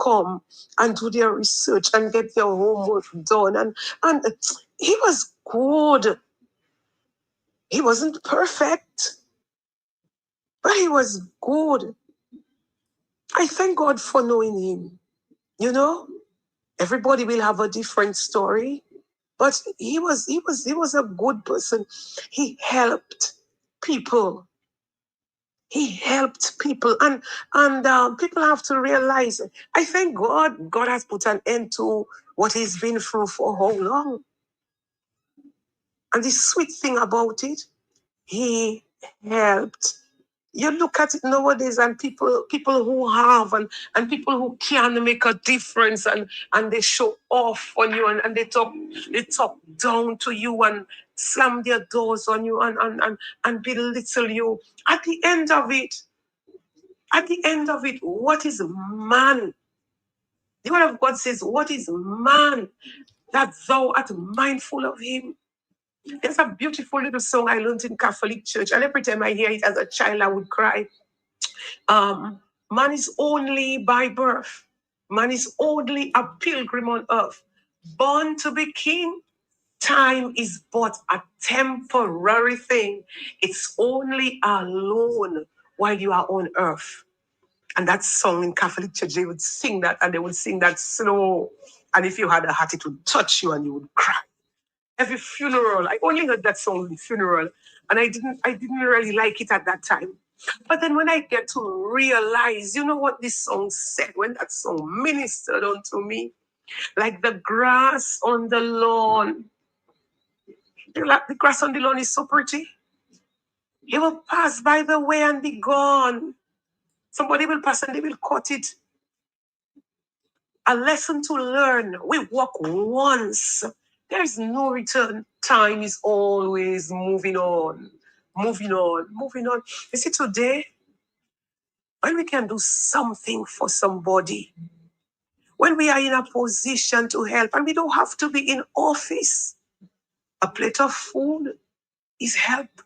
come and do their research and get their homework done. And he was good. He wasn't perfect, but he was good. I thank God for knowing him. You know, everybody will have a different story, but he was a good person. He helped people. He helped people, and people have to realize. I thank God has put an end to what he's been through for how long. And the sweet thing about it, he helped. You look at it nowadays, and people who have and people who can make a difference, and they show off on you, and they talk down to you and slam their doors on you and belittle you. At the end of it, what is man? The word of God says, what is man that thou art mindful of him? There's a beautiful little song I learned in Catholic Church, and every time I hear it as a child, I would cry. Man is only by birth. Man is only a pilgrim on earth, born to be king. Time is but a temporary thing. It's only a loan while you are on earth. And that song in Catholic Church, they would sing that, and they would sing that slow. And if you had a heart, it would touch you and you would cry. Every funeral, I only heard that song in funeral, and I didn't really like it at that time. But then when I get to realize, you know what this song said, when that song ministered unto me, like the grass on the lawn. The grass on the lawn is so pretty. It will pass by the way and be gone. Somebody will pass and they will cut it. A lesson to learn. We walk once. There is no return. Time is always moving on. Moving on. Moving on. You see, today, when we can do something for somebody, when we are in a position to help, and we don't have to be in office, a plate of food is help.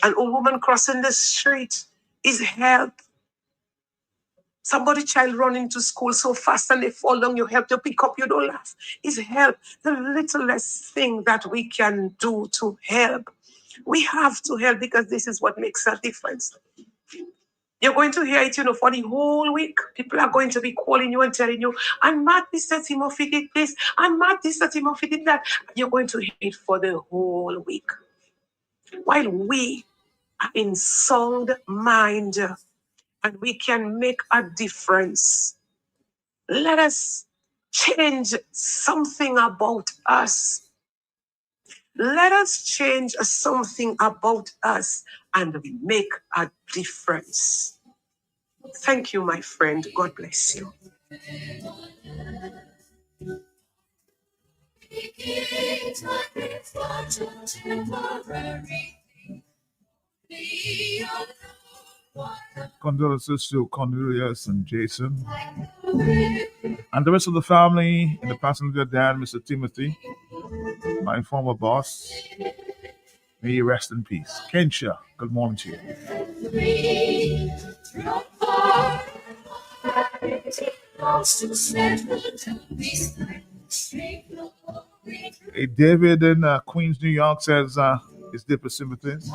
An old woman crossing the street is help. Somebody child running to school so fast and they fall down, you help, you pick up, you don't laugh. Is help. The littlest thing that we can do to help. We have to help, because this is what makes a difference. You're going to hear it, for the whole week. People are going to be calling you and telling you, I'm mad Mr. Timothy did this, I'm mad Mr. Timothy did that. You're going to hear it for the whole week. While we are in sound mind and we can make a difference, let us change something about us. Let us change something about us and make a difference. Thank you, my friend. God bless you. Condolences to Cornelius and Jason and the rest of the family in the passing of their dad, Mr. Timothy, my former boss. May you rest in peace. Kensha, good morning to you. Hey, David in Queens, New York says his deepest sympathies.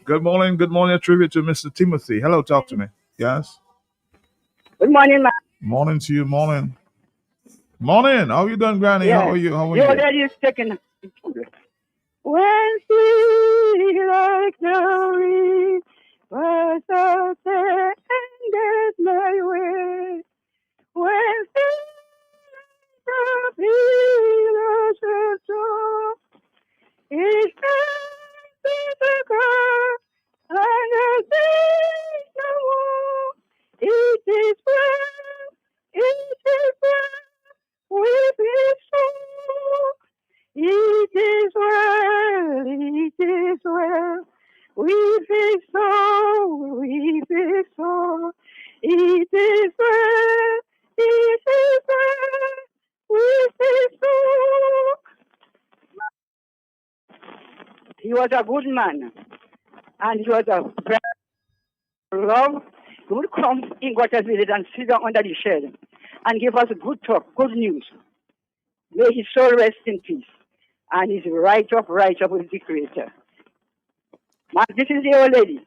Good morning, a tribute to Mr. Timothy. Hello, talk to me. Yes? Good morning, ma'am. Morning to you, morning. Morning, how are you doing, Granny? Yeah. How are you? Your daddy is taking. When she like the was out there and get my way. When she like the door, it's time to go, and I say no more. It is well, we be strong. he was a good man. And he was a very love. He would come in Gotta's village and sit down under the shed and give us good talk, good news. May his soul rest in peace. And he's right up with the Creator. Man, this is the old lady.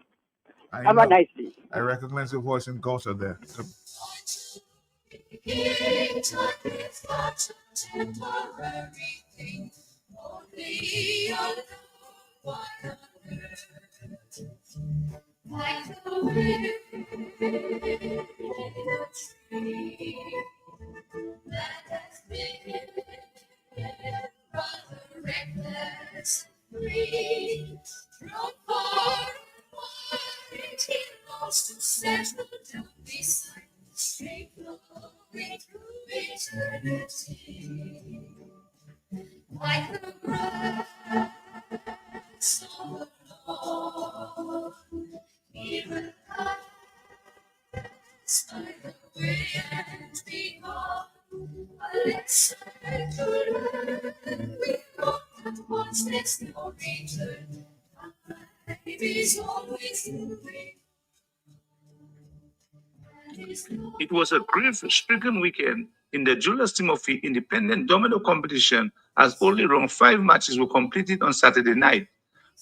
Have a nice day. I recognize your voice in Gossa there. Like the wind in a tree that has been rather reckless, free, thrown far and wide, he longs to settle down beside the stream flowing through eternity. Like the grass on the lawn, he will pass by the way and be gone. A lesson to learn, we know that once there's no return. Life is always moving. It was a grief-stricken weekend in the Julius Timothy Independent Domino competition, as only around 5 matches were completed on Saturday night.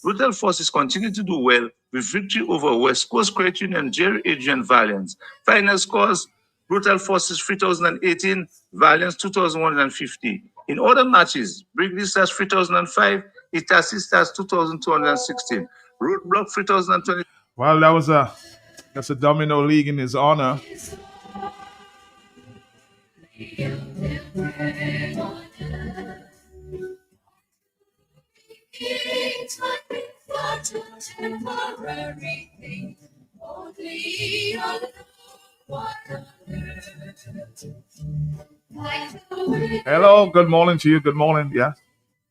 Brutal Forces continued to do well with victory over West Coast Credit Union Jerry Adrian Valiance. Final scores: Brutal Forces 3018, Valiance 2150. In other matches, Brigley Stars 3005, Itasi Stars 2216, Roadblock 3020. Well, that's a domino league in his honor. Hello, good morning to you. Good morning. Yeah.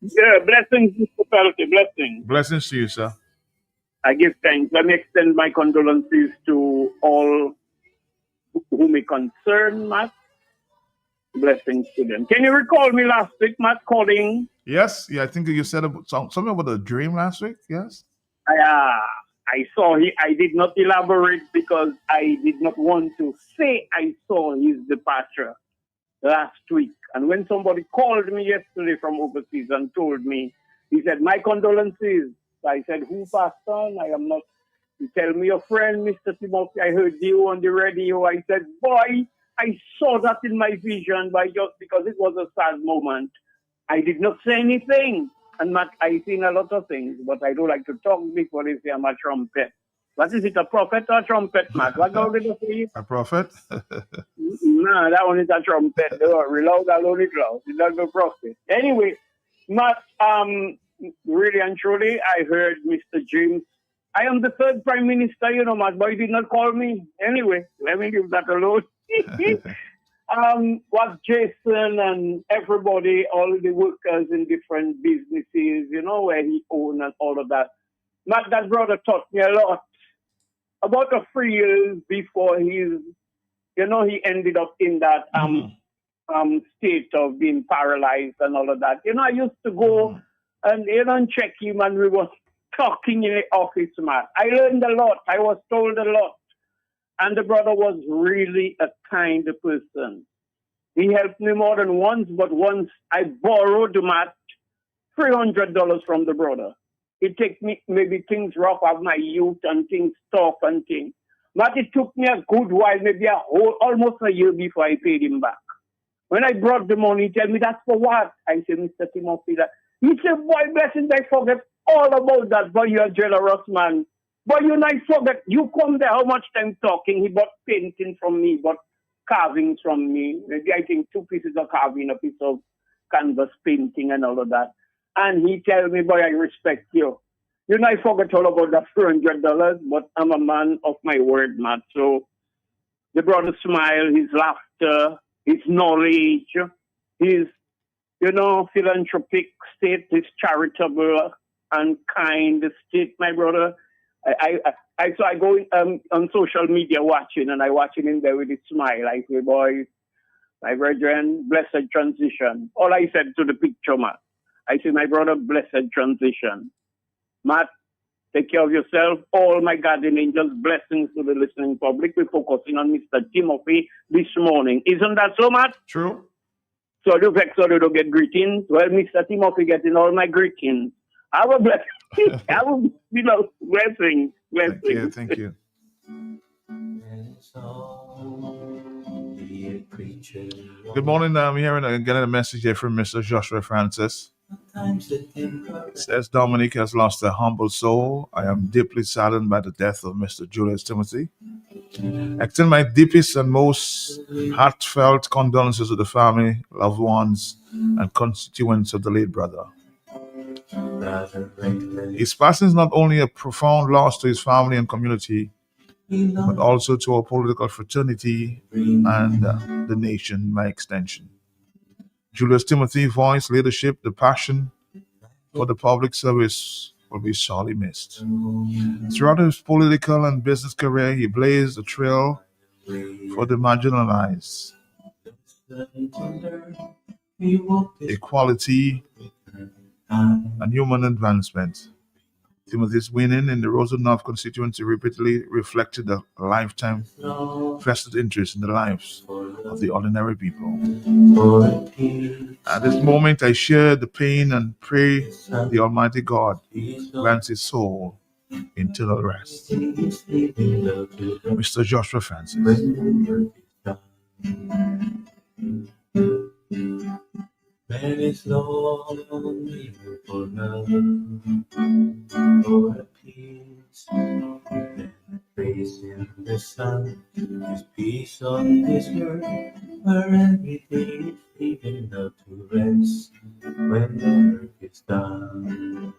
Yeah, blessings, Mr. Pelty, blessings. Blessings to you, sir. I give thanks. Let me extend my condolences to all whom it concern, Matt. Blessings to them. Can you recall me last week, Matt, calling? Yes. Yeah, I think you said something about a dream last week. Yes. I saw I did not elaborate because I did not want to say I saw his departure last week. And when somebody called me yesterday from overseas and told me, he said, my condolences. I said, who passed on? I am not. You tell me your friend, Mr. Timothy, I heard you on the radio. I said, boy, I saw that in my vision, but just because it was a sad moment, I did not say anything. And Matt, I've seen a lot of things, but I don't like to talk before they say I'm a trumpet. What is it, a prophet or a trumpet, Matt? What God did I say? A prophet? No, that one is a trumpet. Don't worry, loud, alone it loud. It's not a prophet. Anyway, Matt, really and truly, I heard Mr. James. I am the third prime minister, Matt, but he did not call me. Anyway, let me leave that alone. What Jason and everybody, all the workers in different businesses, where he owned and all of that. Matt, that brother taught me a lot. About 3 years before he ended up in that state of being paralyzed and all of that. I used to go and check him, and we were talking in the office, Matt. I learned a lot. I was told a lot. And the brother was really a kind person. He helped me more than once, but once I borrowed, Matt, $300 from the brother. It takes me maybe things rough of my youth and things tough and things. But it took me a good while, maybe almost a year before I paid him back. When I brought the money, he told me, that's for what? I said, Mr. Timothy, that. He said, boy, blessings, I forget all about that, boy, you're a generous man. But I forget, you come there, how much time talking? He bought painting from me, bought carvings from me. Maybe I think 2 pieces of carving, a piece of canvas painting and all of that. And he tell me, boy, I respect you. I forget all about that $400, but I'm a man of my word, Matt. So the brother smile, his laughter, his knowledge, his, philanthropic state, his charitable and kind state, my brother. So I go on social media watching, and I watching him there with a smile. I say, boy, my brethren, blessed transition. All I said to the picture, man. I say, my brother, blessed transition. Matt, take care of yourself. All my guardian angels, blessings to the listening public. We're focusing on Mr. Timothy this morning. Isn't that so, Matt? True. So do vex or don't get greetings. Well, Mr. Timothy getting all my greetings. Have a blessing. Have a, blessings. Thank you. Good morning. I'm hearing getting a message here from Mr. Joshua Francis. It says Dominic has lost a humble soul. I am deeply saddened by the death of Mr. Julius Timothy. I extend my deepest and most heartfelt condolences to the family, loved ones, and constituents of the late brother. His passing is not only a profound loss to his family and community, but also to our political fraternity and the nation by extension. Julius Timothy voiced leadership, the passion for the public service will be sorely missed. Throughout his political and business career, he blazed a trail for the marginalized. Equality and human advancement. Timothy's winning in the Rosewood North constituency repeatedly reflected a lifetime vested interest in the lives of the ordinary people. At this moment, I share the pain and pray the Almighty God grants his soul eternal rest. Mr. Joshua Francis. Man is lonely for love, for peace, and praise in the sun. His peace on this earth, where everything is leaving out to rest when the work is done.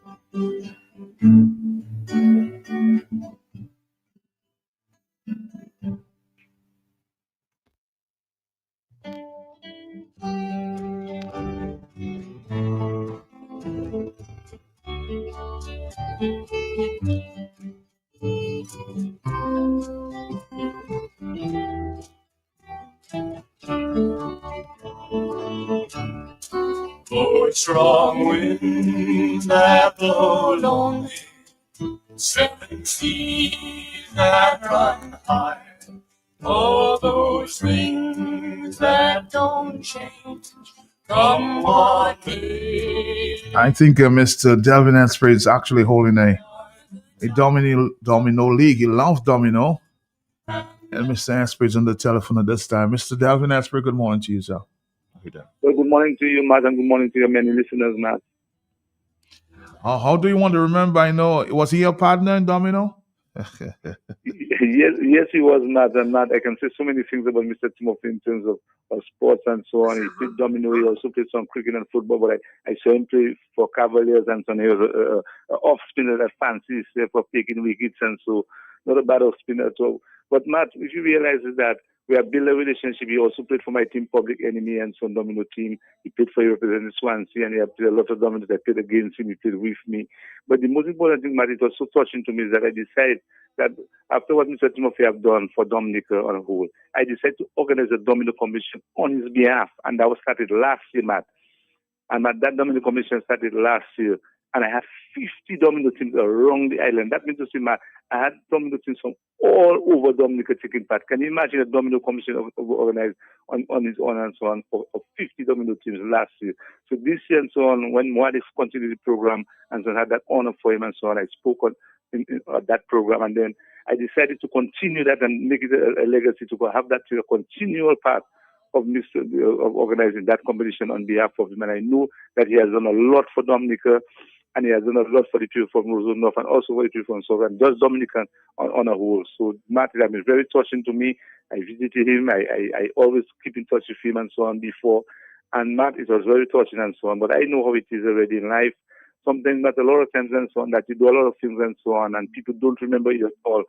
For strong winds that blow lonely, 7 seas that run high, all those things that don't change, come what may. I think Mr. Delvin Asprey is actually holding a domino league. He loves domino. And Mr. Asprey is on the telephone at this time. Mr. Delvin Asprey, good morning to you, sir. Well, good morning to you, Matt, and good morning to your many listeners, Matt. How do you want to remember? I know, was he your partner in domino? Yes, he was, Matt, and Matt, I can say so many things about Mr. Timothy in terms of sports and so on. He played domino, he also played some cricket and football, but I saw him play for Cavaliers and so on. He was an off spinner that fancies for taking wickets and so, not a bad off spinner at all. But Matt, if you realize is that we have built a relationship. He also played for my team, Public Enemy, and so domino team. He played for representing Swansea, and he had played a lot of dominoes. I played against him, he played with me. But the most important thing, Matt, it was so touching to me is that I decided that after what Mr. Timothy have done for Dominica on a whole, I decided to organize a domino competition on his behalf, and that was started last year, Matt. And that domino competition started last year, and I had 50 domino teams around the island. That means to say, Matt, I had domino teams from all over Dominica taking part. Can you imagine a domino competition organized on his own and so on for 50 domino teams last year? So this year and so on, when Moadis continued the program and so on, had that honor for him and so on, I spoke on in that program, and then I decided to continue that and make it a legacy to have that to a continual part of organizing that competition on behalf of him. And I know that he has done a lot for Dominica, and he has done a lot for the people from Rosewood North and also for the people from South, and just Dominican on a whole. So Matt has been very touching to me. I visited him. I always keep in touch with him and so on before. And Matt, it was very touching and so on. But I know how it is already in life. Sometimes, Matt, a lot of times and so on, that you do a lot of things and so on, and people don't remember you at all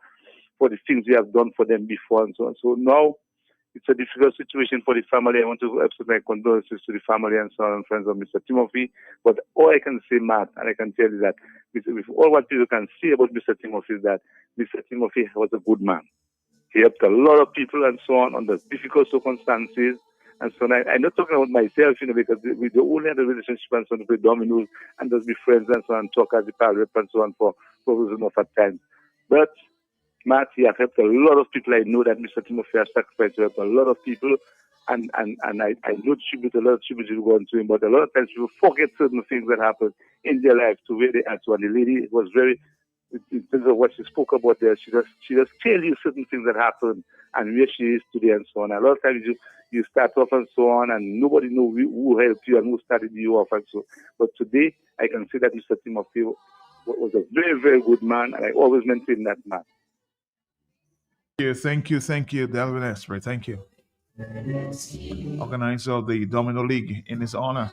for the things you have done for them before and so on. So now, it's a difficult situation for the family. I want to express my condolences to the family and so on and friends of Mr. Timothy. But all I can say, Matt, and I can tell you that with all what people can say about Mr. Timothy is that Mr. Timothy was a good man. He helped a lot of people and so on under difficult circumstances. And so on. I'm not talking about myself, because we don't only have a relationship and so on with Dominoes and just be friends and so on, talk as the pilot and so on for enough at times. But Matt, he has helped a lot of people. I know that Mr. Timothy has sacrificed to help a lot of people. And I know a lot of tribute is going to him, but a lot of times people forget certain things that happen in their life to where they are to. And the lady was very, in terms of what she spoke about there, she just tell you certain things that happen and where she is today and so on. A lot of times you start off and so on, and nobody knows who helped you and who started you off and so. But today, I can say that Mr. Timothy was a very, very good man, and I always maintain that man. Thank you, Delvin Esprit. Thank you. Organizer of the Domino League in his honor.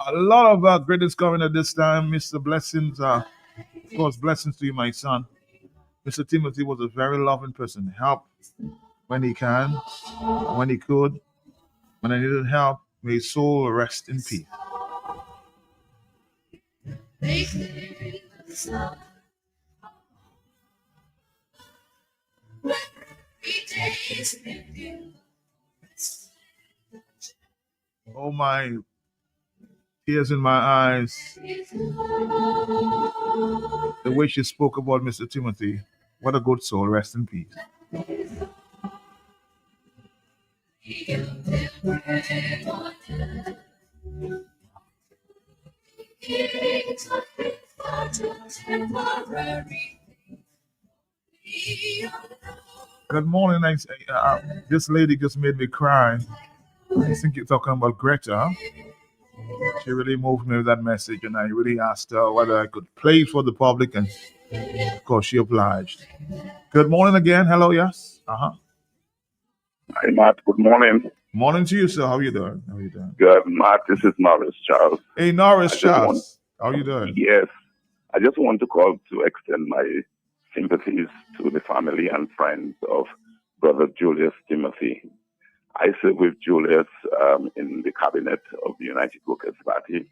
A lot of greatness coming at this time, Mr. Blessings. Of course, blessings to you, my son. Mr. Timothy was a very loving person. Help when he can, when he could. When I needed help, may his soul rest in peace. Oh my, tears in my eyes. The way she spoke about Mr. Timothy. What a good soul. Rest in peace. Good morning. This lady just made me cry. I think you're talking about Greta. She really moved me with that message, and I really asked her whether I could play it for the public, and of course she obliged. Good morning again. Hello, yes. Hi, Matt. Good morning. Morning to you, sir. How are you doing? Good, Matt. This is Norris Charles. Hey, Norris Charles. How are you doing? Yes. I just want to call to extend my sympathies to the family and friends of Brother Julius Timothy. I served with Julius in the cabinet of the United Workers' Party.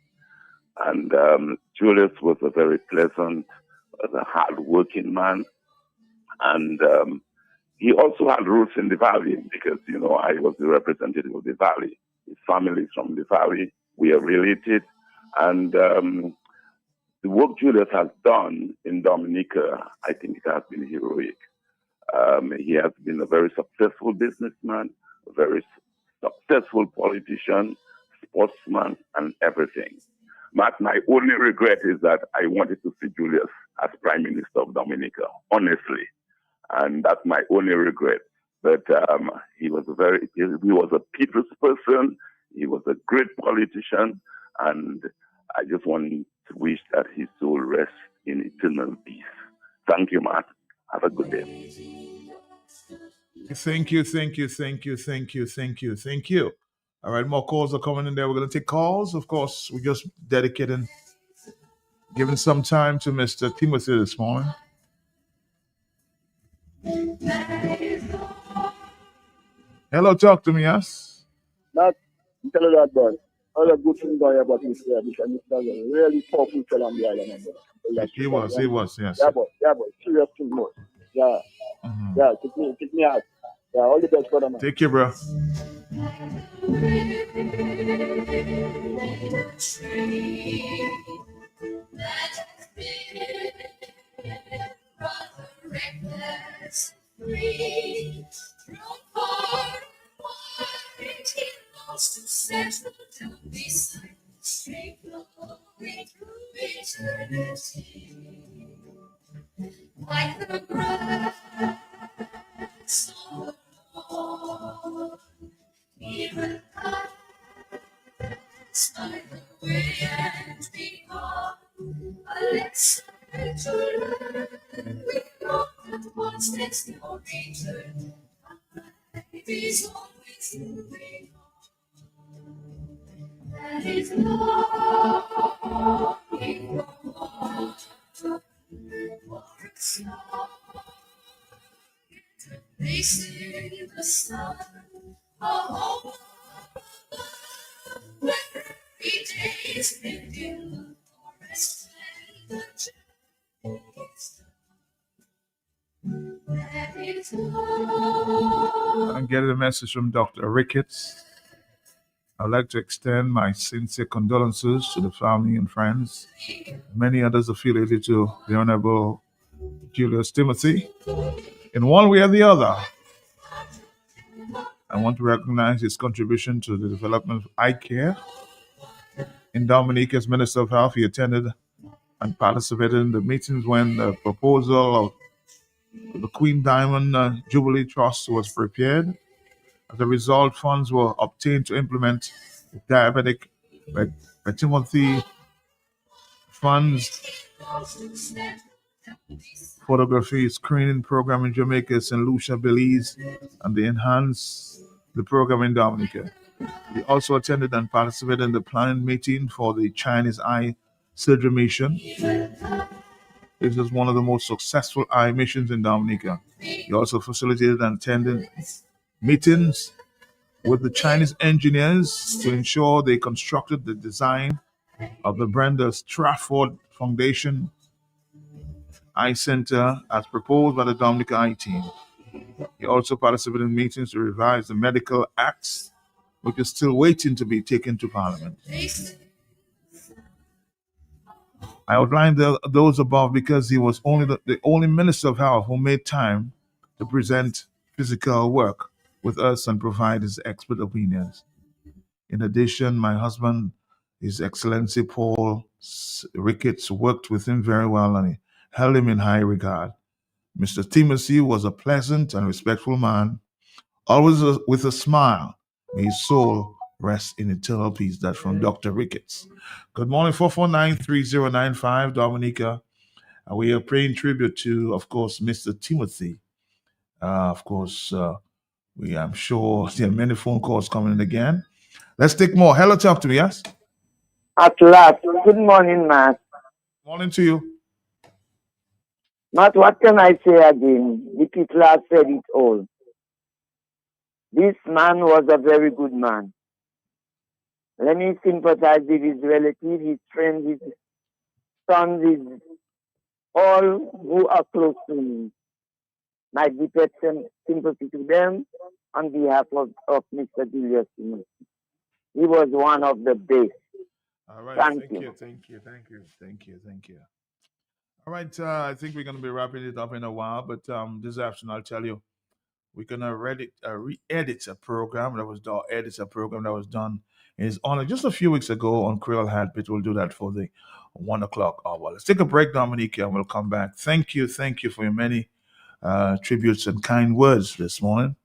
And Julius was a very pleasant, a hard-working man. And he also had roots in the Valley because, I was the representative of the Valley. His family is from the Valley. We are related. And the work Julius has done in Dominica, I think it has been heroic. He has been a very successful businessman, a very successful politician, sportsman, and everything. But my only regret is that I wanted to see Julius as Prime Minister of Dominica, honestly. And that's my only regret. But he was a people's person. He was a great politician. And I just want to wish that his soul rests in eternal peace. Thank you, Matt. Have a good day. Thank you. All right, more calls are coming in there. We're going to take calls. Of course, we're just giving some time to Mr. Timothy this morning. Hello, talk to me, yes? Tell you that, boy. All the good things about this Bishop is a really powerful fellow on the island. He was, yes. Yeah, boy. Serious thing, boy. Yeah. Mm-hmm. Yeah, take me out. Yeah, all the best, brother, man. Take care, bro. To settle down beside straight flowing through eternity, like the grass on the lawn, even pass by the way and be gone. A lesson to learn. We know that once there's no return. Life is always moving on. That is longing for water, for a song. They see the sun, a home I'm getting a message from Dr. Ricketts. I'd like to extend my sincere condolences to the family and friends, many others affiliated to the Honorable Julius Timothy. In one way or the other, I want to recognize his contribution to the development of eye care. In Dominica, as Minister of Health, he attended and participated in the meetings when the proposal of the Queen Diamond Jubilee Trust was prepared. As a result, funds were obtained to implement the diabetic retinopathy funds photography screening program in Jamaica, St. Lucia, Belize, and they enhanced the program in Dominica. He also attended and participated in the planning meeting for the Chinese eye surgery mission. This is one of the most successful eye missions in Dominica. He also facilitated and attended meetings with the Chinese engineers to ensure they constructed the design of the Brenda Stratford Foundation Eye Center as proposed by the Dominica Eye Team. He also participated in meetings to revise the medical acts, which is still waiting to be taken to Parliament. I outlined those above because he was only the only Minister of Health who made time to present physical work with us and provide his expert opinions. In addition, my husband, His Excellency Paul Ricketts, worked with him very well and he held him in high regard. Mr. Timothy was a pleasant and respectful man, always with a smile. May his soul rest in eternal peace. That's from Dr. Ricketts. Good morning, 449-3095, Dominica. We are paying tribute to, of course, Mr. Timothy. I'm sure there are many phone calls coming in again. Let's take more. Hello, talk to me, yes? At last. Good morning, Matt. Morning to you. Matt, what can I say again? The people have said it all. This man was a very good man. Let me sympathize with his relatives, his friends, his sons, all who are close to me. My deepest sympathy to them on behalf of Mr. Julius Timothy. He was one of the best. All right. Thank you. Thank you. All right. I think we're going to be wrapping it up in a while, but this afternoon I'll tell you, we're going to re-edit a program that was done in his honor just a few weeks ago on Creole Heartbeat. We'll do that for the 1 o'clock hour. Let's take a break, Dominica, and we'll come back. Thank you for your many tributes and kind words this morning.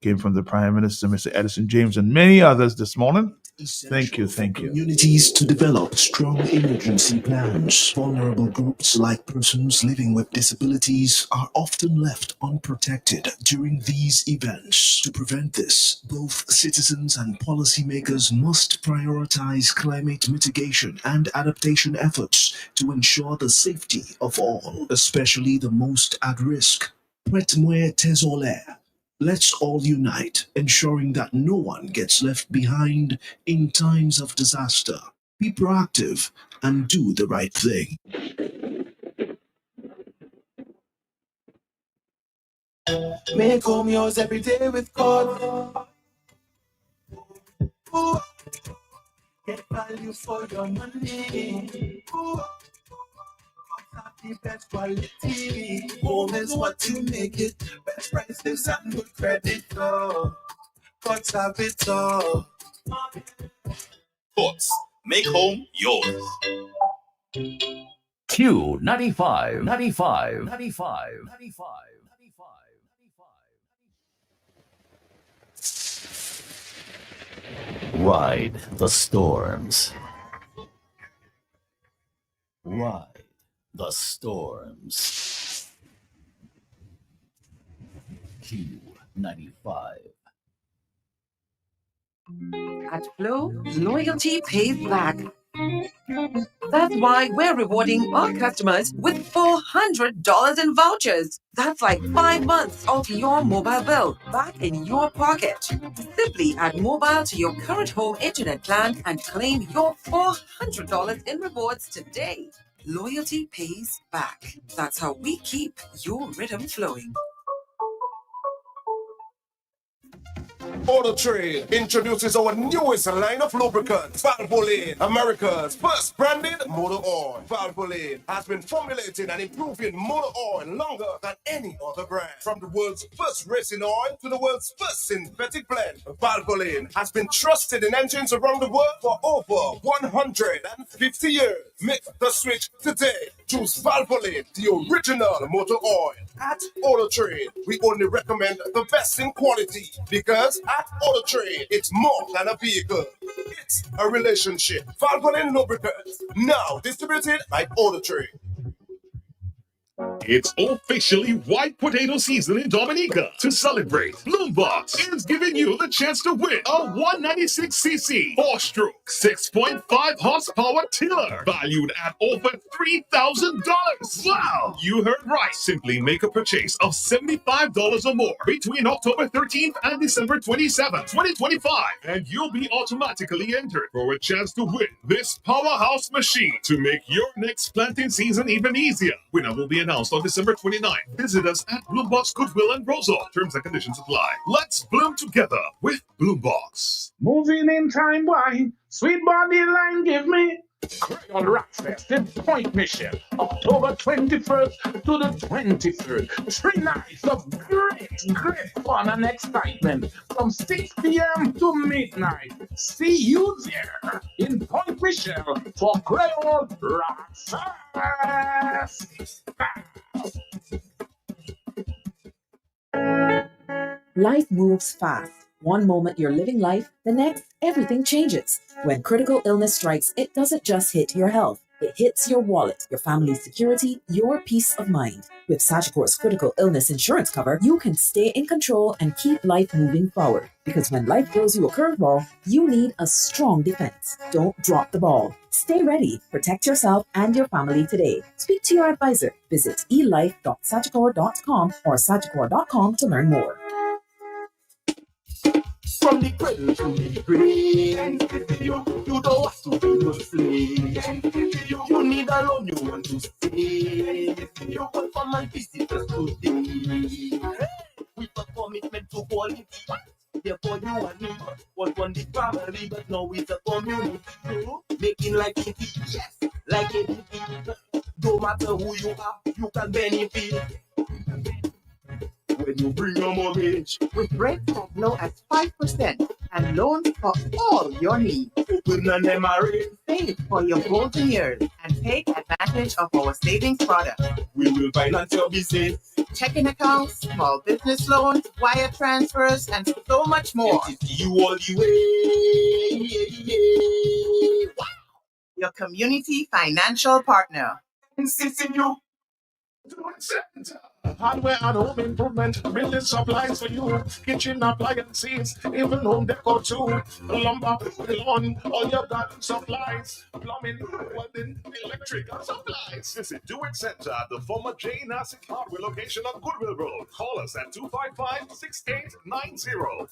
Came from the Prime Minister, Mr. Edison James, and many others this morning. Thank you. Communities to develop strong emergency plans. Vulnerable groups like persons living with disabilities are often left unprotected during these events. To prevent this, both citizens and policymakers must prioritize climate mitigation and adaptation efforts to ensure the safety of all, especially the most at risk. Prête-moi tes oreilles. Let's all unite, ensuring that no one gets left behind in times of disaster. Be proactive and do the right thing. Make home yours every day with God. Ooh. Get value for your money. Ooh. The best quality. Home is what you make it. Best prices and good credit. Courts have it all. Courts, make home yours. Q95. Ride the storms. Ride the storms. Q95. At Flow, loyalty pays back. That's why we're rewarding our customers with $400 in vouchers. That's like 5 months of your mobile bill back in your pocket. Simply add mobile to your current home internet plan and claim your $400 in rewards today. Loyalty pays back. That's how we keep your rhythm flowing. Auto Trade introduces our newest line of lubricants, Valvoline, America's first branded motor oil. Valvoline has been formulating and improving motor oil longer than any other brand. From the world's first racing oil to the world's first synthetic blend, Valvoline has been trusted in engines around the world for over 150 years. Make the switch today. Choose Valvoline, the original motor oil. At Auto Trade, we only recommend the best in quality because at Auto Trade, it's more than a vehicle. It's a relationship. Valvoline lubricants, now distributed by Auto Trade. It's officially white potato season in Dominica. To celebrate, Bloombox is giving you the chance to win a 196cc 4-stroke 6.5 horsepower tiller valued at over $3,000. Wow, you heard right. Simply make a purchase of $75 or more between October 13th and December 27th, 2025, and you'll be automatically entered for a chance to win this powerhouse machine to make your next planting season even easier. Winner will be announced on December 29th. Visit us at Bloombox Goodwill and Roseau. Terms and conditions apply. Let's bloom together with Bloombox. Moving in time, boy. Sweet body line, give me. Crayon Rockfest in Point Mission, October 21st to the 23rd. 3 nights of great fun and excitement from 6 p.m. to midnight. See you there in Point Mission for Crayon Rockfest. Life moves fast. One moment you're living life, the next, everything changes. When critical illness strikes, it doesn't just hit your health. It hits your wallet, your family's security, your peace of mind. With Sagicor's critical illness insurance cover, you can stay in control and keep life moving forward. Because when life throws you a curveball, you need a strong defense. Don't drop the ball. Stay ready. Protect yourself and your family today. Speak to your advisor. Visit elife.sagicor.com or sagicor.com to learn more. From the cradle to the grave, you don't have to be no slave. You need a loan you want to save. You call for my visitors today. With a commitment to quality. Therefore you and me was one the family, but now it's a community. Making life easy, yes, like it. No matter who you are, you can benefit. When you bring a mortgage with rates as low as 5% and loans for all your needs. Open an MRA, save for your golden years and take advantage of our savings product. We will finance your business. Checking accounts, small business loans, wire transfers, and so much more. You all the way. Wow. Your community financial partner. CCU. Hardware and home improvement, building supplies for you, kitchen appliances, even home decor too, lumber, lawn, all your garden supplies, plumbing, welding, electrical supplies. Visit Do It Center at the former J. Nassif Hardware location on Goodwill Road. Call us at 255-6890.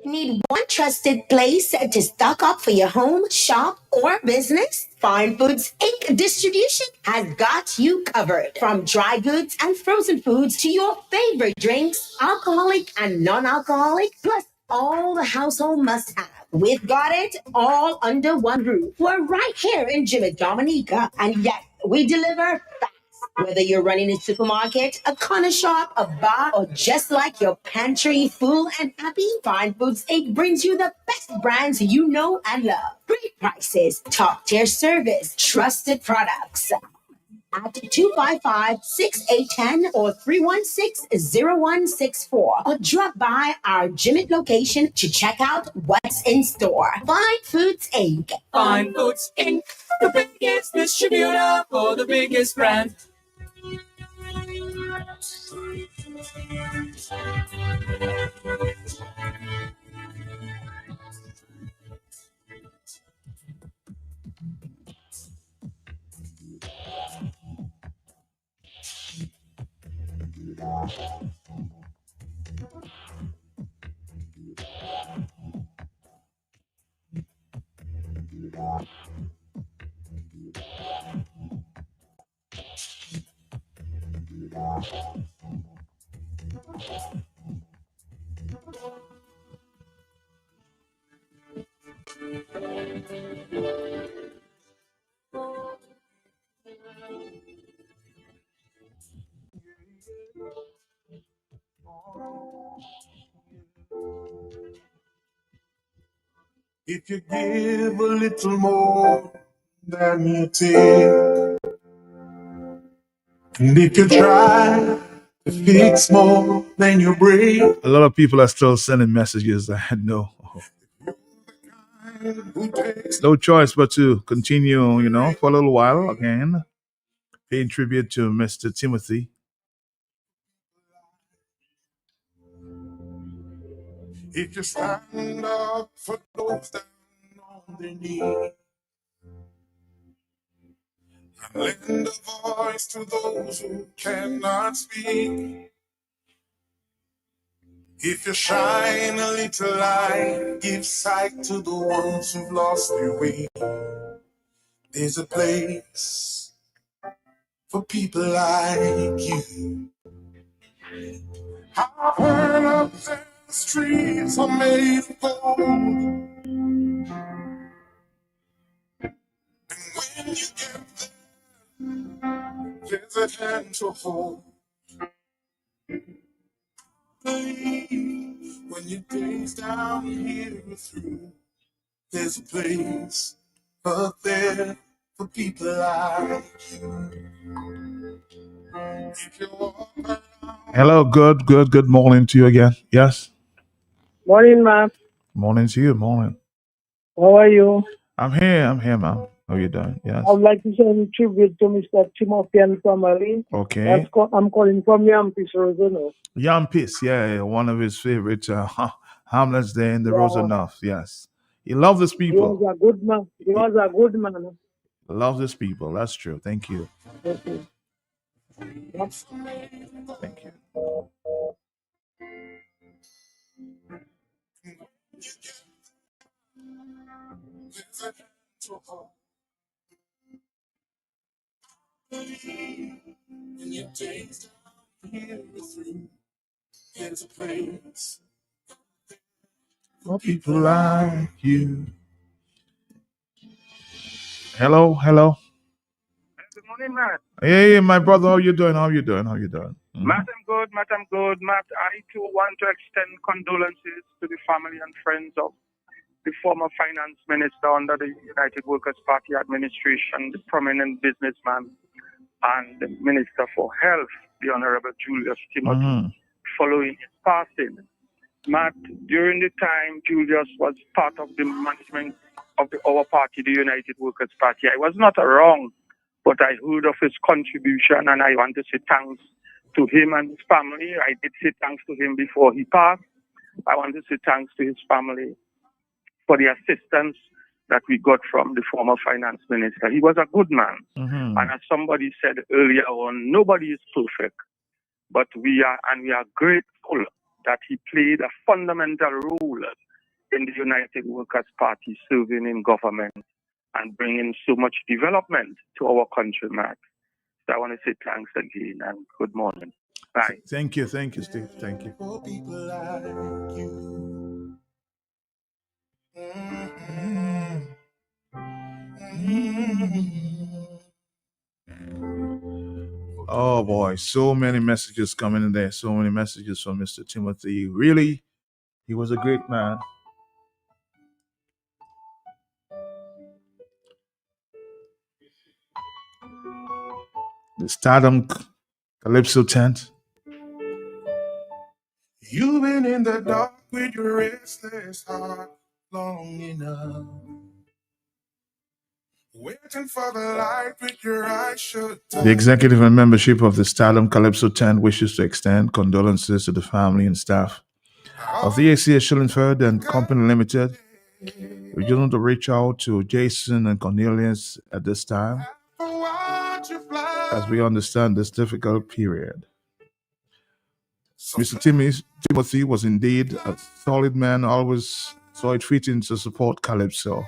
Need one trusted place to stock up for your home, shop, or business? Fine Foods Inc. Distribution has got you covered. From dry goods and frozen foods to your favorite drinks, alcoholic and non-alcoholic, plus all the household must-have. We've got it all under one roof. We're right here in Jimmy, Dominica, and yes, we deliver fast. Whether you're running a supermarket, a corner shop, a bar, or just like your pantry full and happy, Fine Foods Inc. brings you the best brands you know and love. Great prices, top-tier service, trusted products. At 255-6810 or 316-0164. Or drop by our Jimmy location to check out what's in store. Fine Foods Inc. Fine Foods Inc. The biggest distributor for the biggest brand. If you give a little more than you take, and if you try to fix more than you break, A lot of people are still sending messages. I had no choice but to continue, for a little while again, paying tribute to Mr. Timothy. if you stand up for those down on their knees, and lend a voice to those who cannot speak, if you shine a little light, give sight to the ones who've lost their way, there's a place for people like you. I've heard up there the streets are made of gold, and when you get there, there's a hand to hold. When your days down here are through, there's a place up there for people like you. If you walk around. Hello, good morning to you again. Yes, Morning, Matt. morning to you, morning. How are you? I'm here, ma'am. How you doing? Yes. I would like to send a tribute to Mr. Timothy and family. Okay. I'm calling from Yampis, Rosanna. Yampis, yeah, one of his favorite hamlets there in the Yeah. Rosanov. Yes. He loves his He people. was a good man. He was a good man. Loves his people. That's true. Thank you. Okay. Yep. Thank you. There's a hand to hold. When your days down here are through, there's a place For people like you. Hello. Good morning, Matt. Hey, my brother, how you doing? Mhm. Matt, I'm good. Matt, I too want to extend condolences to the family and friends of the former finance minister under the United Workers' Party administration, the prominent businessman, and the Minister for Health, the Honorable Julius Timothy, following his passing. Matt, during the time Julius was part of the management of our party, the United Workers' Party, I was not wrong, but I heard of his contribution, and I want to say thanks to him and his family. I did say thanks to him before he passed. I want to say thanks to his family for the assistance that we got from the former finance minister. He was a good man. And as somebody said earlier on, nobody is perfect, but we are grateful that he played a fundamental role in the United Workers' Party, serving in government and bringing so much development to our country, Matt. So I want to say thanks again and good morning. Bye. Thank you, Steve. Thank you. for people like you. Oh boy, so many messages coming in there. So many messages from Mr. Timothy. Really, he was a great man. The Stardom Calypso tent. You've been in the dark with your restless heart long enough, waiting for the light with your eyes shut. The executive and membership of the Stardom Calypso tent wishes to extend condolences to the family and staff of the ACS Schillingford and Company Limited. We just want to reach out to Jason and Cornelius at this time, as we understand this difficult period. Mr. Timothy was indeed a solid man, always saw it fitting to support Calypso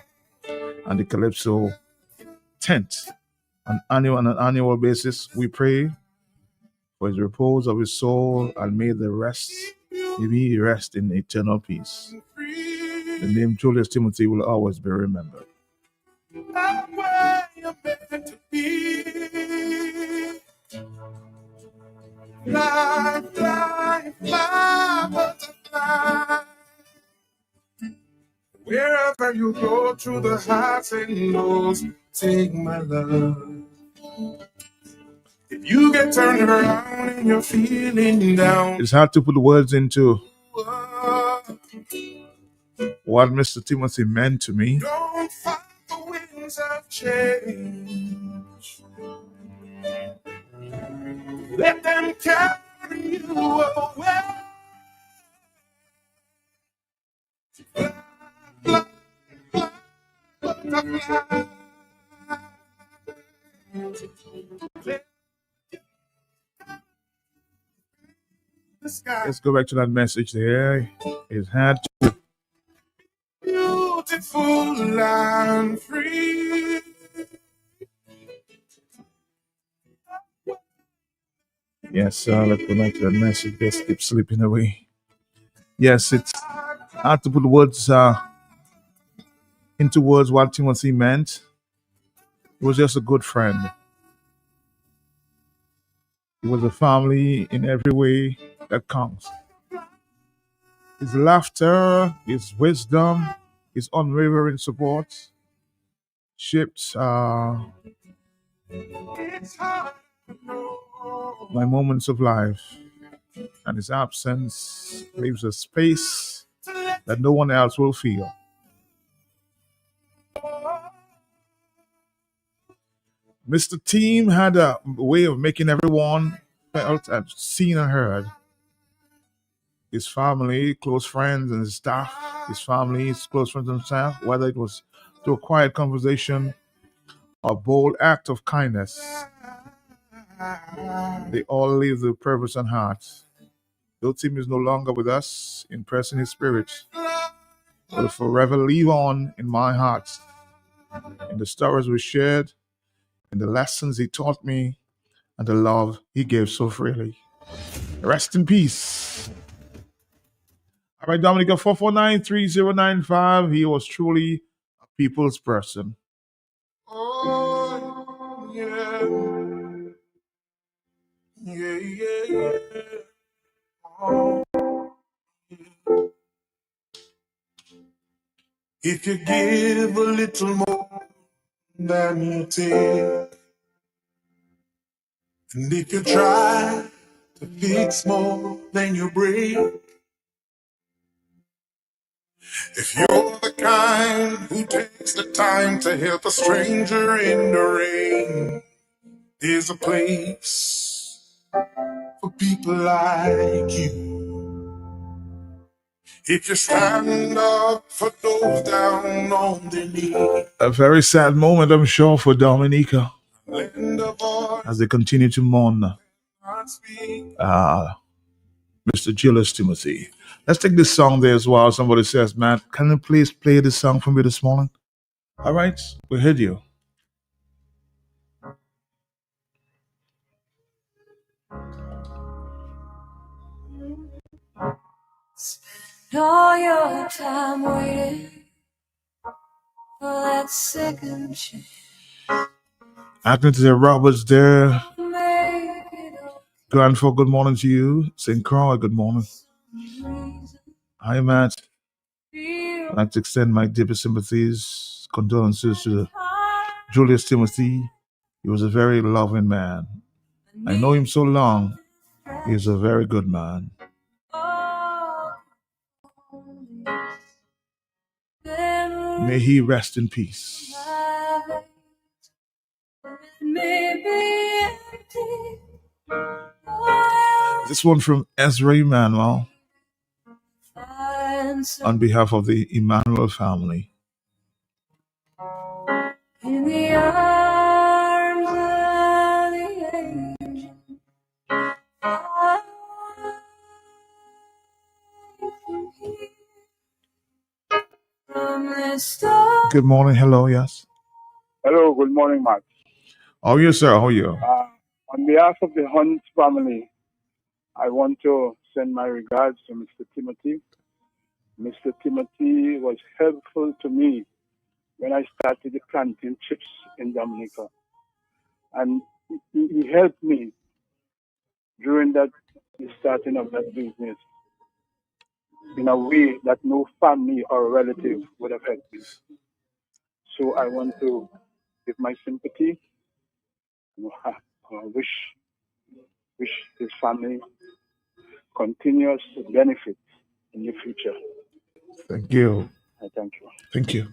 and the Calypso tent on an annual basis. We pray for his repose of his soul, and may he rest in eternal peace. The name Julius Timothy will always be remembered. I'm where you're meant to be. Fly, fly, fly, butterfly. Wherever you go, through the highs and lows, take my love. If you get turned around and you're feeling down, it's hard to put words into what Mr. Timothy meant to me. Don't fight the winds of change. Let them carry you away. Fly, fly, butterfly. Let's go back to that message there. It had to. Beautiful and free. Yes, let's go back to that message. Just keep slipping away. Yes, it's hard to put words into words what Timothy meant. He was just a good friend. He was a family in every way that counts. His laughter, his wisdom, his unwavering support shaped my moments of life. And his absence leaves a space that no one else will feel. Mr. Team had a way of making everyone felt and seen and heard. His family, close friends, and his staff, his family, his close friends and staff, whether it was through a quiet conversation or a bold act of kindness, they all live with purpose and heart. Though Tim is no longer with us in person, his spirit will forever live on in my heart, in the stories we shared, in the lessons he taught me, and the love he gave so freely. Rest in peace. All right, Dominica, 449-3095. He was truly a people's person. Oh, yeah. Yeah, yeah, yeah. Oh, yeah. If you give a little more than you take, and if you try to fix more than you break, if you're the kind who takes the time to help a stranger in the rain, there's a place for people like you. If you stand up for those down on their knees. A very sad moment, I'm sure, for Dominica as they continue to mourn Mr. Julius Timothy. Let's take this song there as well. Somebody says, man, can you please play this song for me this morning? All right, we heard you. Spend all your time waiting for that second chance. Acting to the Roberts there. Make it up. Grandfather, good morning to you. St. Croix, good morning. Hi, Matt. I'd like to extend my deepest sympathies, condolences to Julius Timothy. He was a very loving man. I know him so long. He's a very good man. May he rest in peace. This one from Ezra Emmanuel on behalf of the Emmanuel family. In the arms of the angel, I can hear from the stars. Good morning. Hello, yes. Hello, good morning, Matt. How are you, sir? How are you? On behalf of the Hunt family, I want to send my regards to Mr. Timothy. Mr. Timothy was helpful to me when I started the planting chips in Dominica. And he helped me during the starting of that business in a way that no family or relative would have helped me. So I want to give my sympathy. Wish his family continues to benefit in the future. Thank you. I thank you. Thank you.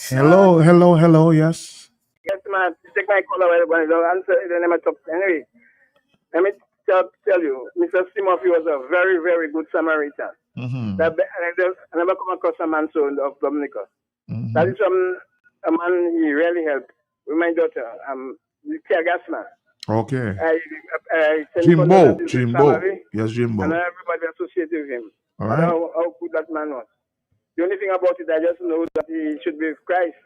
Hello. Yes. Yes, man. Take my call away. Don't answer the name of top. Anyway, let me tell you, Mr. Timothy was a very, very good Samaritan. Mm-hmm. I never come across a man so of Dominica. Mm-hmm. That is a man he really helped. With my daughter, the Kia gas man. Okay. I send Jimbo. family, Yes, Jimbo. and everybody associated with him. All And right. how good that man was. The only thing about it, I just know that he should be with Christ.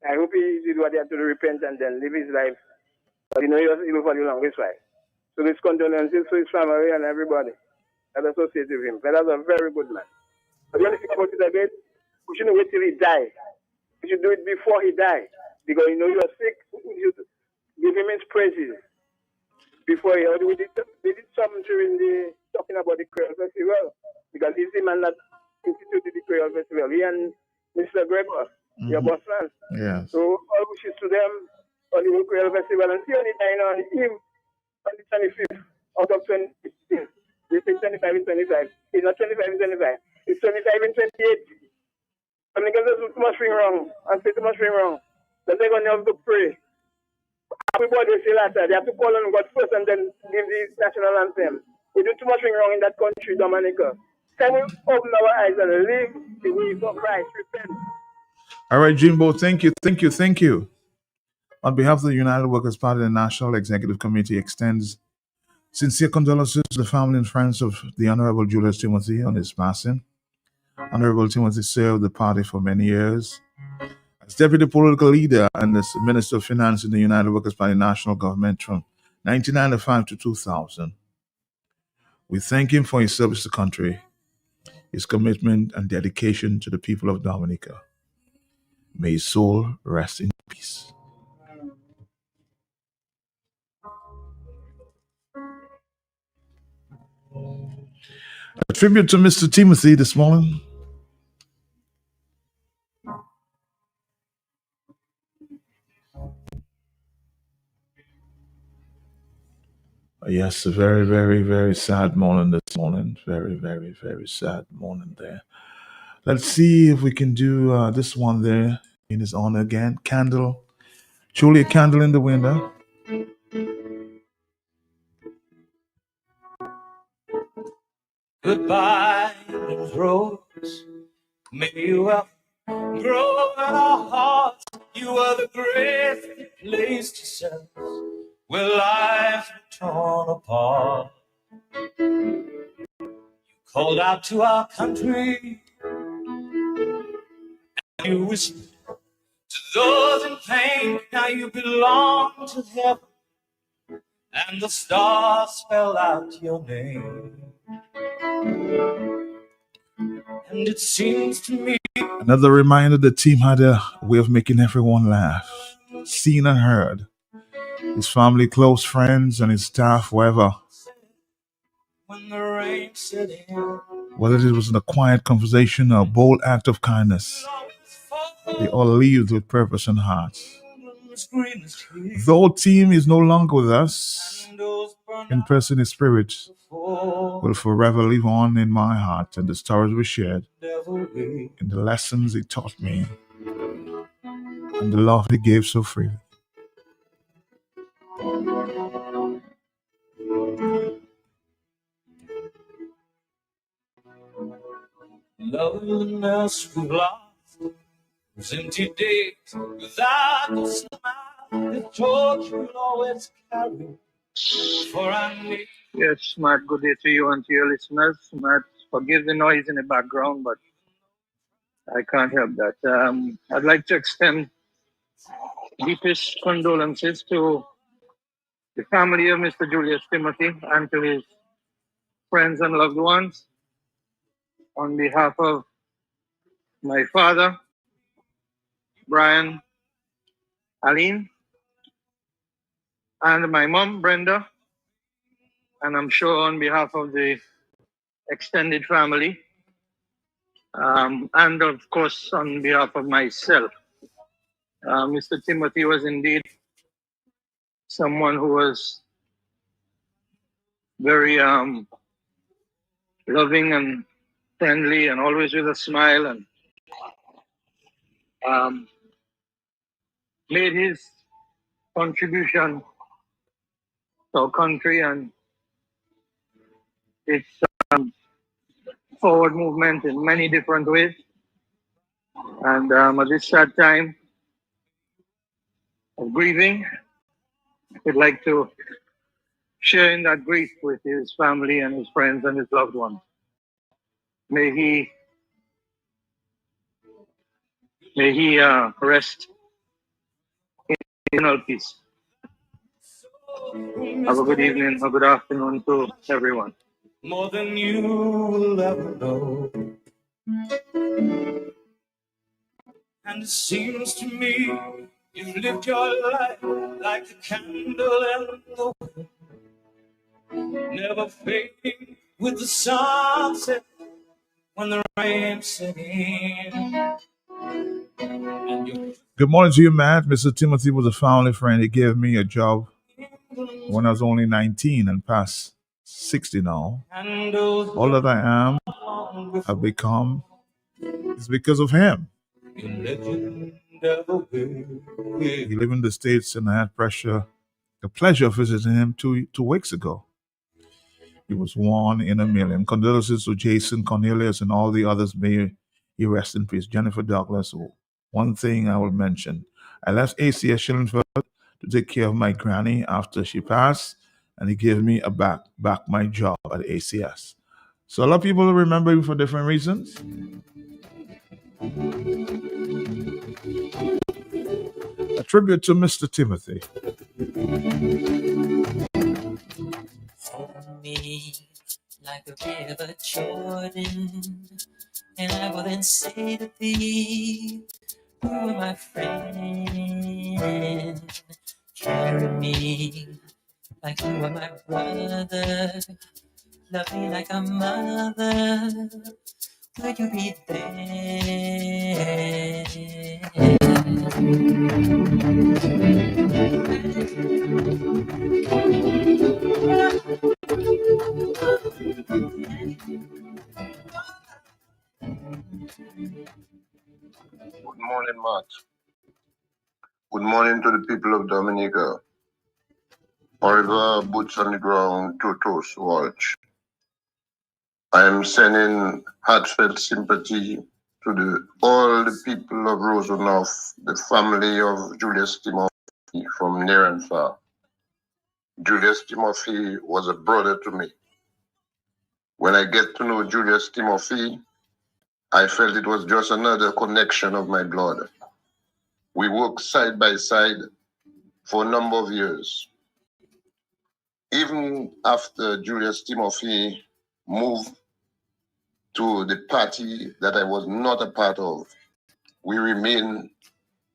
I hope he did what he had to repent and then live his life. But he will for the longest while. So his condolences to his family and everybody that associated with him. But that's a very good man. But the only thing about it, again, we shouldn't wait till he dies. We should do it before he dies. Because you are sick, we should give him his praises. Before he, we did something during the talking about the Creole Festival. Because he's the man that instituted the Creole Festival. He and Mr. Gregor, your boss man. Yes. So all wishes to them on the whole Creole Festival and see only dying on him on the 25th out of 2016. They say 25 in 25. It's not 25 in 25. It's 25 in 28. Some niggas do too much thing wrong and say too much thing wrong. Then they're going to have to pray. Everybody say later. They have to call on God first and then give the national anthem. We do too much thing wrong in that country, Dominica. Can we open our eyes and live the way for Christ? Repent. All right, Jimbo. Thank you. On behalf of the United Workers' Party, the National Executive Committee extends sincere condolences to the family and friends of the Honorable Julius Timothy on his passing. Honorable Timothy served the party for many years as deputy political leader and as Minister of Finance in the United Workers' Party national government from 1995 to 2000. We thank him for his service to the country, his commitment and dedication to the people of Dominica. May his soul rest in peace. A tribute to Mr. Timothy this morning. Yes, a very, very, very sad morning this morning. Very, very, very sad morning there. Let's see if we can do this one there in his honor again. Candle. Truly a candle in the window. Goodbye, Rose. May you well grow in our hearts. You are the greatest place to set where lives were torn apart. You called out to our country and you whispered to those in pain. Now you belong to heaven and the stars spell out your name. And it seems to me Another reminder the team had a way of making everyone laugh. Seen and heard. His family, close friends, and his staff, wherever. when the rain set in, Whether it was in a quiet conversation or a bold act of kindness, they all lived with purpose and heart. Though team is no longer with us, in person his spirit will forever live on in my heart, and the stories we shared, and the lessons he taught me, and the love he gave so freely. loneliness we've lost, those empty days without the smile, the torch we'll always carry. For I need. Yes, Matt, good day to you and to your listeners. Matt, forgive the noise in the background, but I can't help that. I'd like to extend deepest condolences to the family of Mr. Julius Timothy, and to his friends and loved ones, on behalf of my father, Brian, Aline, and my mom, Brenda, and I'm sure on behalf of the extended family, and of course on behalf of myself. Mr. Timothy was indeed someone who was very loving and friendly and always with a smile, and made his contribution to our country and its forward movement in many different ways. And at this sad time of grieving, we'd like to share in that grief with his family and his friends and his loved ones. May he rest in eternal peace. Have a good evening, a good afternoon to everyone. More than you will ever know. And it seems to me you've lived your life like a candle in the wind, never fading with the sunset when the rain set in. Good morning to you, Matt. Mr. Timothy was a family friend. He gave me a job when I was only 19 and past 60 now. All that I am, I've become, is because of him. He lived in the States and I had the pleasure of visiting him two weeks ago. He was one in a million. Condolences to Jason, Cornelius, and all the others. May he rest in peace. Jennifer Douglas. One thing I will mention. I left ACS Shillingford to take care of my granny after she passed, and he gave me back my job at ACS. So a lot of people remember him for different reasons. A tribute to Mr. Timothy. Hold me like the river Jordan, and I will then say to thee, you are my friend. Carry me like you are my brother. Love me like a mother. Will you be there? Good morning, Matt. Good morning to the people of Dominica. Oliver, boots on the ground, Totos, watch. I am sending heartfelt sympathy to all the people of Rosenhof, the family of Julius Timothy from near and far. Julius Timothy was a brother to me. When I get to know Julius Timothy, I felt it was just another connection of my blood. We worked side by side for a number of years. Even after Julius Timothy moved to the party that I was not a part of, we remained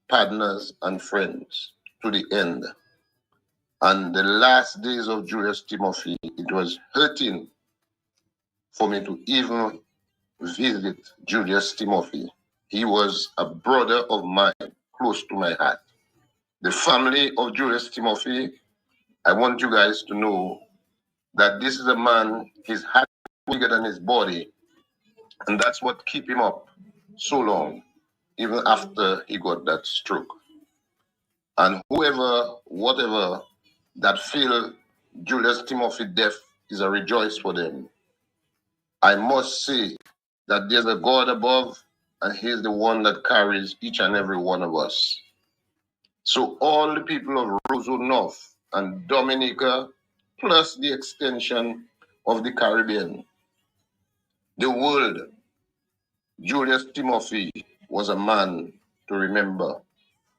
partners and friends to the end. And the last days of Julius Timothy, it was hurting for me to even visit Julius Timothy. He was a brother of mine, close to my heart. The family of Julius Timothy, I want you guys to know that this is a man, his heart is bigger than his body, and that's what kept him up so long, even after he got that stroke. And whatever that feel Julius Timothy death is a rejoice for them. I must say that there's a God above, and he's the one that carries each and every one of us. So all the people of Rosenhof and Dominica, plus the extension of the Caribbean, the world, Julius Timothy was a man to remember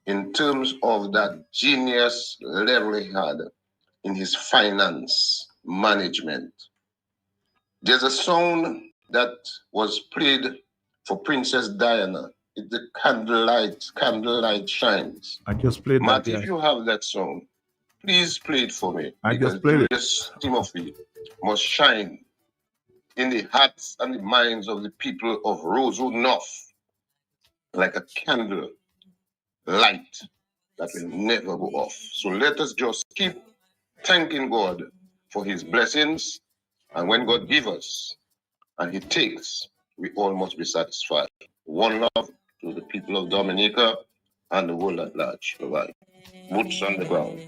in terms of that genius level he had in his finance management. There's a song that was played for Princess Diana. It's the Candlelight Shines. I just played Matt, that. if you have that song, please play it for me. I because just played it. Julius Timothy must shine in the hearts and the minds of the people of Rosewood North like a candle light that will never go off. So let us just keep thanking God for his blessings. And when God gives us and he takes, we all must be satisfied. One love to the people of Dominica and the world at large. Bye-bye. Boots on the ground.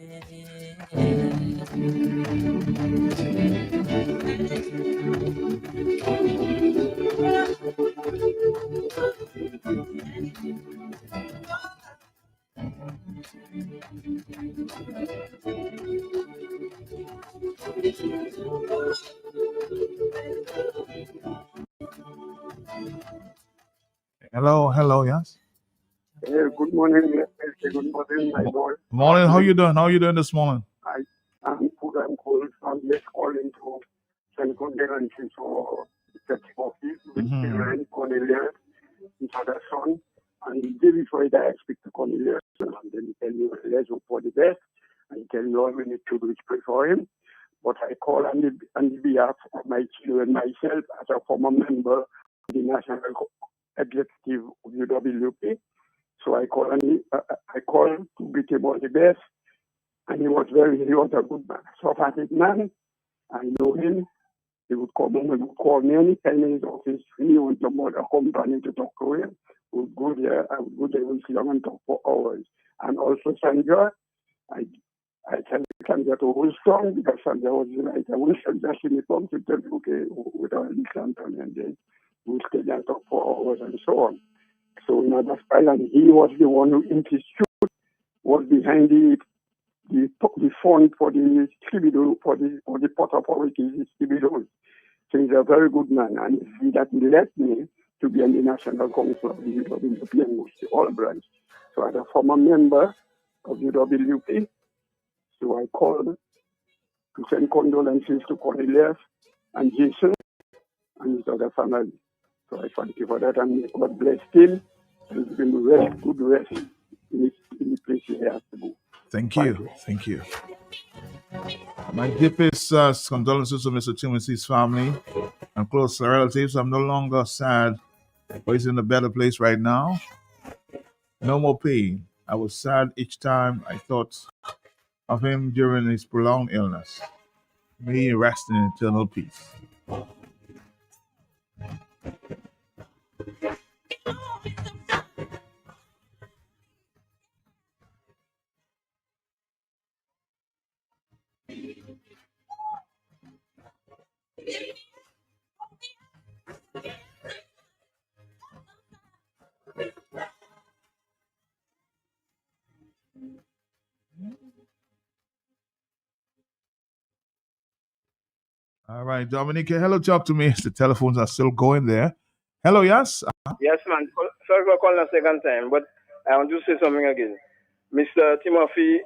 Hello, yes. Good morning, good morning, my boy. Morning, how you doing? How you doing this morning? I'm good. I'm cold. I'm just calling to send condolences for the Timothy, with children, Cornelius, his other son. And the day before that, I speak to Cornelius, and then he tell me, let's hope for the best. And he tell me, Lord, we need to pray for him. But I call on the behalf of my children, myself, as a former member of the National Executive of UWP. So I call to greet him all the best. And he was a good man, soft-hearted man. I know him. He would come home and would call me anytime in his office. He would accompany to talk to him. We would go there. I would go there with him and talk for hours. And also Sandra, I tell Sandra to hold strong because Sandra was like, I wish Sandra see me come to tell me, okay, without any Anthony, and then we would stay there and talk for hours and so on. So in other style, and he was the one who instituted, was behind the fund for the Scooby-Doo, for the Port Authority, the Scooby-Doo. So he's a very good man, and he that led me to be in the National Council of the UWP, all branch. So as a former member of UWP, so I called to send condolences to Cornelius and Jason and his other family. So I thank you for that, and God bless him and give him good rest in the place he has to go. Thank you. My deepest condolences to Mr. Timothy's family and close relatives. I'm no longer sad, but he's in a better place right now. No more pain. I was sad each time I thought of him during his prolonged illness. May he rest in eternal peace. All right, Dominica, hello, talk to me. The telephones are still going there. Hello, yes? Yes, man. Sorry for calling a second time, but I want to say something again. Mr. Timothy,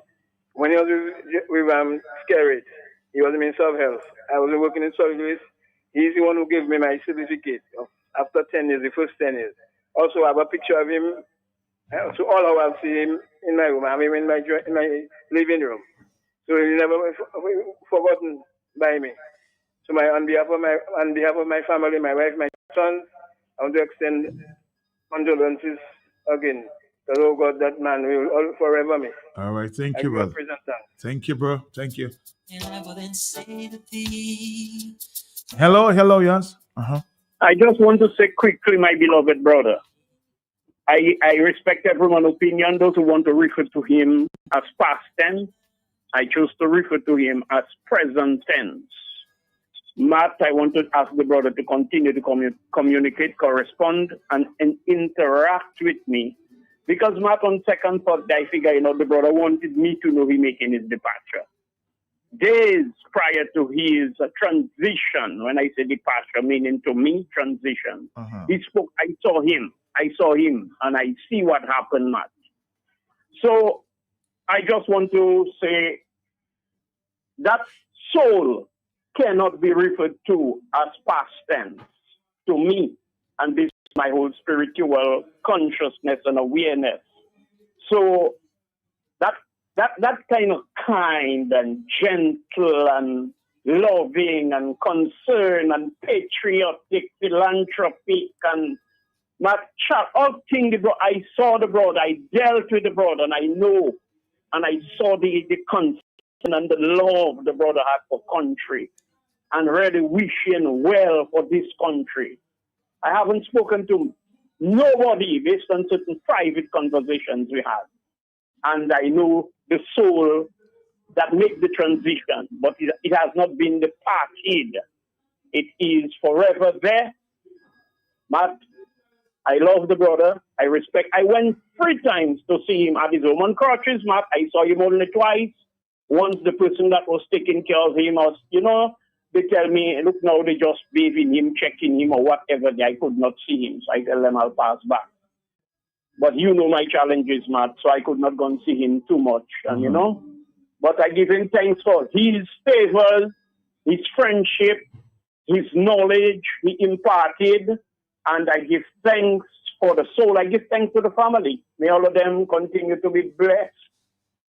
when he was with Skerrit, he was the Minister of Health. I was working in solid waste. He's the one who gave me my certificate after 10 years, the first 10 years. Also, I have a picture of him. So all I will see him in my room. I mean, in my living room. So he never forgotten by me. So on behalf of my family, my wife, my sons, I want to extend condolences again. Because, oh God, that man will forever me. All right, thank you, brother. Thank you, bro. Thank you. Hello, yes. I just want to say quickly, my beloved brother, I respect everyone's opinion. Those who want to refer to him as past tense, I choose to refer to him as present tense. Matt, I want to ask the brother to continue to communicate, correspond, and interact with me. Because Matt, on second thought, I figure, the brother wanted me to know he making his departure. Days prior to his transition, when I say departure, meaning to me, transition, he spoke, I saw him, and I see what happened, Matt. So I just want to say, that soul cannot be referred to as past tense to me. And this is my whole spiritual consciousness and awareness. So that kind of kind and gentle and loving and concern and patriotic, philanthropic and all things, I saw the brother, I dealt with the brother, and I know, and I saw the concern and the love the brother had for country, and really wishing well for this country. I haven't spoken to nobody based on certain private conversations we had. And I know the soul that makes the transition, but it has not been departed. It is forever there. But I love the brother. I respect. I went 3 times to see him at his home on Crutches, Matt. I saw him only twice. Once the person that was taking care of him was, they tell me, look, now they just bathing him, checking him or whatever. I could not see him. So I tell them I'll pass back. But my challenges, Matt, so I could not go and see him too much. And, but I give him thanks for his favor, his friendship, his knowledge he imparted. And I give thanks for the soul. I give thanks to the family. May all of them continue to be blessed.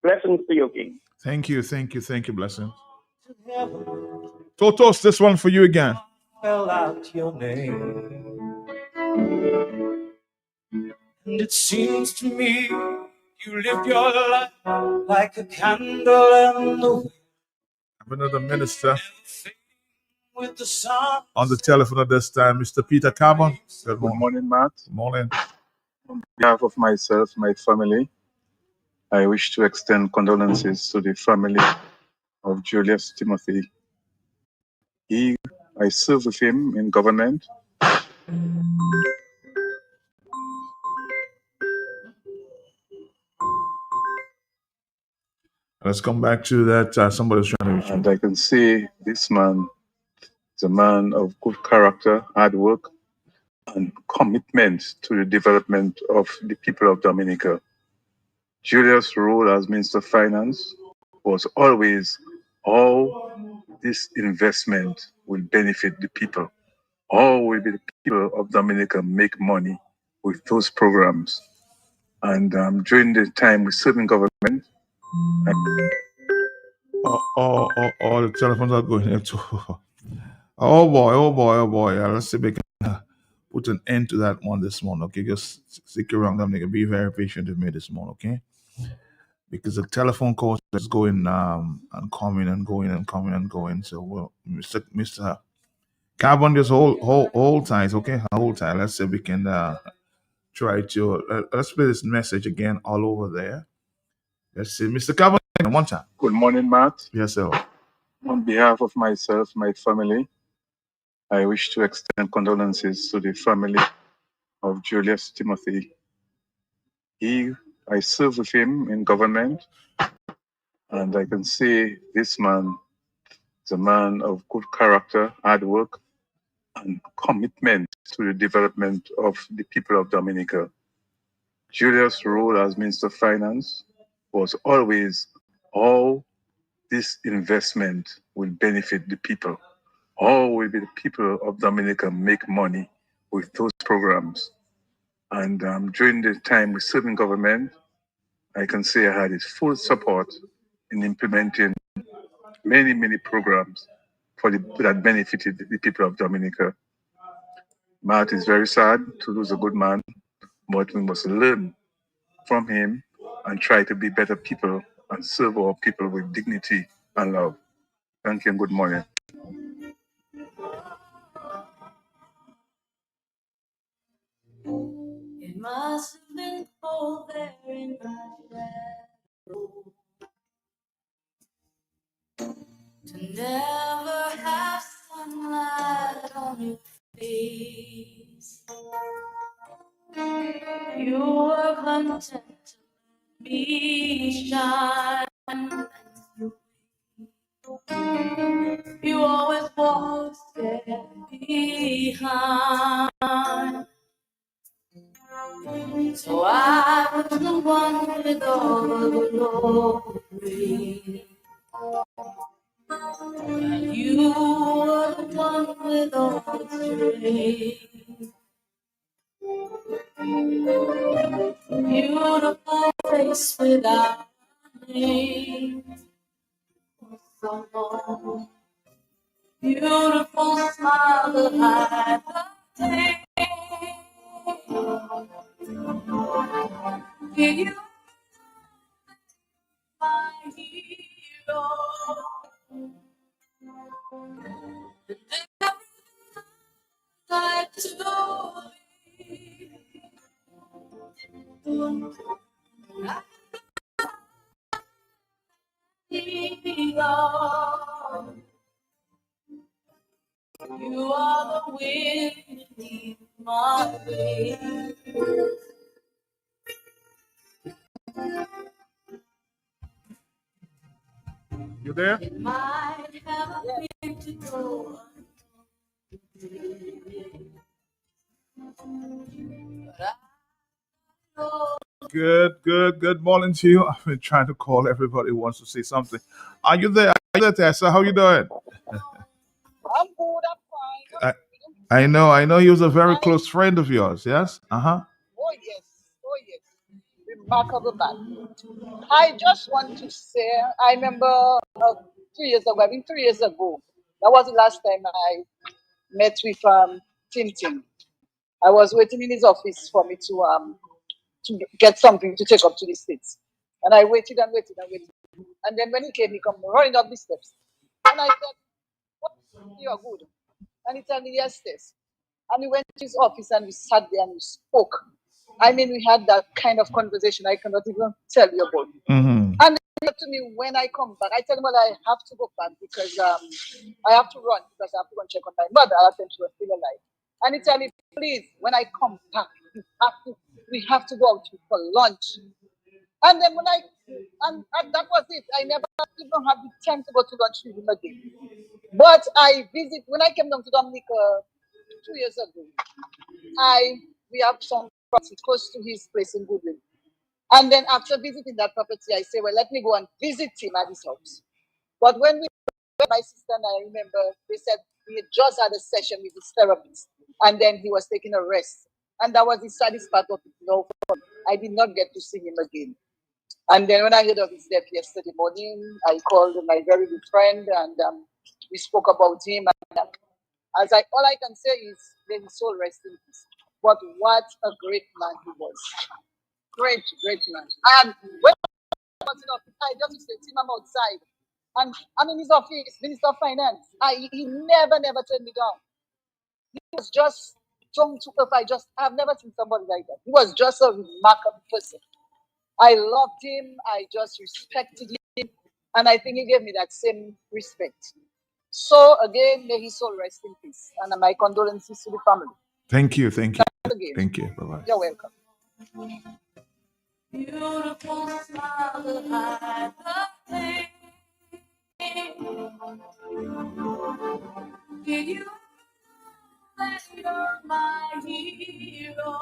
Blessings to you, King. Thank you. Blessings. Totos, this one for you again. Spell out your name. And it seems to me you live your life like a candle in the wind. I have another minister With the sun. on the telephone at this time, Mr. Peter Carbon. Good Good morning. morning, Matt. Good morning. On behalf of myself, my family, I wish to extend condolences to the family of Julius Timothy. I served with him in government. Let's come back to that. Somebody's trying to reach And I can say this man is a man of good character, hard work, and commitment to the development of the people of Dominica. Julius' role as Minister of Finance was always how this investment will benefit the people. How will the people of Dominica make money with those programs? And during the time we served in government, all the telephones are going into. Oh boy. Let's see if we can put an end to that one this morning. Okay, just stick around, Dominic. Be very patient with me this morning, okay? Because the telephone calls is going and coming and going and coming and going. So, well, Mr. Carbon, just hold tight, okay? Hold tight. Let's see if we can try to let's play this message again all over there. Let's see, Mr. Carbon, one time. good morning, Matt. Yes, sir. On behalf of myself, my family, I wish to extend condolences to the family of Julius Timothy. I served with him in government, and I can say this man is a man of good character, hard work, and commitment to the development of the people of Dominica. Julius' role as Minister of Finance was always how this investment will benefit the people. How will the people of Dominica make money with those programs? And during the time we served in government, I can say I had his full support in implementing many programs that benefited the people of Dominica. Matt is very sad to lose a good man, but we must learn from him and try to be better people and serve our people with dignity and love. Thank you and good morning. It must have been cold there in my shadow to never have sunlight on your face. You were content to let me shine. You always walk a step behind. So I was the one with all the glory. You are the one with all the strength. Beautiful face without name. So beautiful smile that hide the pain. You my hero. Like to be gone. You are the wind beneath my wings. You there? It might have been to go. Good morning to you. I've been trying to call everybody who wants to say something. Are you there? Are you there, Tessa? How you doing? I'm good, I'm fine. I know he was a very close friend of yours, yes? Uh-huh. Oh yes, remarkable man. I just want to say, I remember 3 years ago, I mean 3 years ago, that was the last time I met with Tintin. I was waiting in his office for me to get something to take up to the States. And I waited and waited and waited. And then when he came, he come running up the steps. And I said, what? You are good. And he told me, yes, yes. And we went to his office and we sat there and we spoke. I mean, we had that kind of conversation I cannot even tell you about. Mm-hmm. And he said to me, when I come back, I tell him, well, I have to go back because I have to run because I have to go and check on my mother. I think she was still alive. And he told me, please, when I come back, we have to go out for lunch. And then and that was it. I never even had the time to go to lunch with him again. But when I came down to Dominica 2 years ago, we have some property close to his place in Goodwin. And then after visiting that property, I say, well, let me go and visit him at his house. But when we went, my sister and I remember, they said he had just had a session with his therapist, and then he was taking a rest. And that was the saddest part of it. I did not get to see him again. And then when I heard of his death yesterday morning, I called my very good friend, and we spoke about him. And all I can say is, may his soul rest in peace. But what a great man he was! Great man. And when I was in office, I just used to see him outside, and I'm in his office, Minister of Finance. He never turned me down. He was just strong to earth. I've never seen somebody like that. He was just a remarkable person. I loved him. I just respected him. And I think he gave me that same respect. So again, may his soul rest in peace. And my condolences to the family. Thank you. Again. Thank you. Bye-bye. You're welcome. Beautiful smile hide the pain. You that you're my hero.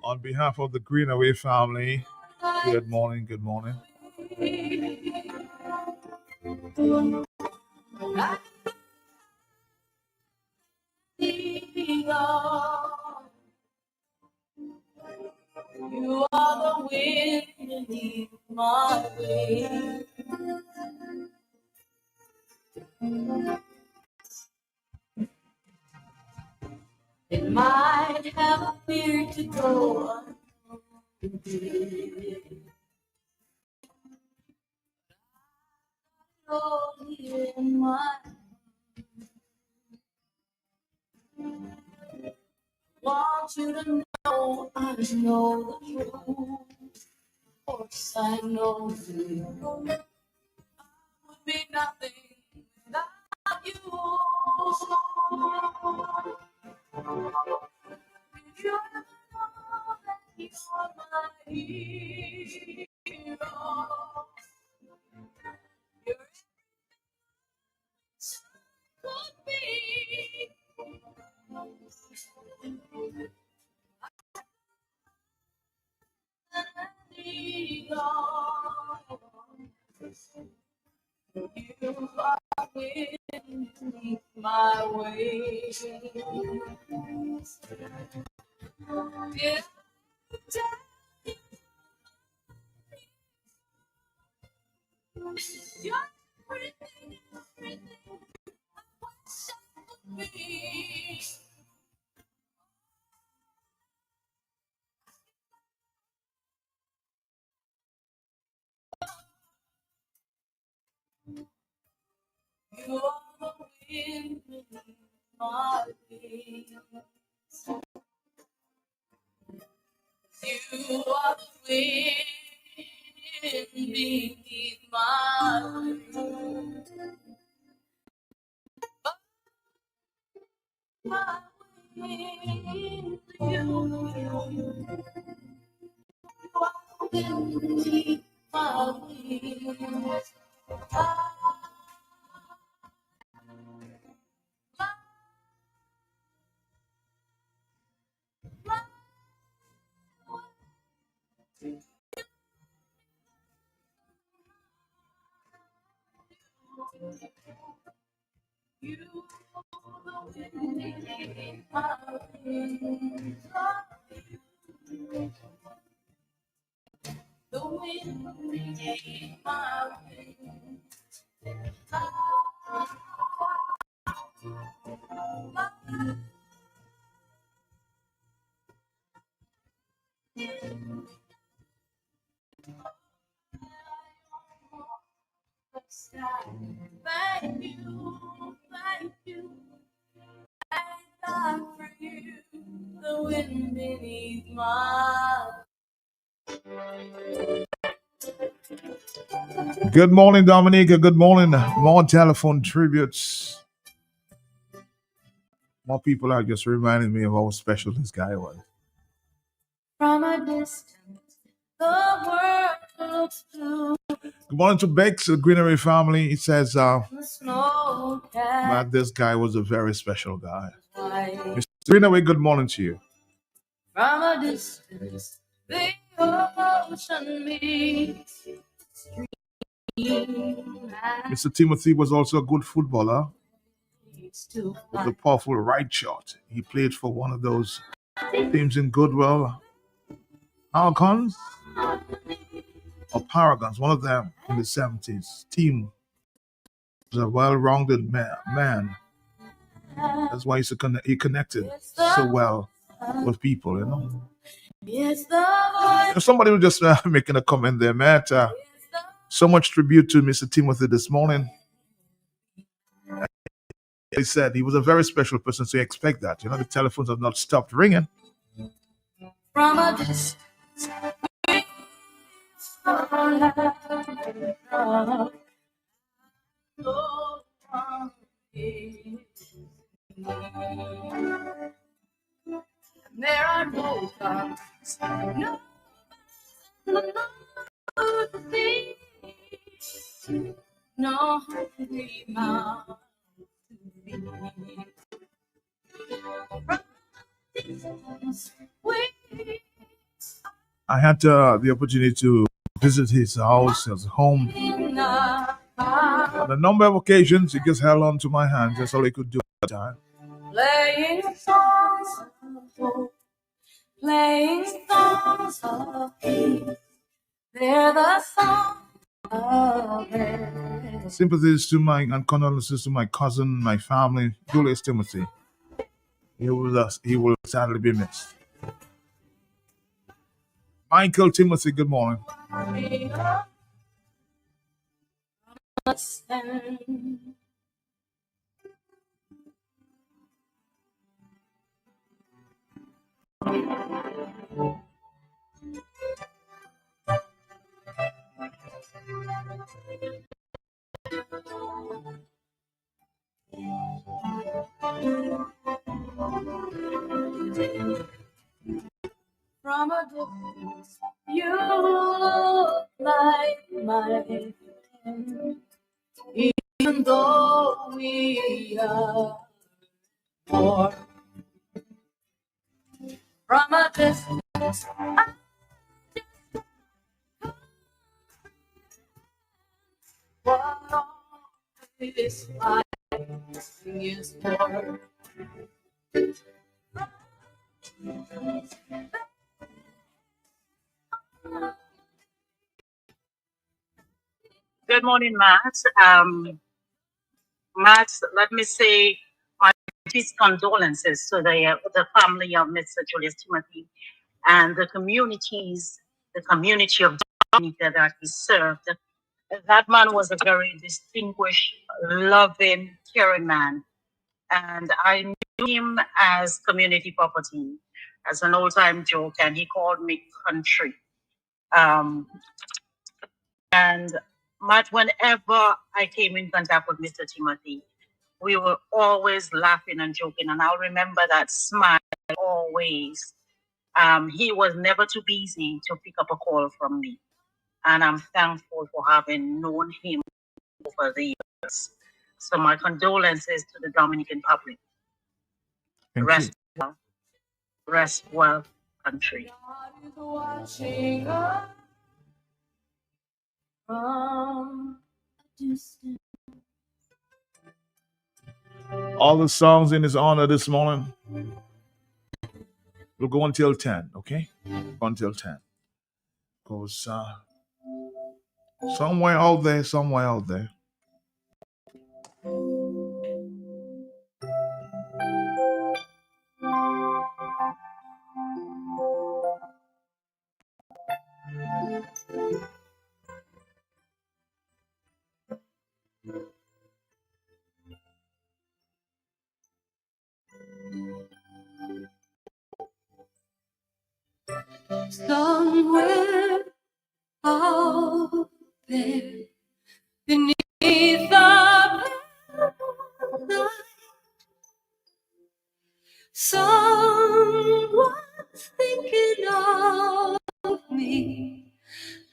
On behalf of the Greenaway family, good morning. You are the wind beneath my wings. It might have appeared to go unnoticed. In my want you to know I know the truth. Of course I know you. I would be nothing without you. You know that you're my hero. You're could be. wind beneath my wings. Yeah. You're everything, everything I wish I could be. You are the wind beneath my wings. You are the wind beneath my wings. My wings, you are the wind beneath my wings. You are the wind beneath my wings. The wind beneath my wings. Thank you, thank you. Thank God for you, the wind beneath my. Good morning, Dominica. Good morning. More telephone tributes. More people are just reminding me of how special this guy was. From a distance, the world looks blue. Good morning to Bex, the Greenery family. It says The snow that this guy was a very special guy. white. Mr. Greenaway, good morning to you. From a distance, the ocean meets the stream. Mr. Timothy was also a good footballer To with a powerful right shot. He played for one of those teams in Goodwill, Alcons or Paragons, one of them in the 70s. Team was a well-rounded man. That's why he connected so well with people, you know. It's the voice. If somebody was just making a comment there, Matt. So much tribute to Mr. Timothy this morning. He said he was a very special person, so you expect that. You know, the telephones have not stopped ringing. From a distance, there are no clouds, no no hungry mouth to feed. I had the opportunity to visit his house, his home. On a number of occasions, he just held on to my hand. That's all he could do at the time. Playing songs of hope, playing songs of peace. They're the songs of heaven. Sympathies to my and condolences to my cousin, my family, Julius Timothy. He will sadly be missed. Michael Timothy, good morning. From a distance, you look like my friend, even though we are more. From a distance, I just what this life is for. Good morning, Matt. Matt, let me say my deepest condolences to the family of Mr. Julius Timothy and the community of Dominica that he served. That man was a very distinguished, loving, caring man. And I knew him as community property, as an old-time joke, and he called me country. And Matt, whenever I came in contact with Mr. Timothy, we were always laughing and joking. And I'll remember that smile always. He was never too busy to pick up a call from me. And I'm thankful for having known him over the years. So my condolences to the Dominican public. Rest well. Rest well, country. Watching us from a distance. All the songs in his honor this morning will go until 10, okay? Until 10. Because somewhere out there. Somewhere out there beneath the night, someone's thinking of me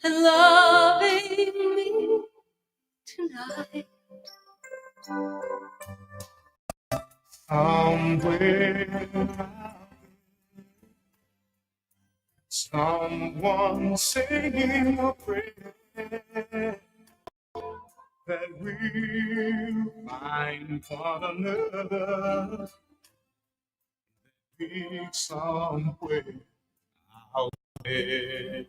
and loving me tonight. Somewhere someone singing a prayer that we'll find one another big somewhere out there.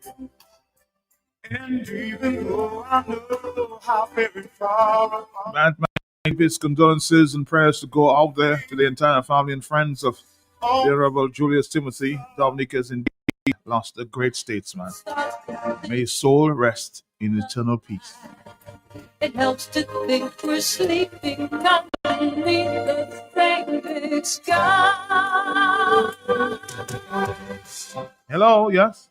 And even though I know how very far My deepest condolences and prayers to go out there to the entire family and friends of the Honorable Julius Timothy. Dominica has indeed lost a great statesman. May his soul rest in eternal peace. It helps to think we're sleeping underneath the sacred sky. Hello, yes?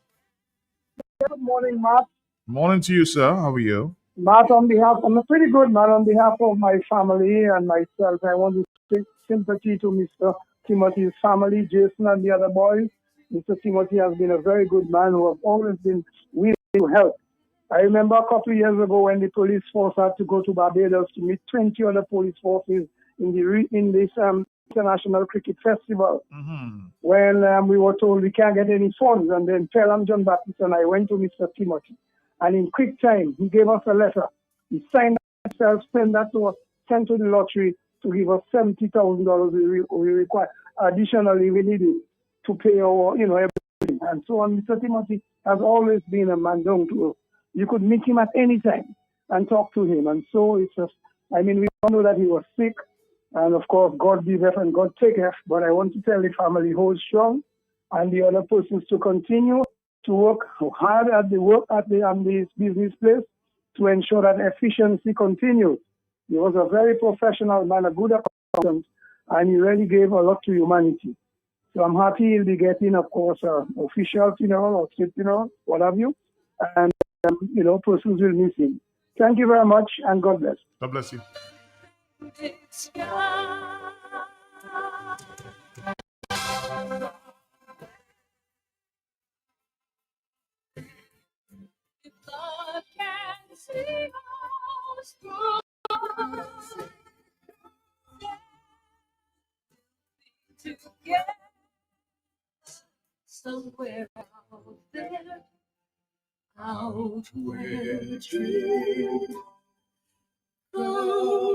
Good morning, Matt. Morning to you, sir. How are you? Matt, I'm a pretty good man. On behalf of my family and myself, I want to take sympathy to Mr. Timothy's family, Jason and the other boys. Mr. Timothy has been a very good man who has always been willing to help. I remember a couple of years ago when the police force had to go to Barbados to meet 20 other police forces in this International Cricket Festival. When we were told we can't get any funds, and then Pelham John Baptist and I went to Mr. Timothy. And in quick time, he gave us a letter. He signed himself, sent to the lottery to give us $70,000 we require. Additionally, we needed to pay our, everything. And so on. Mr. Timothy has always been a man down to earth. You could meet him at any time and talk to him. And so it's just, we all know that he was sick. And of course, God be with and God take care. But I want to tell the family, hold strong, and the other persons to continue to work hard at this business place to ensure that efficiency continues. He was a very professional man, a good accountant, and he really gave a lot to humanity. So I'm happy he'll be getting, of course, an official funeral or state funeral, what have you. And, persons will miss him. Thank you very much, and God bless. God bless you. God can see us through. Together, somewhere out there, out where dreams go.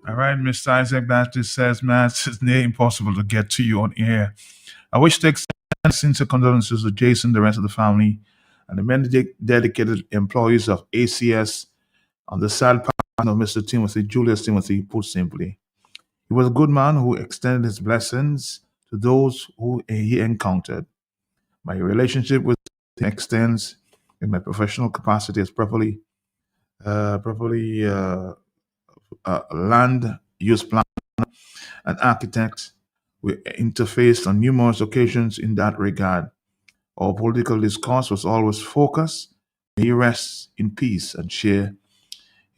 All right, Mr. Isaac Baptist says, man, it's near impossible to get to you on air. I wish to extend sincere condolences to Jason, the rest of the family, and the many dedicated employees of ACS on the sad passing of Mr. Timothy, Julius Timothy, put simply. He was a good man who extended his blessings to those who he encountered. My relationship with him extends in my professional capacity as land use planner and architect. We interfaced on numerous occasions in that regard. Our political discourse was always focused. He rests in peace and share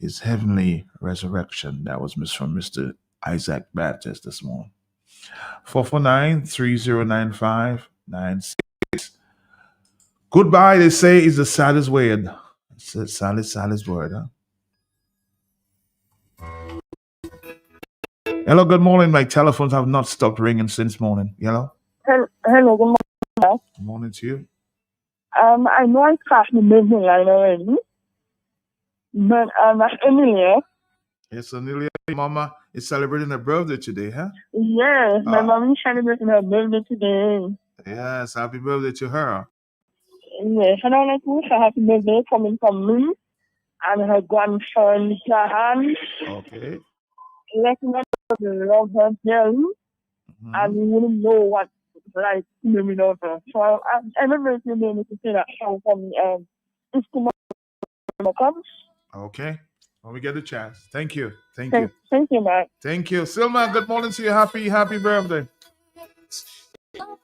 his heavenly resurrection. That was from Mr. Isaac Baptist this morning. 449-3095-96. Goodbye, they say, is the saddest word. It's the saddest word, huh? Hello, good morning. My telephones have not stopped ringing since morning. Hello? Hello, good morning. Good morning to you. I know I crashed the business line already, but that's Emilia. Yes, Anelia, Mama is celebrating her birthday today, huh? Yes, my mom is celebrating her birthday today. Yes, happy birthday to her. Yes, and I'd like to wish her happy birthday coming from me and her grandson, Jahan. Okay. Let me know love her dearly, and you wouldn't know what it's like to live without her. So every birthday they need to say that song for me. It's too much comes. Okay. When we get the chance. Thank you. Thank Thank you, man. Thank you. Silma, good morning to you. Happy birthday.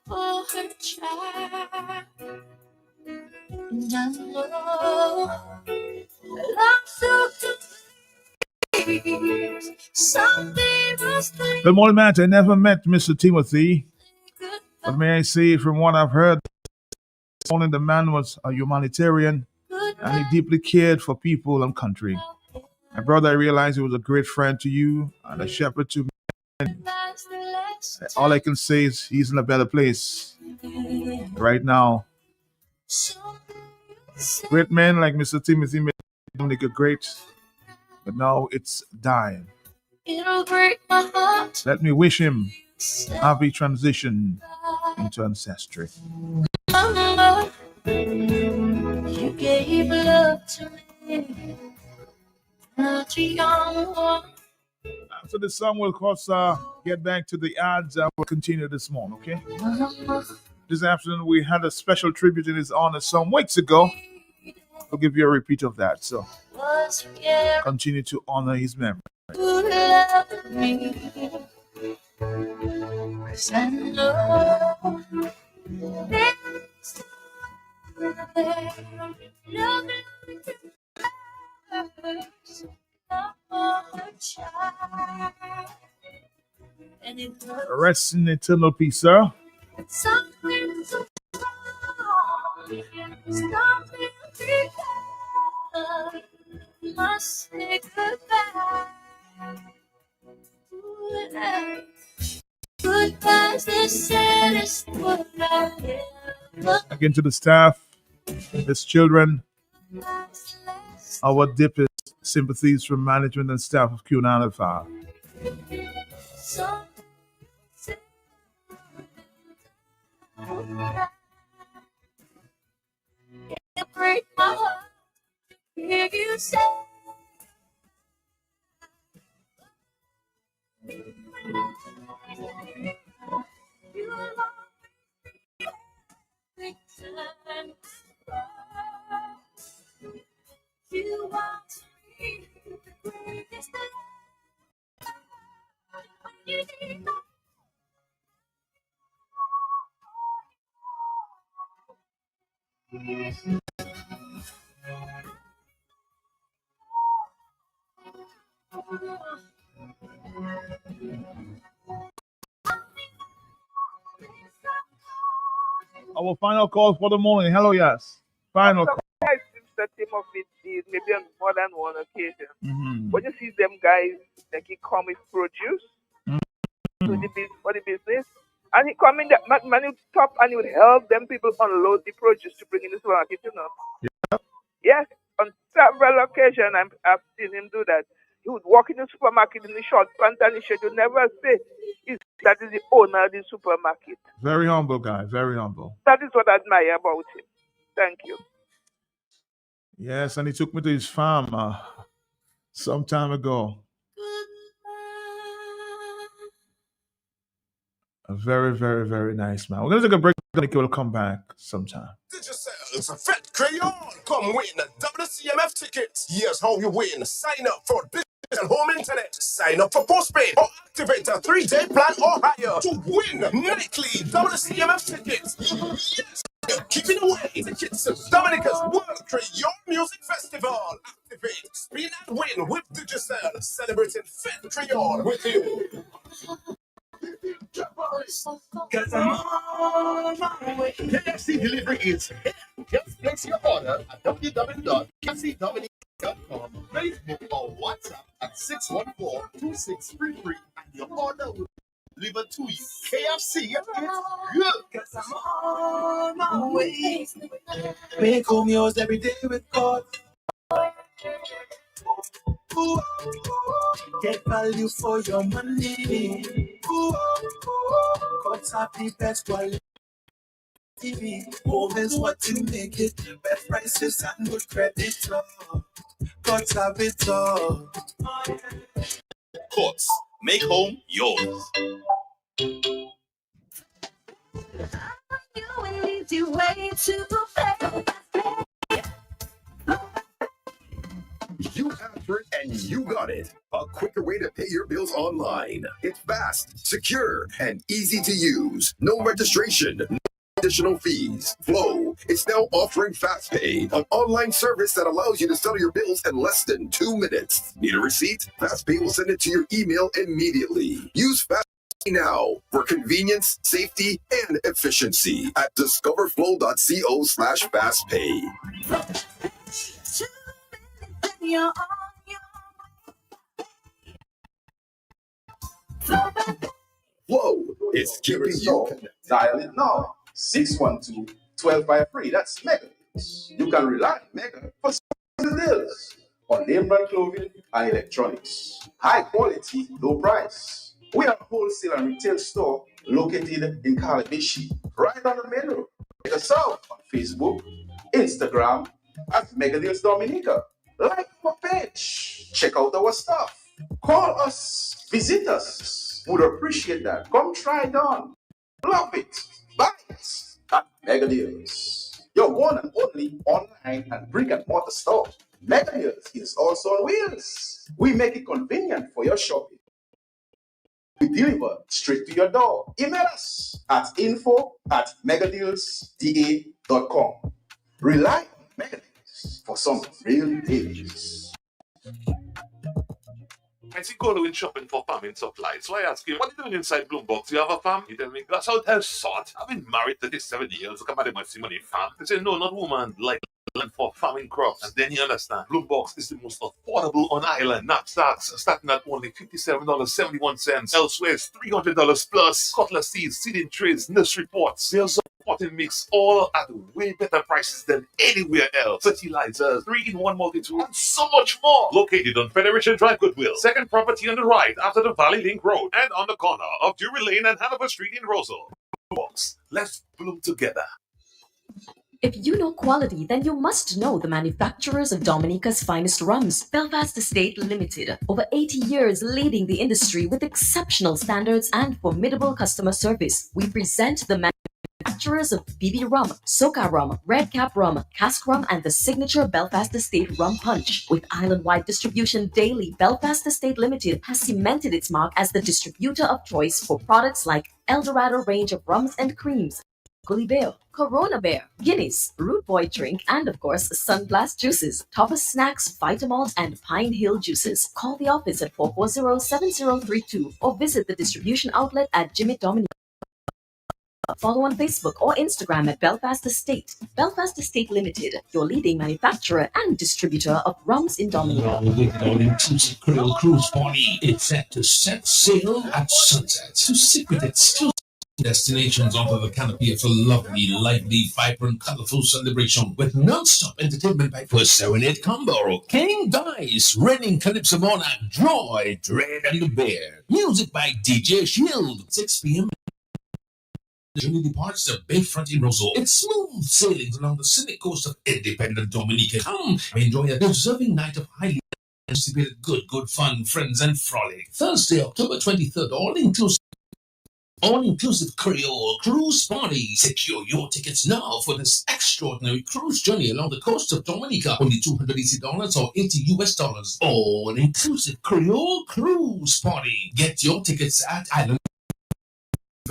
For her child, and I know love so complete. Something must be Good morning, Matt. I never met Mr. Timothy, but may I say from what I've heard, this morning the man was a humanitarian and he deeply cared for people and country. My brother, I realized he was a great friend to you and a shepherd to me. All I can say is he's in a better place right now. Great men like Mr. Timothy made Dominica great, but now it's dying. It'll break my heart. Let me wish him happy transition into ancestry. Mama, you gave love to me. Not a young one. After the song, we'll of course get back to the ads and we'll continue this morning, okay? This afternoon, we had a special tribute in his honor some weeks ago. We'll give you a repeat of that. So continue to honor his memory. Who loved me? 'Cause I know there's Rest in eternal peace, sir. something so strong, something because must say goodbye. Goodbye's the saddest word I've ever. Again to the staff, his children, our deepest sympathies from management and staff of Q95. It'll break my heart to hear you say you'll always be every time you want to be the greatest thing when you need my Our final call for the morning. Hello, yes. Final call. Mr. Timothy did maybe on more than one occasion. Mhm. When you see them guys, like he come with produce for the business, And he come in that man would stop and he would help them people unload the produce to bring in the supermarket, you know. Yeah. Yes, on several occasions I've seen him do that. He would walk in the supermarket in the short pants and his shirt. You never say that is the owner of the supermarket. Very humble guy, very humble. That is what I admire about him. Thank you. Yes, and he took me to his farm some time ago. A very, very, very nice man. We're going to take a break. We'll come back sometime. It's a Fat Crayon. Come win WCMF tickets. Here's how you win. Sign up for digital home internet. Sign up for postpaid or activate a 3-day plan or higher to win nightly WCMF tickets. Yes, you're giving away tickets to Dominica's World Crayon Music Festival. Activate, spin and win with Digicel. Celebrating Fat Crayon with you. Cause I'm on my way. KFC delivery is here. Just place your order at www.kfcdominic.com. Facebook or WhatsApp at 614-2633 and your order will be delivered to you. KFC is good. Cause I'm on my way. Make home yours every day with God. Ooh, get value for your money. Ooh, cuts are the best quality. Home is what you make it. Best prices and good credit. Cuts have it all. Courts, make home yours. You an easy way to pay. You asked for it and you got it. A quicker way to pay your bills online. It's fast, secure, and easy to use. No registration, no additional fees. Flow is now offering FastPay, an online service that allows you to settle your bills in less than 2 minutes. Need a receipt? FastPay will send it to your email immediately. Use FastPay now for convenience, safety, and efficiency at discoverflow.co/fastpay. You're Flow is keeping you connected. Dial it now. 612-1253. That's Mega. You can rely on Mega for deals on name brand clothing and electronics. High quality, low price. We are a wholesale and retail store located in Calabasas, right on the main road. Check us out on Facebook, Instagram at Mega Deals Dominica. Like our page. Check out our stuff. Call us. Visit us. Would appreciate that. Come try it on. Love it. Buy it at Mega Deals. Your one and only online and brick and mortar store. Mega Deals is also on wheels. We make it convenient for your shopping. We deliver straight to your door. Email us at info@megadealsda.com. Rely on Mega Deals for some real deals. I see going shopping for farming supplies. So I ask him, what are you doing inside Bloombox? You have a farm? He tell me, that's how it has sort. I've been married 37 years. Look at my money farm. He said, no, not woman. Like land for farming crops. And then you understand, Bloombox is the most affordable on island. Knapsacks starting at only $57.71. Elsewhere, it's $300 plus. Cutlass seeds, seeding trays, nursery pots. There's a potting mix, all at way better prices than anywhere else. Fertilizers, 3-in-1 multi-tool, and so much more. Located on Federation Drive, Goodwill. Second property on the right after the Valley Link Road and on the corner of Drury Lane and Hanover Street in Rosal. Bloombox, let's bloom together. If you know quality, then you must know the manufacturers of Dominica's finest rums. Belfast Estate Limited, over 80 years leading the industry with exceptional standards and formidable customer service. We present the manufacturers of BB Rum, Soca Rum, Red Cap Rum, Cask Rum, and the signature Belfast Estate Rum Punch. With island-wide distribution daily, Belfast Estate Limited has cemented its mark as the distributor of choice for products like Eldorado range of rums and creams, Gully Bear, Corona Bear, Guinness, Root Boy Drink, and of course, Sunblast Juices, Thomas Snacks, Vitamalt, and Pine Hill Juices. Call the office at 440-7032 or visit the distribution outlet at Jimmy Dominic. Follow on Facebook or Instagram at Belfast Estate. Belfast Estate Limited, your leading manufacturer and distributor of rums in Dominica. All-inclusive Creole Cruise Party. It's set to set sail at sunset to secret exclusive destinations under the canopy of a lovely, lively, vibrant, colorful celebration with non-stop entertainment by First Serenade Combo, King Dice, Reigning Calypso Monarch, Joy, Dread and the Bear. Music by DJ Shield, 6 p.m. The journey departs the Bayfront in Roseau. It's smooth sailings along the scenic coast of independent Dominica. Come enjoy a deserving night of highly anticipated good fun, friends and frolic. Thursday, October 23rd, all-inclusive Creole Cruise Party. Secure your tickets now for this extraordinary cruise journey along the coast of Dominica. Only $280 or $80 US. All-inclusive Creole Cruise Party. Get your tickets at Island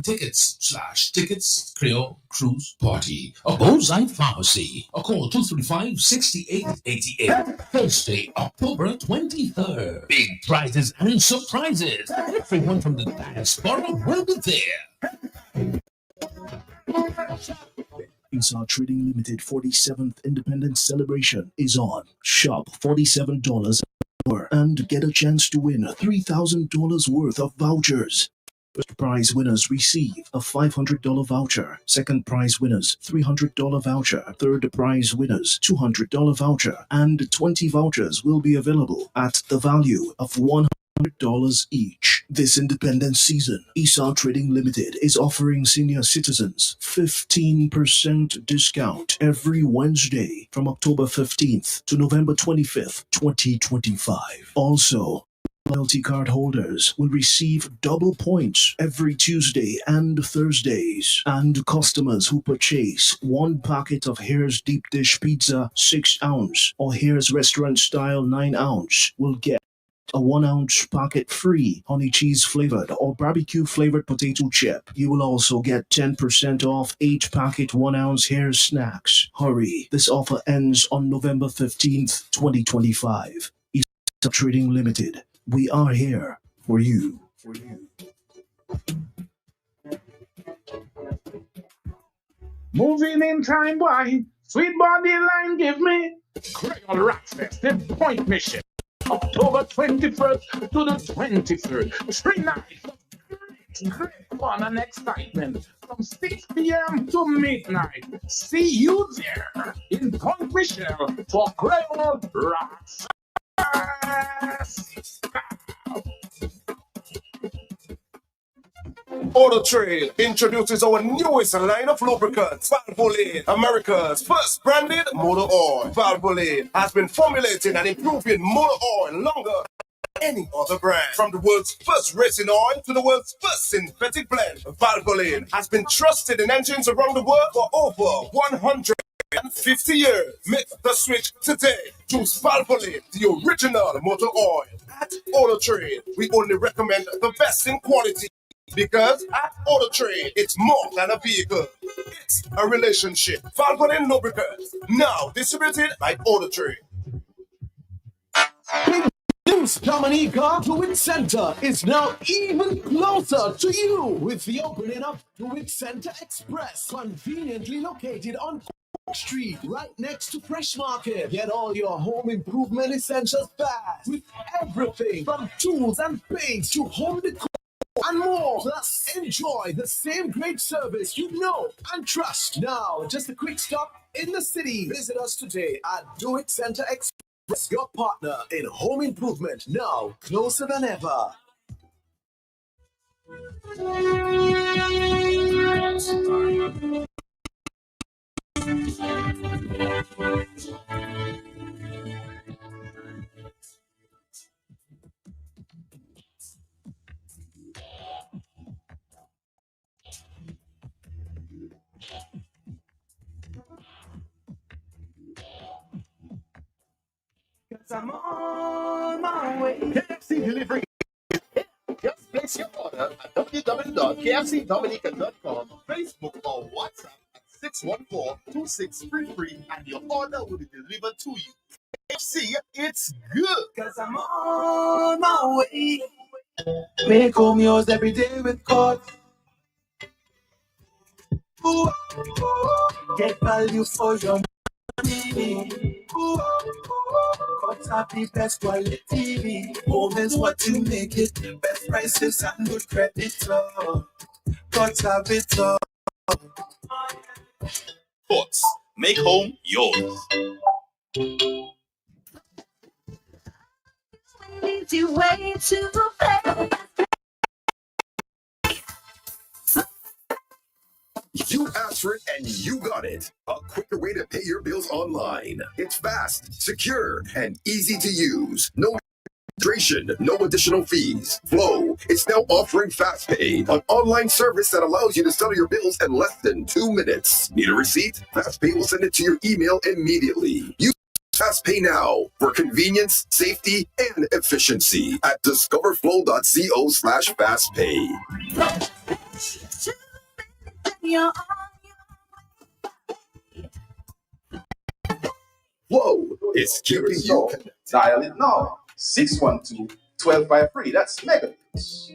Tickets Creole Cruise Party. A Bullseye Pharmacy. Or call 235-6888. Thursday, October 23rd. Big prizes and surprises. Everyone from the diaspora will be there. Esau Trading Limited 47th Independence Celebration is on. Shop $47 an hour and get a chance to win $3,000 worth of vouchers. First prize winners receive a $500 voucher. Second prize winners, $300 voucher. Third prize winners, $200 voucher. And 20 vouchers will be available at the value of $100 each. This independence season, Esau Trading Limited is offering senior citizens 15% discount every Wednesday from October 15th to November 25th, 2025. Also, loyalty card holders will receive double points every Tuesday and Thursdays, and customers who purchase one packet of Hare's Deep Dish Pizza 6 ounce or Hare's Restaurant Style 9 ounce will get a 1 ounce packet free honey cheese flavored or barbecue flavored potato chip. You will also get 10% off 8 packet 1 ounce Hare's snacks. Hurry, this offer ends on November 15th, 2025. Esau Trading Limited. We are here for you. Moving in time, boy. Sweet body line, give me. Creole Rock Fest, the Point Mission. October 21st to the 23rd. 3 nights of great fun and excitement from 6 p.m. to midnight. See you there in Point Michelle for Creole Rock Fest. Auto Trade introduces our newest line of lubricants, Valvoline, America's first branded motor oil. Valvoline has been formulating and improving motor oil longer than any other brand. From the world's first racing oil to the world's first synthetic blend, Valvoline has been trusted in engines around the world for over 150 years. Make the switch today. Choose Valvoline, the original motor oil. At Auto Trade, we only recommend the best in quality. Because at Auto Trade, it's more than a vehicle. It's a relationship. Valvoline Lubricants, now distributed by Auto Trade. Big news, Dominica DeWitt Center is now even closer to you with the opening of DeWitt Center Express, conveniently located on Street, right next to Fresh Market. Get all your home improvement essentials fast with everything from tools and paints to home decor and more. Plus, enjoy the same great service you know and trust. Now, just a quick stop in the city. Visit us today at DeWitt Center Express, your partner in home improvement. Now, closer than ever. I'm on my way. KFC delivery. Just place your order at www.kfcdominica.com, Facebook or WhatsApp at 614-2633 and your order will be delivered to you. KFC, it's good. Cause I'm on my way. Make home yours every day with God. Get value for your money. Cuts are the best quality. Home is what you make it. Best prices and good credit. Got to have it all. Thoughts. Make home yours. Easy way to play. You asked for it and you got it. A quicker way to pay your bills online. It's fast, secure, and easy to use. No registration, no additional fees. Flow, it's now offering FastPay, an online service that allows you to settle your bills in less than 2 minutes. Need a receipt? FastPay will send it to your email immediately. Use FastPay now for convenience, safety, and efficiency at discoverflow.co/fastpay. Whoa, It's keeping you connected. Dial it now. 612-1253. That's Mega.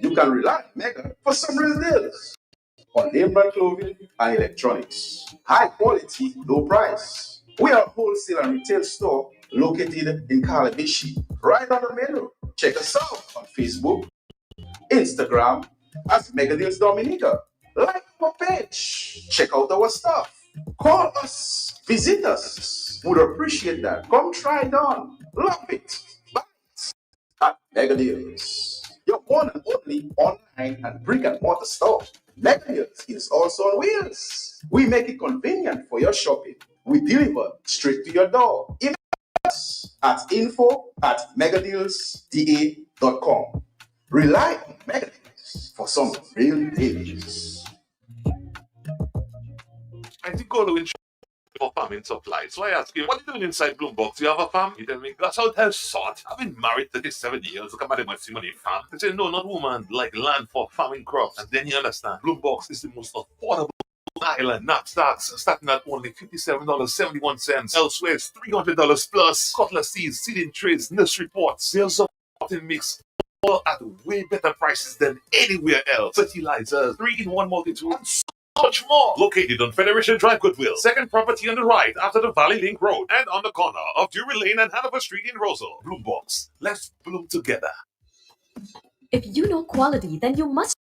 You can rely on Mega for some real deals on name brand clothing and electronics. High quality, low price. We are a wholesale and retail store located in Calabishi, right on the main road. Check us out on Facebook, Instagram as Mega Deals Dominica. Like our page. Check out our stuff. Call us. Visit us. Would appreciate that. Come try it on. Love it. Buy it at Mega Deals. Your one and only online and brick and mortar store. Mega Deals is also on wheels. We make it convenient for your shopping. We deliver straight to your door. Email us at info@megadealsda.com. Rely on Mega Deals for some real deals. I think all the way for farming supplies. So I ask you, what are you doing inside Bloombox? You have a farm? You tell me, that's how it has sort. I've been married 37 years. Look at my money farm. They say, no, not woman, like land for farming crops. And then you understand, Bloombox is the most affordable island. Knapsacks starting at only $57.71. Elsewhere, it's $300 plus. Cutlass seeds, seeding trays, nursery pots, sales of potting mix, all at way better prices than anywhere else. Fertilizers, 3-in-1 multi-tool, and so much more. Located on Federation Drive, Goodwill. Second property on the right after the Valley Link Road and on the corner of Drury Lane and Hanover Street in Rosal. Bloombox. Let's bloom together. If you know quality, then you must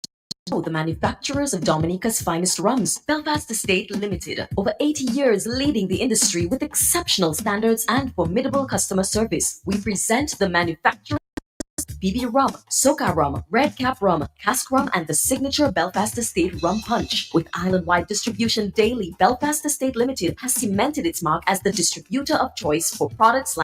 know the manufacturers of Dominica's finest rums. Belfast Estate Limited. Over 80 years leading the industry with exceptional standards and formidable customer service. We present the manufacturers BB Rum, Soca Rum, Red Cap Rum, Cask Rum, and the signature Belfast Estate Rum Punch. With island-wide distribution daily, Belfast Estate Limited has cemented its mark as the distributor of choice for products like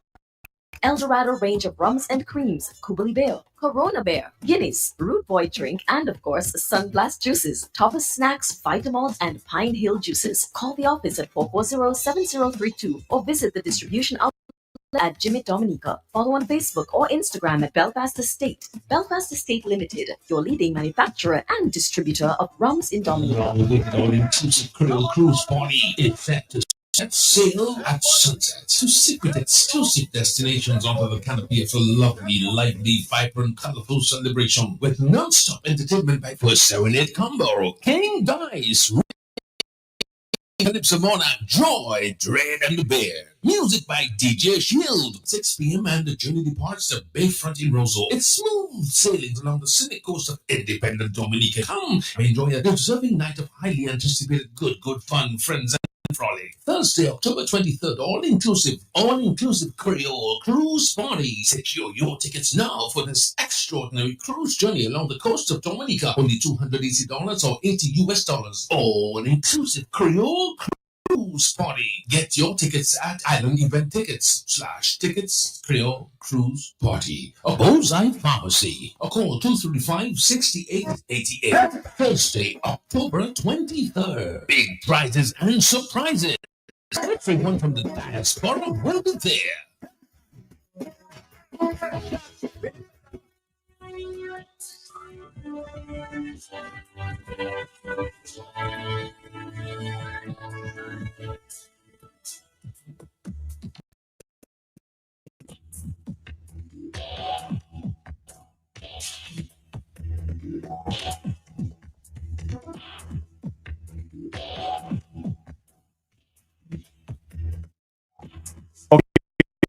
Eldorado range of rums and creams, Kubali Bear, Corona Bear, Guinness, Root Boy Drink, and of course, Sunblast Juices, Toppers Snacks, Vitamalt, and Pine Hill Juices. Call the office at 440-7032 or visit the distribution outlet at Jimmy Dominica. Follow on Facebook or Instagram at Belfast Estate. Belfast Estate Limited, your leading manufacturer and distributor of rums in Dominica. With an all-inclusive Creole cruise party, it's set to set sail at sunset to secret exclusive destinations under the canopy of a lovely, lively, vibrant, colorful celebration with non-stop entertainment by First Serenade Combo, King Dice, Calypso Monarch, Joy, Dread, and the Bear. Music by DJ Shield. 6 p.m. and the journey departs the Bayfront in Rosal. It's smooth sailing along the scenic coast of independent Dominica. Come enjoy a deserving night of highly anticipated good fun, friends, and frolic. Thursday, October 23rd, all-inclusive Creole Cruise Party. Secure your tickets now for this extraordinary cruise journey along the coast of Dominica. Only $280 or $80 All-inclusive Creole Cruise Party. Get your tickets at Island Event Tickets/Tickets Creole Cruise Party. A Bullseye Pharmacy. Or call 235-6888. Thursday, October 23rd. Big prizes and surprises. Everyone from the diaspora will be there.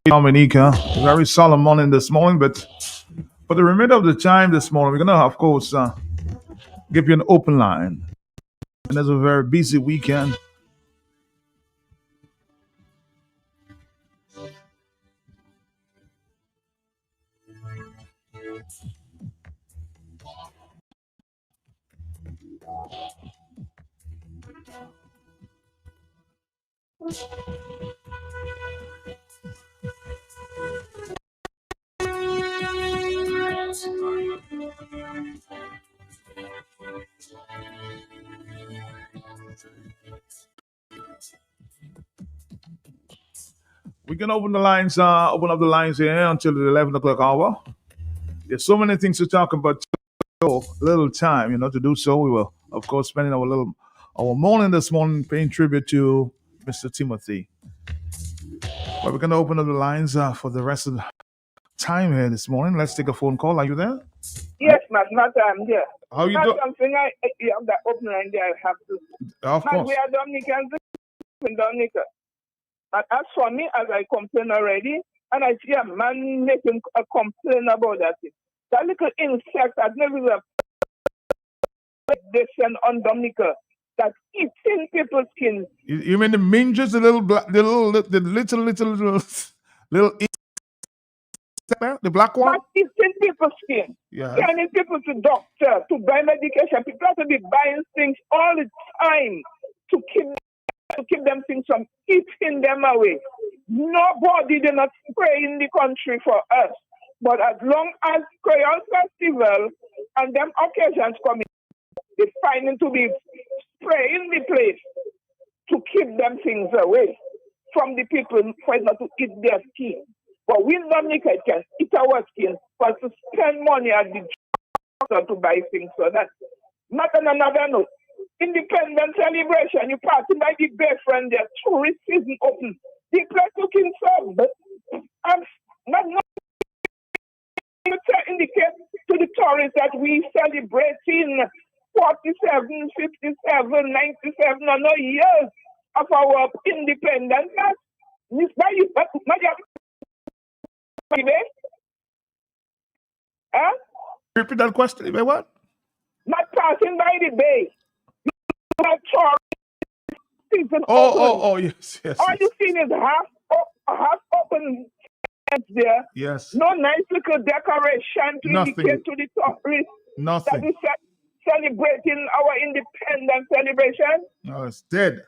Dominica, very solemn morning this morning, but for the remainder of the time this morning, we're going to, of course, give you an open line. and it's a very busy weekend. We can open up the lines here until the 11 o'clock hour. There's so many things to talk about. So little time, to do so. We will, of course, spending our morning this morning paying tribute to Mr. Timothy. But we're going to open up the lines for the rest of the time here this morning. Let's take a phone call. Are you there? Yes, Matt, I'm there. How you Matt, doing? something you have that open line there, I have to. Of Matt, course. we are Dominicans in Dominica. And as for me, as I complain already, and I see a man making a complaint about that. That little insect that never descend on Dominica that eating people's skin. You mean the minges, the little the black one? Not eating people's skin. Yeah. Sending people to doctor to buy medication. People have to be buying things all the time to keep them things from eating them away. Nobody did not spray in the country for us. But as long as Creole Festival and them occasions come in, they finding to be spraying the place to keep them things away from the people for not to eat their skin. But we Dominica can eat our skin, but to spend money at the doctor to buy things. So that's not on another note. Independence celebration, you party by the Bayfront there, tourist season open. The place looking so, but I'm not to indicate to the tourists that we celebrating 47, 57, 97, no years of our independence. Huh? Repeat that question. What? Not passing by the bay. Not tourist. Oh, yes. All you see is half open there. Yes. No nice little decoration to Nothing. indicate to the tourists Nothing. that we celebrating our independence celebration. No, it's dead.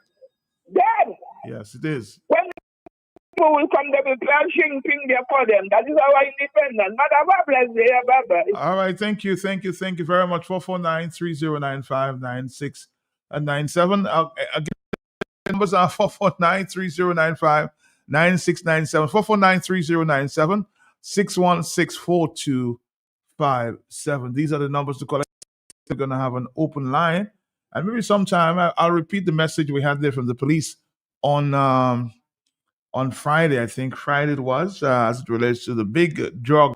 Dead. Yes, it is. When people will come, they will plan Xing there for them. That is our independence. Not a bless there, bye-bye. All right. Thank you very much. 449-3095-96 and 97. Again, numbers are 449-3095-9697. 449-3097 616-4257. These are the numbers to call. We're going to have an open line, and maybe sometime I'll repeat the message we had there from the police on Friday. I think Friday it was, as it relates to the big drug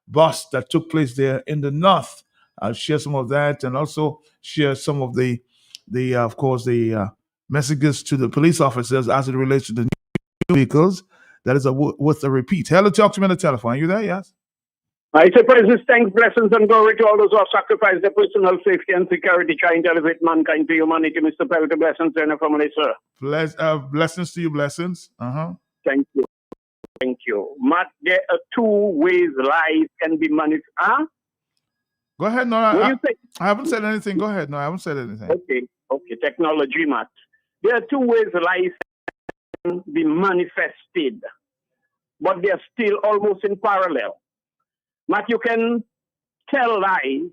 bust that took place there in the north. I'll share some of that, and also share some of the of course the messages to the police officers as it relates to the new vehicles. That is worth a repeat. Hello, talk to me on the telephone. Are you there? Yes. I say praises, thanks, blessings, and glory to all those who have sacrificed their personal safety and security, trying to elevate mankind to humanity. Mr. Pelton, blessings to your family, sir. Blessings to you, blessings. Thank you. Thank you. Matt, there are two ways life can be managed. Huh? Go ahead. No, What do you say? I haven't said anything. Go ahead. No, I haven't said anything. Okay. Technology, Matt. There are two ways life can be manifested, but they're still almost in parallel. Matt, you can tell lies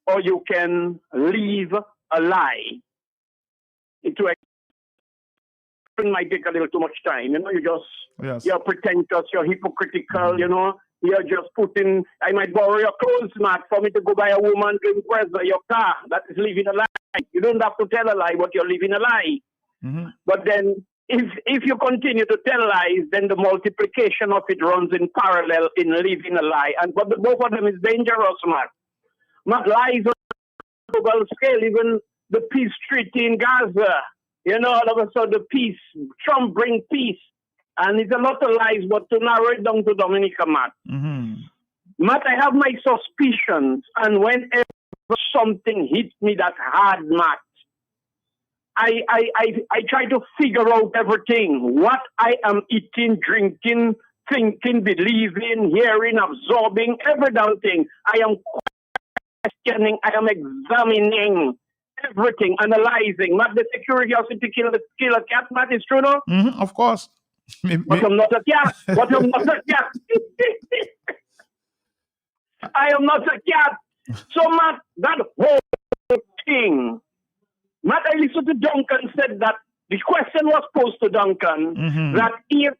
or you can live a lie. It might take a little too much time. You're pretentious, you're hypocritical, You're just putting, I might borrow your clothes, Matt, for me to go buy a woman to impress your car. That is living a lie. You don't have to tell a lie, but you're living a lie. Mm-hmm. But then, if you continue to tell lies, then the multiplication of it runs in parallel in living a lie. But both of them is dangerous, Matt. Matt, lies on a global scale, even the peace treaty in Gaza. All of a sudden, the peace, Trump bring peace. And it's a lot of lies, but to narrow it down to Dominica, Matt. Mm-hmm. Matt, I have my suspicions, and whenever something hits me that hard, Matt, I try to figure out everything. What I am eating, drinking, thinking, believing, hearing, absorbing, every damn thing. I am questioning, I am examining everything, analyzing. Not the curiosity to kill a cat, Matt, is true, no? Of course. But I'm not a cat. But I'm not a cat. I am not a cat. So, Matt, that whole thing, Matt, I listened to Duncan said that the question was posed to Duncan that if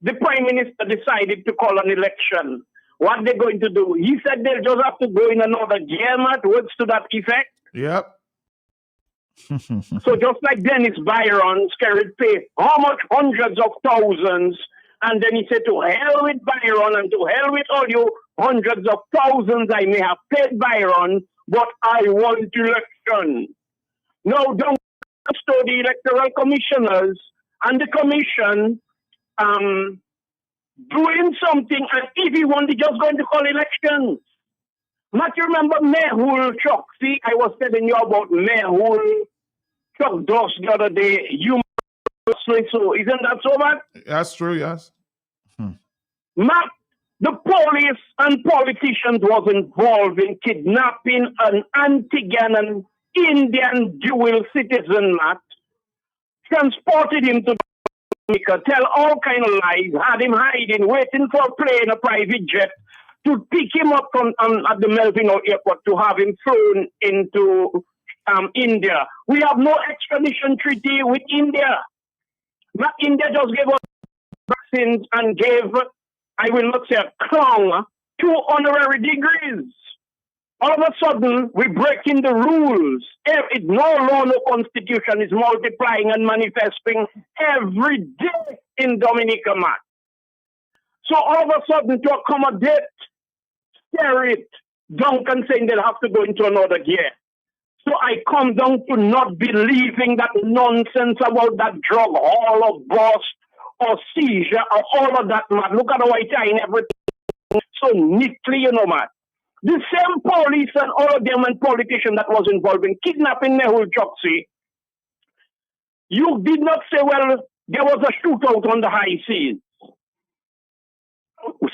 the Prime Minister decided to call an election, what they're going to do? He said they'll just have to go in another gear, Matt, words to that effect. Yep. So just like Dennis Byron, scared pay how much hundreds of thousands, and then he said to hell with Byron and to hell with all you hundreds of thousands I may have paid Byron, but I want election. Now don't stop the electoral commissioners and the commission doing something, and if he wanted, just going to call elections. Matt, you remember Mehul Choksi? I was telling you about Mehul Chok Dos the other day. You so isn't that so, Matt? That's true, yes. Matt, the police and politicians was involved in kidnapping an Antiguan and Indian dual citizen, Matt. Transported him to Dominica, tell all kind of lies, had him hiding, waiting for a plane, a private jet, to pick him up from at the Melville airport to have him flown into India. We have no extradition treaty with India. But India just gave us vaccines and gave, I will not say a crown, 2 honorary degrees. All of a sudden, we're breaking the rules. No law, no constitution is multiplying and manifesting every day in Dominica, man. So all of a sudden, to accommodate, stare it, Duncan saying they'll have to go into another gear. So I come down to not believing that nonsense about that drug haul or bust or seizure or all of that, man. Look at how I tie in everything so neatly, you know, man. The same police and all of them and politicians that was involved in kidnapping Mehul Choksi, you did not say, well, there was a shootout on the high seas.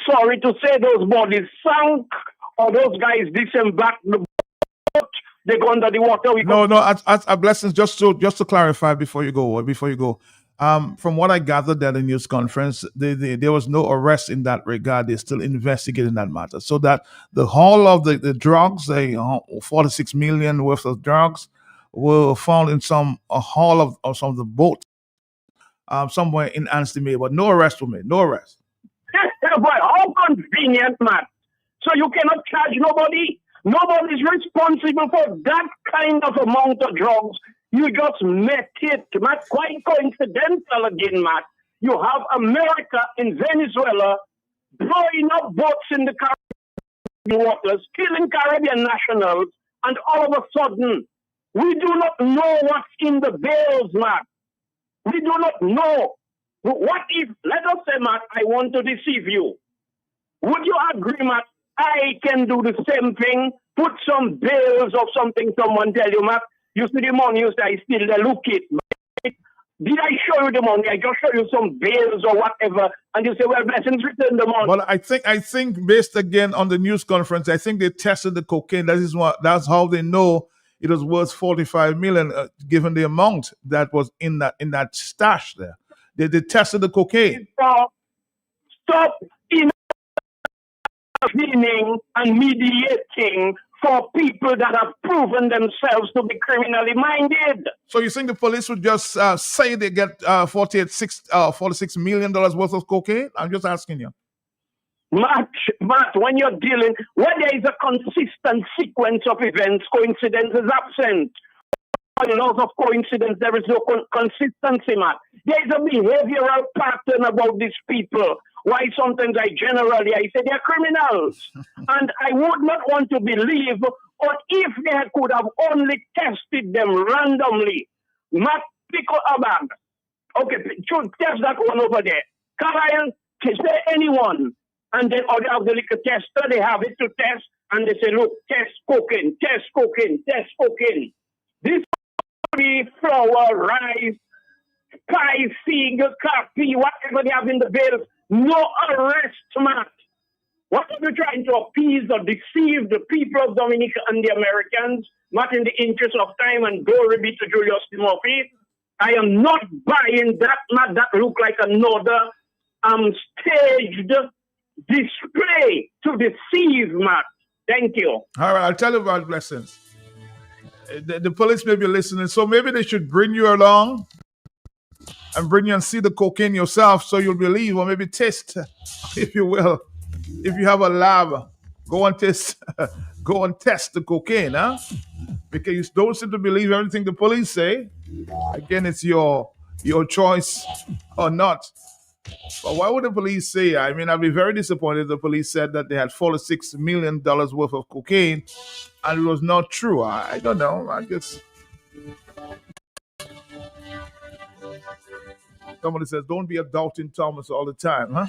Sorry to say, those bodies sank, or those guys disembarked the boat, they go under the water. At Blessings, just to clarify before you go. From what I gathered at the news conference, there was no arrest in that regard. They're still investigating that matter. So that the whole of the drugs, 46 million worth of drugs, were found in a haul of some of the boats somewhere in Ansty, but no arrest were made. No arrest. But how convenient, man. So you cannot charge nobody. Nobody's responsible for that kind of amount of drugs. You just met it, Matt. Quite coincidental again, Matt. You have America in Venezuela blowing up boats in the Caribbean waters, killing Caribbean nationals, and all of a sudden, we do not know what's in the bales, Matt. We do not know. What if, let us say, Matt, I want to deceive you. Would you agree, Matt, I can do the same thing, put some bales of something, someone tell you, Matt, you see the money, you say, I still look it. Did I show you the money? I just show you some bales or whatever, and you say, well, Blessings, return the money. Well, I think based again on the news conference, I think they tested the cocaine. That's how they know it was worth 45 million, given the amount that was in that stash there. They tested the cocaine. Stop intervening and mediating for people that have proven themselves to be criminally minded. So you think the police would just say they get $46 million worth of cocaine? I'm just asking you. Matt, when you're dealing, where there is a consistent sequence of events, coincidence is absent. Laws of coincidence, there is no consistency, Matt. There is a behavioral pattern about these people. Why sometimes I say they're criminals. And I would not want to believe, or if they could have only tested them randomly. Matt, pick a bag. Okay, test that one over there. Kyle, say anyone. And then or they have the liquor tester, they have it to test, and they say, look, test cocaine, test cocaine, test cocaine. This coffee, flour, rice, pie, seed, coffee, whatever they have in the bills. No arrest, man. What are you trying to appease or deceive the people of Dominica and the Americans? Not in the interest of time, and glory be to Julius Timothy. I am not buying that, man. That look like another staged display to deceive, man. Thank you. All right, I'll tell you about blessings. The police may be listening, so maybe they should bring you along and bring you and see the cocaine yourself so you'll believe, or maybe test, if you will. If you have a lab, go and test the cocaine, huh? Because you don't seem to believe everything the police say. Again, it's your choice or not. But why would the police say? I mean, I'd be very disappointed if the police said that they had $46 million worth of cocaine and it was not true. I don't know. I guess somebody says, don't be a doubting Thomas all the time, huh?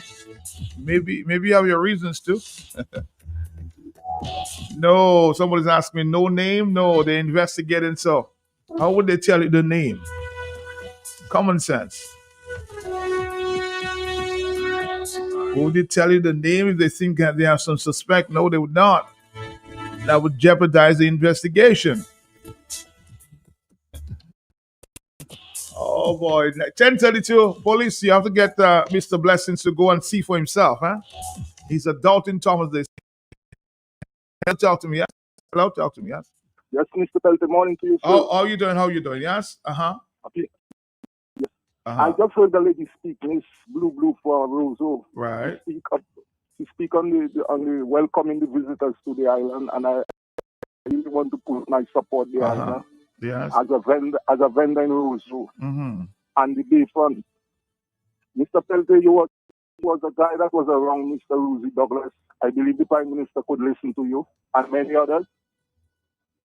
Maybe you have your reasons to. No, somebody's asking me, no name? No, they're investigating. So how would they tell you the name? Common sense. Would they tell you the name if they think that they have some suspect? No, they would not. That would jeopardize the investigation. Oh boy, 10:32. Police, you have to get Mr. Blessings to go and see for himself, huh? He's a doubting Thomas. They talk to me, yes? Hello, talk to me, yes? Yes, Mr. Pelton, morning to you, sir. How you doing? How you doing? Yes? Okay. Yes. I just heard the lady speak, Miss Blue for Roseau. Right. She speak on the welcoming the visitors to the island, and I really want to put my support there. Yes. As a vendor in Roseau. Mm-hmm. And the Bayfront. Mr. Pelton, you was a guy that was around Mr. Rosie Douglas. I believe the Prime Minister could listen to you and many others.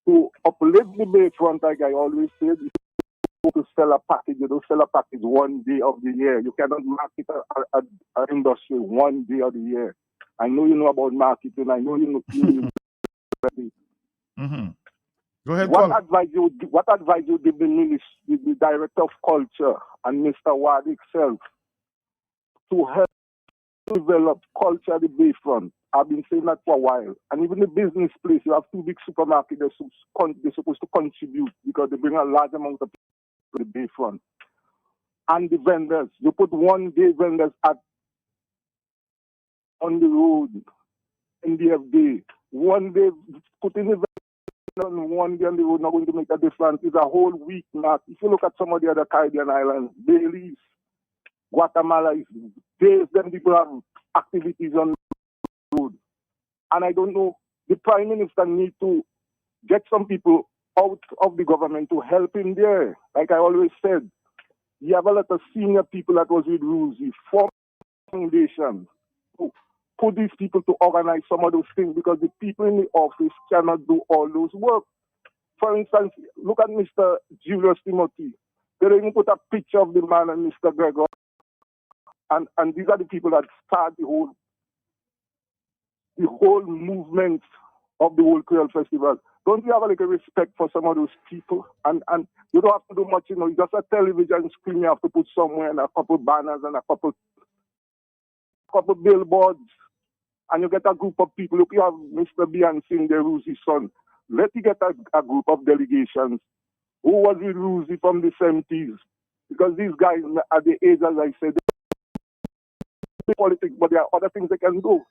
To uplift the Bayfront, like I always said, to sell a package. You don't sell a package one day of the year. You cannot market an industry one day of the year. I know you know about marketing. I know you know. Mm-hmm. Go ahead. What advice you give the minister, the director of culture, and Mr. Ward itself to help develop culture at the Bayfront? I've been saying that for a while. And even the business place, you have two big supermarkets. They're supposed to contribute because they bring a large amount of people to the Bayfront. And the vendors, you put one day vendors on the road in the day. One day, putting the vendors on one day on the road not going to make a difference. It's a whole week now. If you look at some of the other Caribbean islands, Belize, Guatemala, days then people have activities on the road. And I don't know, the Prime Minister need to get some people out of the government to help him there. Like I always said, you have a lot of senior people that was with Rosie, form foundation, to put these people to organize some of those things because the people in the office cannot do all those work. For instance, look at Mr. Julius Timothy. They don't even put a picture of the man and Mr. Gregor. And these are the people that start the whole movement of the whole Creole Festival. Don't you have a little respect for some of those people? And you don't have to do much, you just a television screen you have to put somewhere and a couple banners and a couple billboards. And you get a group of people. Look, you have Mr. Beyonce, the Rosie son. Let you get a group of delegations who was with Rosie from the 70s. Because these guys at the age, as I said, they politics, but there are other things they can do.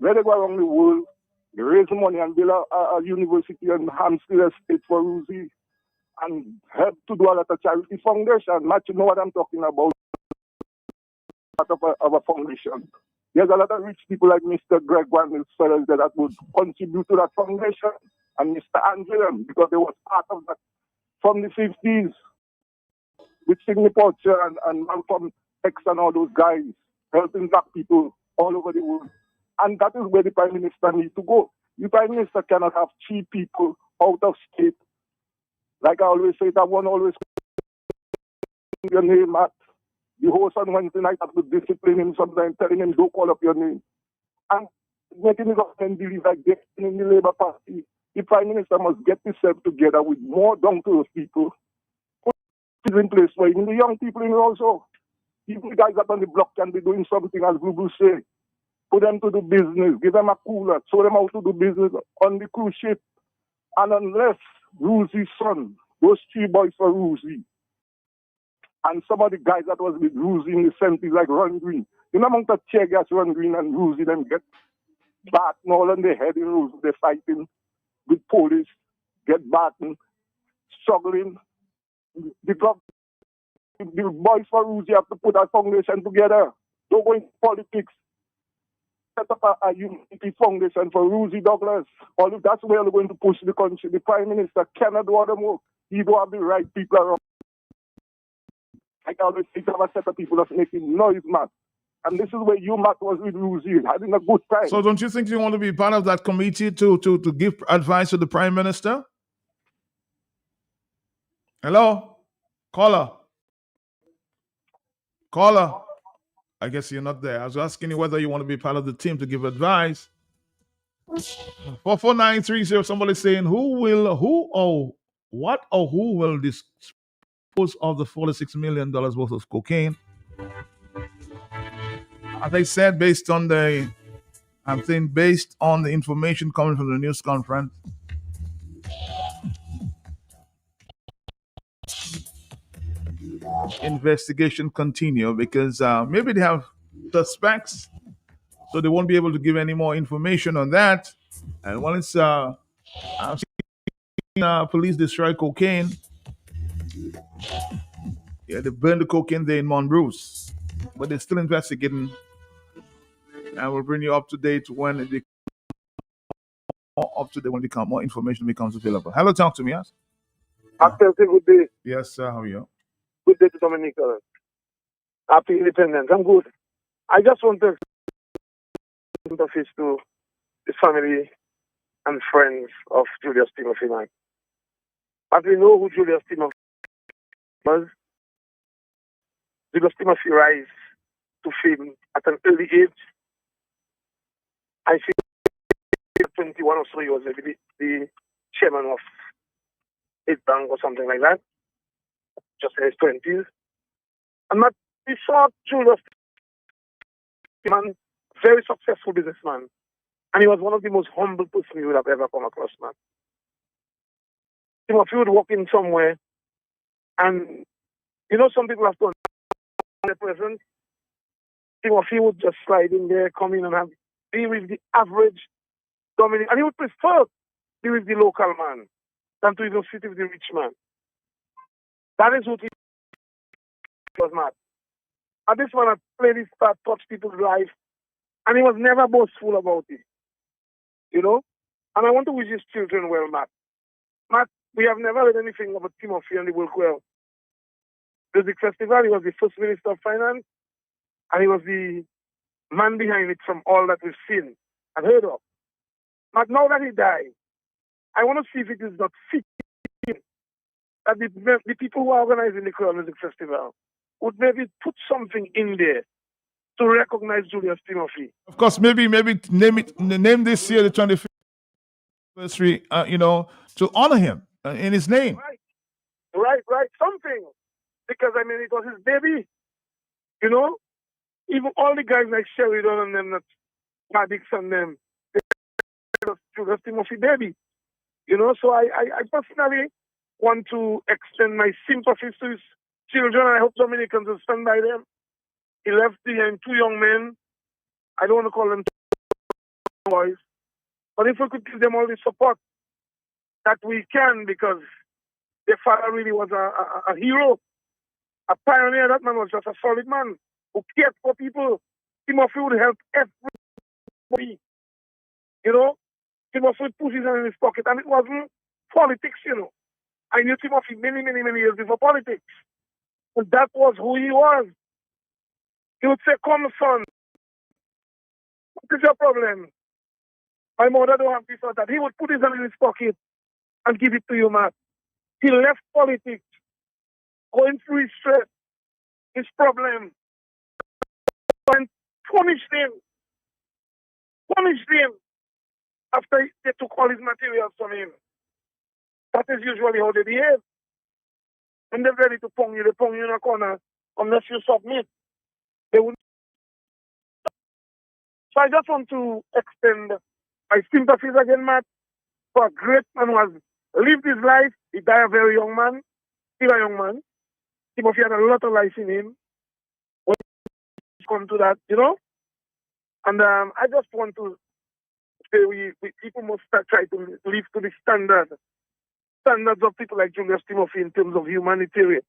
Let them go around the world, they raise money and build a university and Hampstead Estate for Rosie and help to do a lot of charity foundation. Not you know what I'm talking about. Of a foundation. There's a lot of rich people like Mr. Greg and his fellows that would contribute to that foundation, and Mr. Angela, because they were part of that from the 50s with Sidney Poitier and Malcolm X and all those guys helping black people all over the world. And that is where the Prime Minister needs to go. The Prime Minister cannot have cheap people out of state. Like I always say, that one always your name at the host on Wednesday night have to discipline him sometimes, telling him don't call up your name. And making the government believe like they're in the Labour Party. The Prime Minister must get himself together with more down-to-earth people is in place for even the young people in also. Even the guys up on the block can be doing something, as Google say. Put them to do business, give them a cooler, show them how to do business on the cruise ship. And unless Ruzy's son, those 3 boys for Ruzy, and some of the guys that was with Ruzy in the 70s, like Ron Green, you know, among the tear gas Ron Green and Ruzy, them get batten all on their head in Ruzy, they're fighting with police, get batten, struggling. The boys for Ruzy have to put a foundation together. Don't go into politics. Set up a unity foundation for Ruzy Douglas. All if that's where we're going to push the country. The Prime Minister cannot do all the work. He don't have the right people around. I always think of a set of people that's making noise, man. And this is where you, Matt, was with Ruzy, having a good time. So don't you think you want to be part of that committee to give advice to the Prime Minister? Hello? Caller? I guess you're not there. I was asking you whether you want to be part of the team to give advice. 44930, somebody saying who will dispose of the $46 million worth of cocaine? As I said, based on the information coming from the news conference, investigation continue because maybe they have suspects, so they won't be able to give any more information on that. And when it's I've seen police destroy cocaine. Yeah, they burned the cocaine there in Montrose, but they're still investigating. And we'll bring you up to date when more information becomes available. Hello, talk to me, yes? After good day. Yes, sir. How are you? Good day to Dominica. Happy Independence. I'm good. I just want to interface to the family and friends of Julius Timothy, man. As we know who Julius Timothy was, Julius Timothy rise to fame at an early age. I think 21 or so he was maybe the chairman of a bank or something like that, just in his 20s. And we saw Julius, man, very successful businessman. And he was one of the most humble persons you would have ever come across, man. If you would walk in somewhere, and you know, some people have to understand the present. Timothy would just slide in there, come in and be with the average Dominic, and he would prefer to be with the local man than to even sit with the rich man. That is what he was, mad. And this man had played his part, touched people's life, and he was never boastful about it. You know? And I want to wish his children well, Matt. Matt, we have never heard anything about Timothy and the work well. Music Festival, he was the first Minister of Finance, and he was the man behind it from all that we've seen and heard of. But now that he died, I want to see if it is not fitting that the people who are organizing the Crown Music Festival would maybe put something in there to recognize Julius Timothy. Of course, maybe name this year the 25th anniversary, to honor him in his name. Right, something. Because, I mean, it was his baby. You know? Even all the guys like Sheridan and them, that Maddox and them, Julius Timothy baby. You know, so I personally want to extend my sympathies to his children. I hope Dominicans will stand by them. He left behind 2 young men. I don't want to call them boys. But if we could give them all the support that we can, because their father really was a hero, a pioneer. That man was just a solid man who cared for people. Timothy would help everybody. You know? Timothy would put his hand in his pocket, and it wasn't politics, you know. I knew Timothy many, many, many years before politics. But that was who he was. He would say, "Come, son. What is your problem? My mother don't have this or that." He would put his hand in his pocket and give it to you, man. He left politics, going through his stress, his problem, and punished him after they took all his materials from him. That is usually how they behave. when they're ready to pong you in a corner unless you submit. They wouldn't. So I just want to extend my sympathies again, Matt, for a great man who has lived his life. He died a very young man, still a young man. Timothy had a lot of life in him. When it comes to that, you know? And I just want to say we people must try to live to the standards of people like Julius Timothy in terms of humanitarian,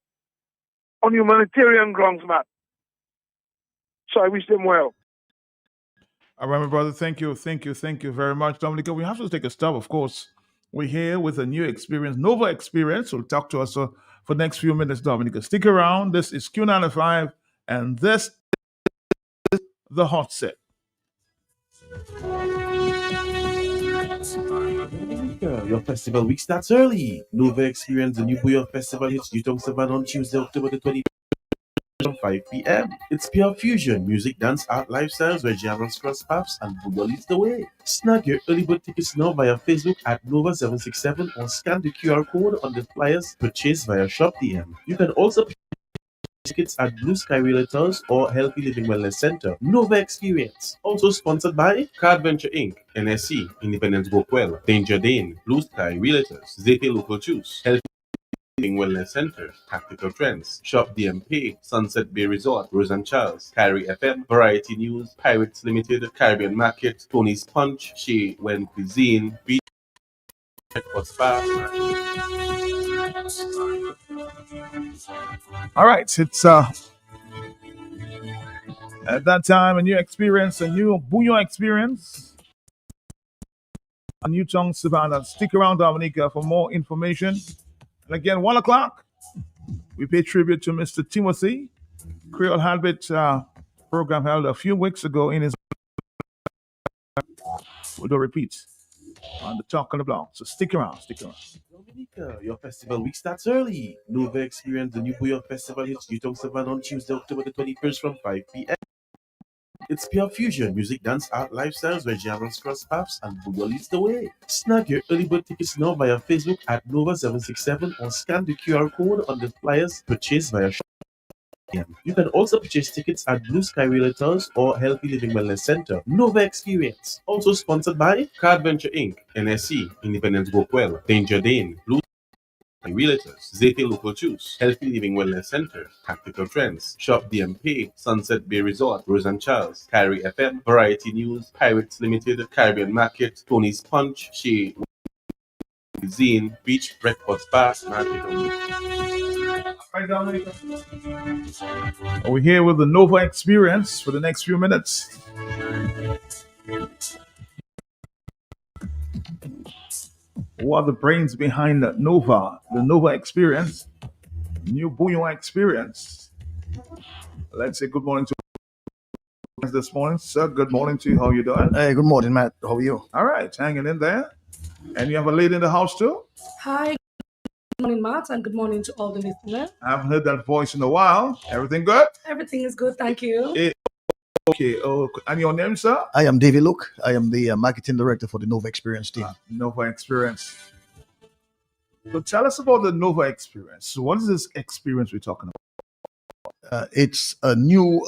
on humanitarian grounds, Matt. So I wish them well. All right, my brother. Thank you very much, Dominica. We have to take a stop, of course. We're here with a new experience, Nova Experience. Will talk to us for the next few minutes, Dominica. Stick around. This is Q95, and this is the Hot Set. Your festival week starts early. Nova Experience, the New Buyo Festival hits Newtown Savannah on Tuesday, October the 21st from 5 p.m. It's pure fusion, music, dance, art, lifestyles where genres cross paths and Buyo leads the way. Snag your early bird tickets now via Facebook at Nova767 or scan the QR code on the flyers purchased via Shop DM. You can also tickets at Blue Sky Realtors or Healthy Living Wellness Center. Nova Experience. Also sponsored by Card Venture Inc., NSC, Independence Bokwell, Danger Dane, Blue Sky Realtors, Zete Local Juice, Healthy Living Wellness Center, Tactical Trends, Shop DMP, Sunset Bay Resort, Rose and Charles, Carry FM, Variety News, Pirates Limited, Caribbean Market, Tony's Punch, Shea Wen Cuisine, Beach Spa. All right, it's at that time a new experience, a new Buyo experience, a new Newtown Savannah. Stick around, Dominica, for more information. And again, 1 o'clock, we pay tribute to Mr. Timothy. Creole Habit program held a few weeks ago in his. We'll do a repeat on the Talk on the Block. So stick around. Dominica, your festival week starts early. Nova Experience, the New Buyo Festival hits Newtown Savannah on Tuesday, October the 21st from 5 p.m. It's pure fusion, music, dance, art, lifestyles where genres cross paths and Buyo leads the way. Snag your early bird tickets now via Facebook at Nova767 or scan the QR code on the flyers purchased via Shop. You can also purchase tickets at Blue Sky Realtors or Healthy Living Wellness Center. Nova Experience. Also sponsored by Card Venture Inc., NSC, Independence Bokwell, Danger Dane, Blue Sky Realtors, Zete Local Juice, Healthy Living Wellness Center, Tactical Trends, Shop DMP, Sunset Bay Resort, Rose and Charles, Carry FM, Variety News, Pirates Limited, Caribbean Market, Tony's Punch, Shea Cuisine, Beach Breakfast Bar, We're here with the Nova Experience for the next few minutes. Who are the brains behind the Nova Experience, New Buyo Experience? Let's say good morning to this morning, sir. Good morning to you. How you doing? Hey, good morning, Matt. How are you? All right, hanging in there. And you have a lady in the house too? Hi, good morning, Matt, and good morning to all the listeners. I haven't heard that voice in a while. Everything good? Everything is good, thank you. Okay. And your name, sir? I am David Luke. I am the marketing director for the Nova Experience team. Nova Experience. So tell us about the Nova Experience. So what is this experience we're talking about? It's a new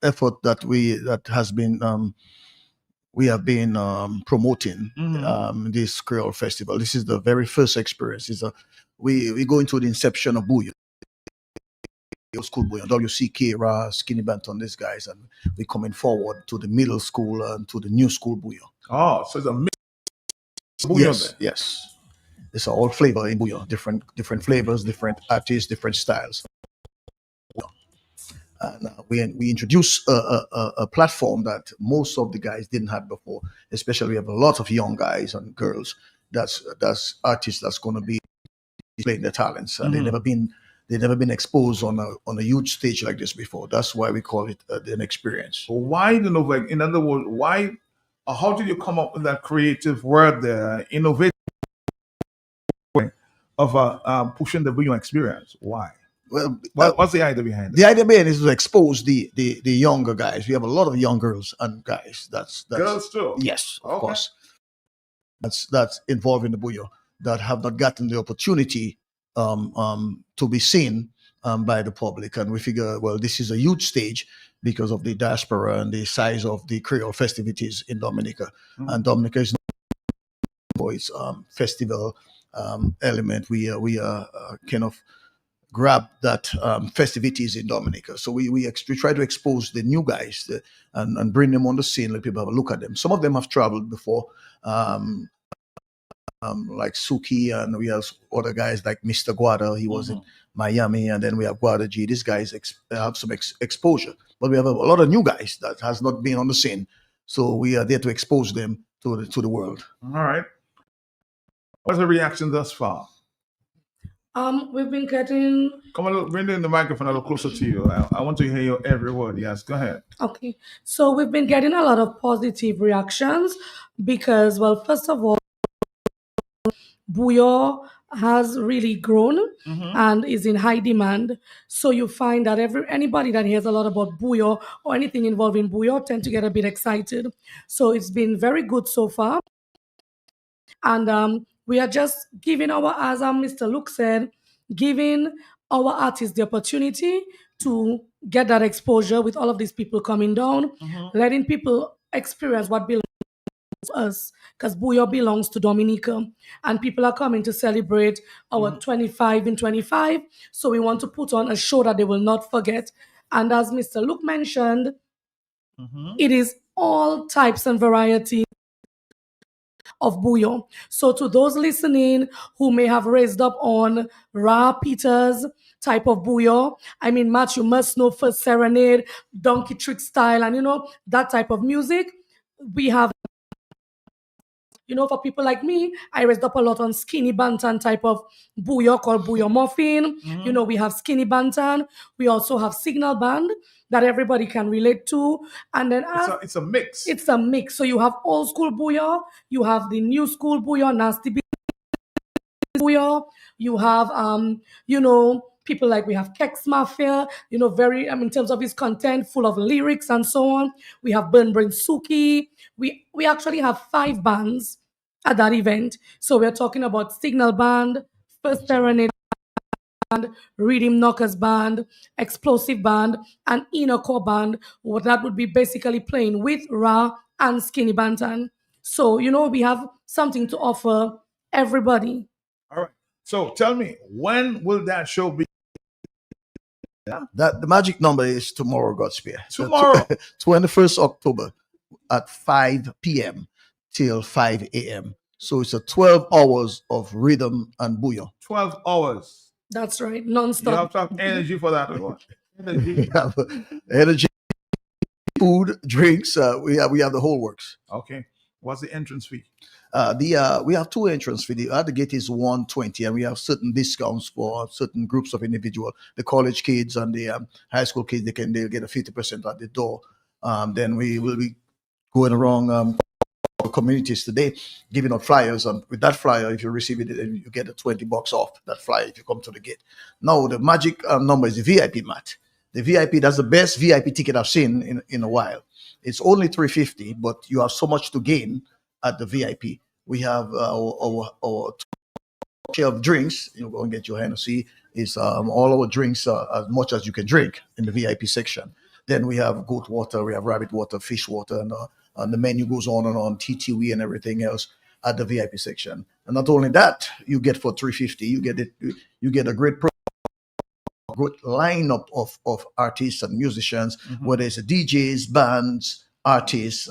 effort that we have been promoting this Creole Festival. This is the very first experience. We go into the inception of Buyo. School Buyo, WCK, Ra, Skinny Banton, these guys, and we're coming forward to the middle school and to the new school Buyo. Oh, so the middle Buyo. Yes. It's all flavor in Buyo, different flavors, different artists, different styles. And we introduce a platform that most of the guys didn't have before. Especially, we have a lot of young guys and girls. That's artists that's going to be displaying their talents, and they've never been exposed on a huge stage like this before. That's why we call it an experience. Why the Nova? In other words, why? How did you come up with that creative word there, innovative of pushing the Buyo experience? Why? Well, what's the idea behind it? The idea behind it is to expose the younger guys. We have a lot of young girls and guys. That's girls too. Yes, of course. That's involved in the Buyo that have not gotten the opportunity to be seen by the public. And we figure, well, this is a huge stage because of the diaspora and the size of the Creole festivities in Dominica. And Dominica is known for its festival element. We kind of grab that festivities in Dominica. So we try to expose the new guys and bring them on the scene, let people have a look at them. Some of them have traveled before, like Suki, and we have other guys like Mr. Guada. He was in Miami, and then we have Guada G. These guys have some exposure, but we have a lot of new guys that has not been on the scene. So we are there to expose them to the world. All right. What's the reaction thus far? We've been getting. Come on, bring in the microphone a little closer to you. I want to hear your every word. Yes, go ahead. Okay, so we've been getting a lot of positive reactions because, well, first of all, Buyo has really grown and is in high demand. So you find that anybody that hears a lot about Buyo or anything involving Buyo tend to get a bit excited. So it's been very good so far. And we are just giving as Mr. Luke said, giving our artists the opportunity to get that exposure with all of these people coming down, letting people experience what belongs to us, because Buyo belongs to Dominica, and people are coming to celebrate our 25 in 25. So we want to put on a show that they will not forget. And as Mr. Luke mentioned, it is all types and varieties of Buyo. So to those listening who may have raised up on Ra Peters type of Buyo, I mean, Matt, you must know First Serenade, Donkey Trick style, and that type of music. We have, for people like me, I raised up a lot on Skinny Bantan type of Buyo called Buyo Muffin. We have Skinny Bantan. We also have Signal Band that everybody can relate to. And then it's a mix. It's a mix. So you have old school Buyo, you have the new school Buyo, Nasty Beat Buyo, you have people like we have Kex Mafia, very in terms of his content, full of lyrics and so on. We have Burn Brain Suki. We actually have 5 bands at that event. So we're talking about Signal Band, First Serenade Band, Rhythm Knockers Band, Explosive Band, and Inner Core Band. What that would be basically playing with Ra and Skinny Bantan. So, we have something to offer everybody. All right. So tell me, when will that show be? That the magic number is tomorrow, Godspear. Tomorrow, 21st October at 5 p.m. till 5 a.m. So it's a 12 hours of rhythm and Buyo. 12 hours. That's right, non-stop. You have to have energy for that. Energy. Energy, food, drinks. We have the whole works. Okay. What's the entrance fee? We have 2 entrance fee. The gate is $120, and we have certain discounts for certain groups of individuals. The college kids and the high school kids, they'll get a 50% at the door. Then we will be going around communities today, giving out flyers. And with that flyer, if you receive it, then you get a $20 off that flyer if you come to the gate. Now, the magic number is the VIP, Matt. The VIP, that's the best VIP ticket I've seen in a while. It's only $350, but you have so much to gain at the VIP. We have our share of drinks. You go and get your Hennessy. It's all our drinks as much as you can drink in the VIP section. Then we have goat water, we have rabbit water, fish water, and the menu goes on and on, TTV and everything else at the VIP section. And not only that, you get for $350, you get a great good lineup of artists and musicians, whether it's DJs, bands, artists,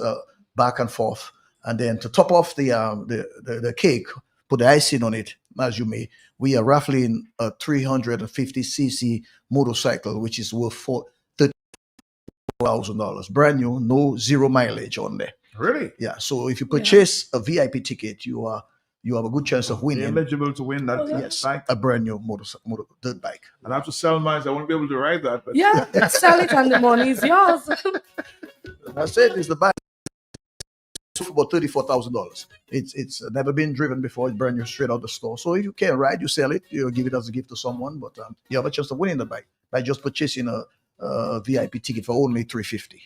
back and forth. And then to top off the cake, put the icing on it, as you may, we are raffling a 350cc motorcycle, which is worth $30,000. Brand new, no zero mileage on there. Really? Yeah. So if you purchase a VIP ticket, you have a good chance of winning. You're eligible to win that. Yes, a brand new dirt bike. I'll have to sell mine. I won't be able to ride that. But yeah, sell it and the money is yours. That's it. It's the bike for about $34,000. It's never been driven before. It's brand new, straight out the store. So if you can ride, you sell it. You give it as a gift to someone. But you have a chance of winning the bike by just purchasing a VIP ticket for only $350.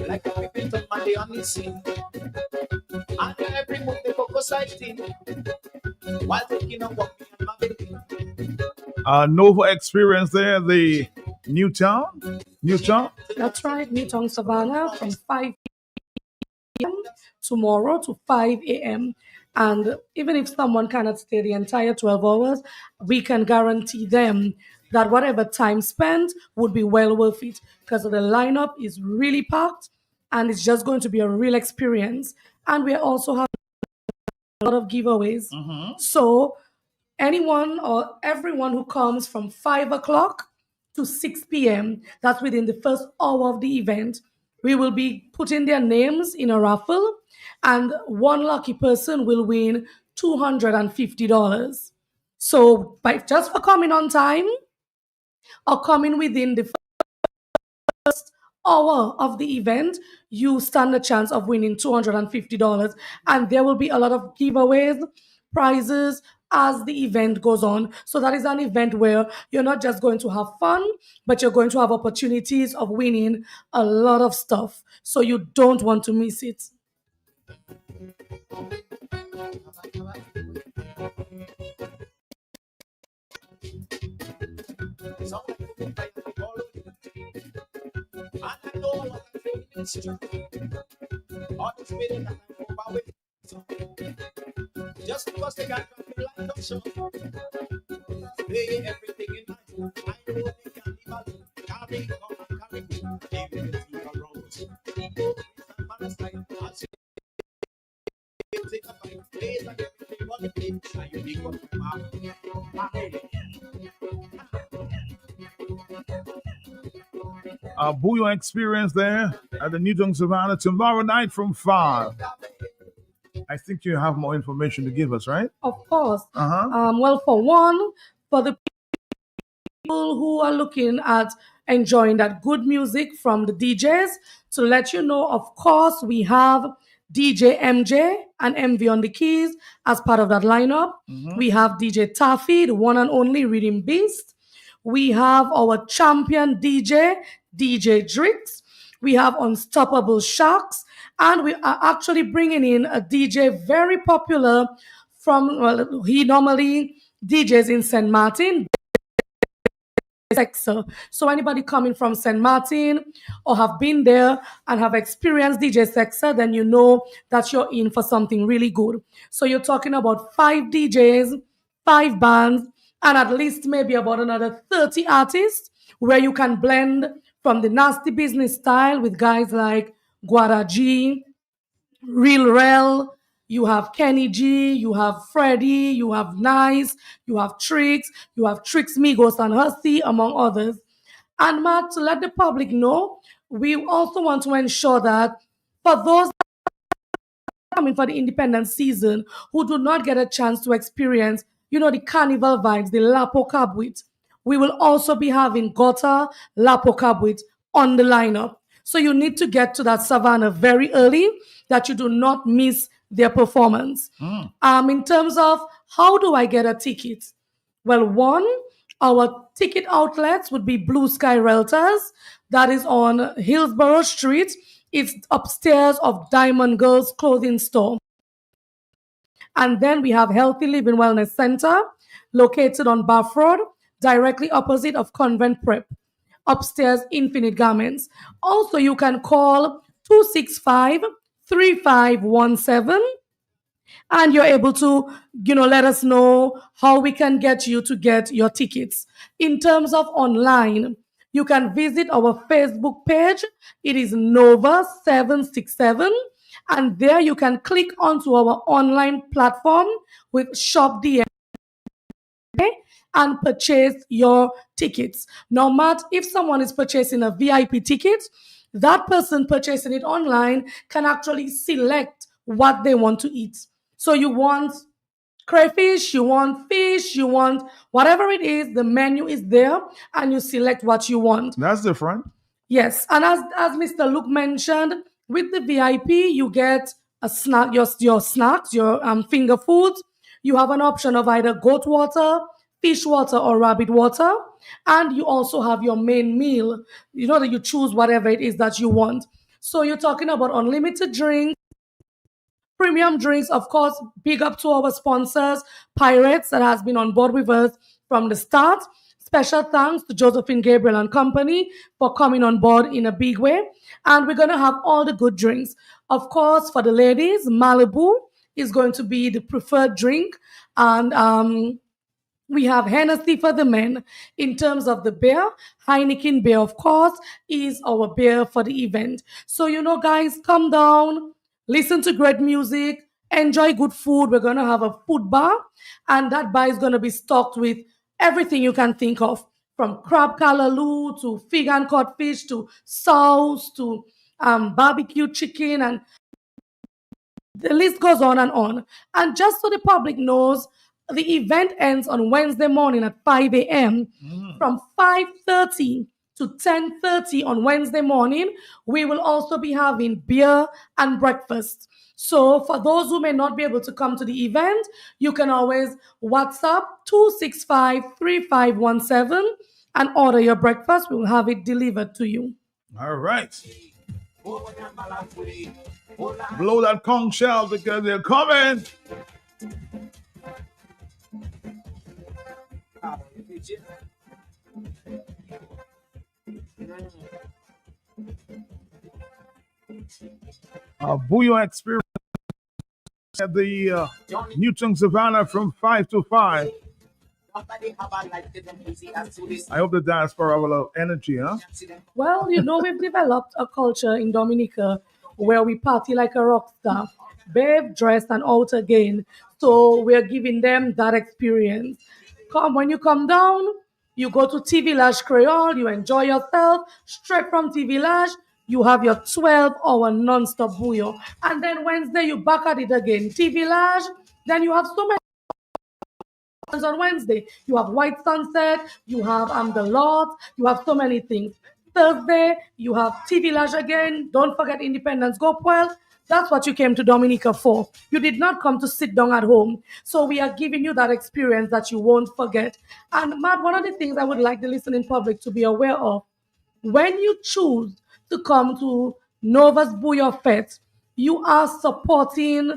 Like a pipit on everybody on the scene. And every move they focus sighting. While taking a walk me and my baby. Nova Experience there, the Newtown. That's right, Newtown Savannah from 5 p.m. tomorrow to 5 a.m. And even if someone cannot stay the entire 12 hours, we can guarantee them that whatever time spent would be well worth it because the lineup is really packed and it's just going to be a real experience. And we also have a lot of giveaways. So anyone or everyone who comes from 5 o'clock to 6 p.m., that's within the first hour of the event, we will be putting their names in a raffle, and one lucky person will win $250. So, just for coming on time or coming within the first hour of the event, you stand a chance of winning $250. And there will be a lot of giveaways, prizes as the event goes on. So that is an event where you're not just going to have fun, but you're going to have opportunities of winning a lot of stuff. So you don't want to miss it. Just because they got me like no show. They everything in mind. I know they can leave alone. Carry on, carry on. They will see your roads. People in Palestine. I see you take a fight. They like everything on the plate. Now you need one Bouillon Experience there at the Newtown Savannah tomorrow night from 5. I think you have more information to give us, right? Of course. Uh-huh. Well, for one, for the people who are looking at enjoying that good music from the DJs, to let you know, of course, we have DJ MJ and MV on the keys as part of that lineup. We have DJ Taffy, the one and only Rhythm Beast. We have our champion DJ, DJ Drix. We have Unstoppable Sharks. And we are actually bringing in a DJ very popular from, well, he normally DJs in St. Martin. So anybody coming from St. Martin or have been there and have experienced DJ Sexa, then you know that you're in for something really good. So you're talking about 5 DJs, 5 bands, and at least maybe about another 30 artists where you can blend from the nasty business style with guys like Guara G, Real Rel, you have Kenny G, you have Freddie, you have Nice, you have Trix Migos and Hussey, among others. And Matt, to let the public know, we also want to ensure that for those coming for the independent season who do not get a chance to experience, the carnival vibes, the Lapo Cabwit, we will also be having Gota Lapo Cabwit on the lineup. So you need to get to that Savannah very early that you do not miss their performance. In terms of how do I get a ticket? Well, one, our ticket outlets would be Blue Sky Realtors. That is on Hillsborough Street. It's upstairs of Diamond Girls Clothing Store. And then we have Healthy Living Wellness Center, located on Bath Road, directly opposite of Convent Prep. Upstairs, Infinite Garments. Also, you can call 265-3517 and you're able to, let us know how we can get you to get your tickets. In terms of online, you can visit our Facebook page. It is Nova 767. And there you can click onto our online platform with Shop DM and purchase your tickets. Now, Matt, if someone is purchasing a VIP ticket, that person purchasing it online can actually select what they want to eat. So you want crayfish, you want fish, you want whatever it is, the menu is there and you select what you want. That's different. Yes, and as Mr. Luke mentioned, with the VIP, you get a snack, your snacks, your finger foods. You have an option of either goat water, fish water, or rabbit water. And you also have your main meal. That you choose whatever it is that you want. So you're talking about unlimited drinks, premium drinks, of course. Big up to our sponsors, Pirates, that has been on board with us from the start. Special thanks to Josephine Gabriel and company for coming on board in a big way. And we're going to have all the good drinks. Of course, for the ladies, Malibu is going to be the preferred drink. And we have Hennessy for the men. In terms of the beer, Heineken beer, of course, is our beer for the event. So, guys, come down, listen to great music, enjoy good food. We're going to have a food bar, and that bar is going to be stocked with everything you can think of, from crab callaloo to fig and codfish to sauce to barbecue chicken, and the list goes on and on. And just so the public knows, the event ends on Wednesday morning at 5 a.m. From 5:30 to 10:30 on Wednesday morning, we will also be having beer and breakfast. So for those who may not be able to come to the event, you can always WhatsApp 265-3517 and order your breakfast. We will have it delivered to you. All right. Blow that conch shell because they're coming. Bouillon experience at the Newton Savannah from 5 to 5. I hope the diaspora have a lot of energy, huh? Well, we've developed a culture in Dominica where we party like a rock star, bathe, dressed, and out again. So we're giving them that experience. When you come down, you go to TV Village Creole, you enjoy yourself. Straight from TV Village, you have your 12-hour non-stop bouillon. And then Wednesday, you back at it again. TV Village, then you have so many on Wednesday. You have White Sunset, you have the Lot, you have so many things. Thursday, you have TV Village again. Don't forget Independence Gopwell. That's what you came to Dominica for. You did not come to sit down at home. So we are giving you that experience that you won't forget. And Matt, one of the things I would like the listening public to be aware of, when you choose to come to Nova's Bouillon Fete, you are supporting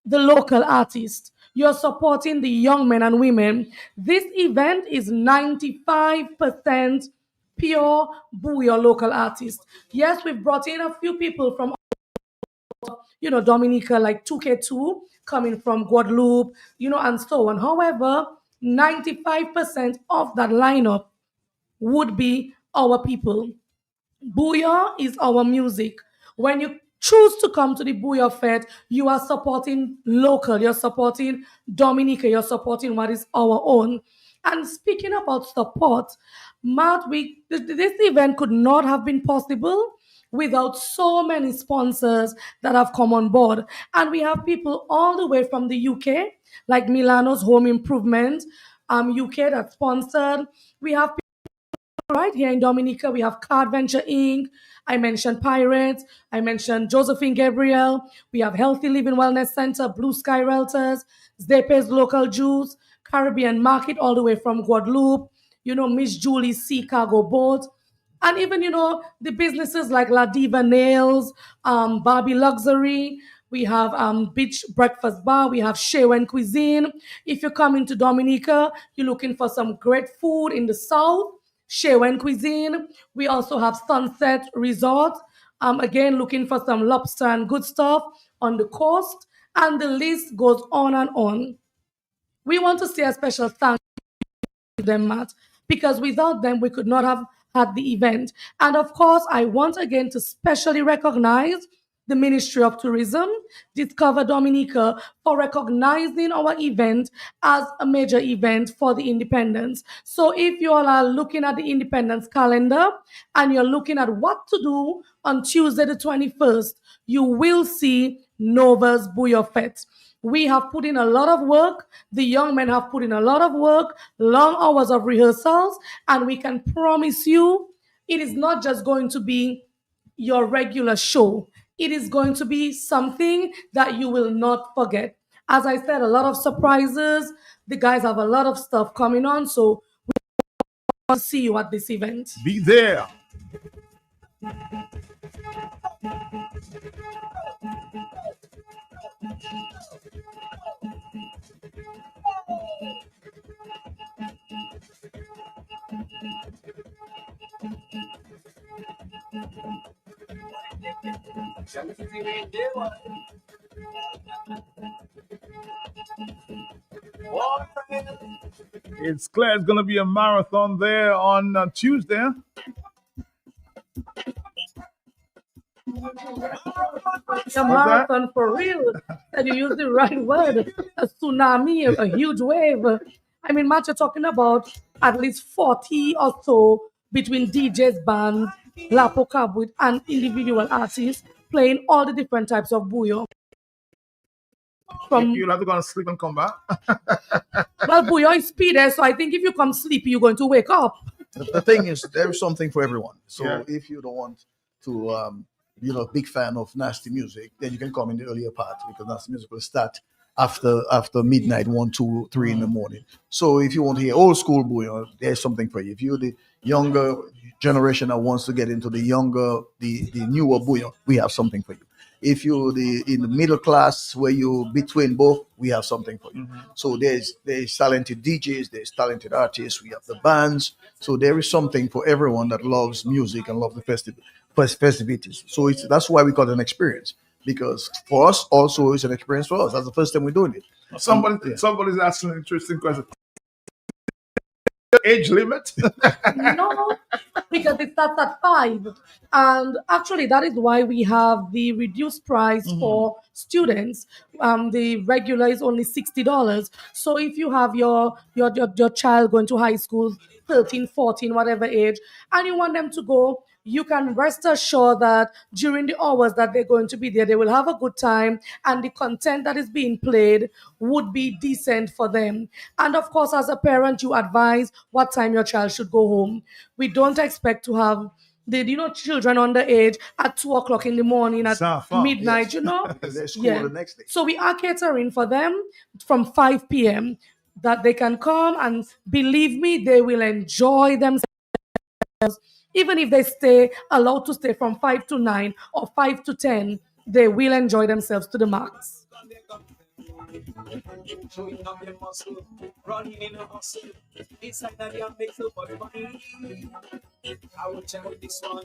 the local artist. You're supporting the young men and women. This event is 95% pure bouillon local artists. Yes, we've brought in a few people from Dominica, like 2K2 coming from Guadeloupe, and so on. However, 95% of that lineup would be our people. Bouillon is our music. When you choose to come to the Bouillon Fete, you are supporting local, you're supporting Dominica, you're supporting what is our own. And speaking about support, Matt, this event could not have been possible without so many sponsors that have come on board. And we have people all the way from the UK, like Milano's Home Improvement, UK that sponsored. We have people right here in Dominica. We have Card Venture Inc. I mentioned Pirates. I mentioned Josephine Gabriel. We have Healthy Living Wellness Center, Blue Sky Realtors, Zepe's Local Juice, Caribbean Market all the way from Guadeloupe, Miss Julie's Sea Cargo Boat. And even, the businesses like La Diva Nails, Barbie Luxury. We have Beach Breakfast Bar. We have Shewen Cuisine. If you're coming to Dominica, you're looking for some great food in the south, Shewen Cuisine. We also have Sunset Resort. Again, looking for some lobster and good stuff on the coast. And the list goes on and on. We want to say a special thank you to them, Matt, because without them, we could not have had the event. And of course, I want again to specially recognize the Ministry of Tourism, Discover Dominica, for recognizing our event as a major event for the independence. So if you all are looking at the independence calendar and you're looking at what to do on Tuesday the 21st, you will see Nova's Bouillon Fete. We have put in a lot of work. The young men have put in a lot of work, long hours of rehearsals, and we can promise you it is not just going to be your regular show. It is going to be something that you will not forget. As I said, a lot of surprises. The guys have a lot of stuff coming on, so we want to see you at this event. Be there. It's clear it's going to be a marathon there on Tuesday. A marathon for real. And you use the right word. A tsunami, a huge wave. I mean, Matt, you're talking about at least 40 or so between DJs, bands, Lapo Cab and individual artists playing all the different types of bouillon. You'll have to go and sleep and come back. Well, bouillon is speedy, so I think if you come sleepy, you're going to wake up. The thing is, there is something for everyone. So Yeah. if you don't want to, big fan of nasty music, then you can come in the earlier part because nasty music will start after midnight, 1, 2, 3 in the morning. So if you want to hear old school bouillon, there's something for you. If you're the younger generation that wants to get into the newer bouillon, we have something for you. If you're in the middle class where you're between both, we have something for you. So there's talented DJs, there's talented artists, we have the bands. So there is something for everyone that loves music and loves the festivities. So that's why we call it an experience. Because for us also it's an experience for us. That's the first time we're doing it. Somebody's asking an interesting question. Age limit? No, because it starts at 5. And actually, that is why we have the reduced price for students. The regular is only $60. So if you have your child going to high school, 13, 14, whatever age, and you want them to go, you can rest assured that during the hours that they're going to be there, they will have a good time and the content that is being played would be decent for them. And of course, as a parent, you advise what time your child should go home. We don't expect to have children underage at 2 o'clock in the morning, at midnight, There's school the next day. So we are catering for them from 5 p.m. that they can come, and believe me, they will enjoy themselves. Even if they stay allowed to stay from 5 to 9 or 5 to 10, they will enjoy themselves to the max. Showing up your muscle, running in a hustle. Inside that young makes a body funny. I will check out this one.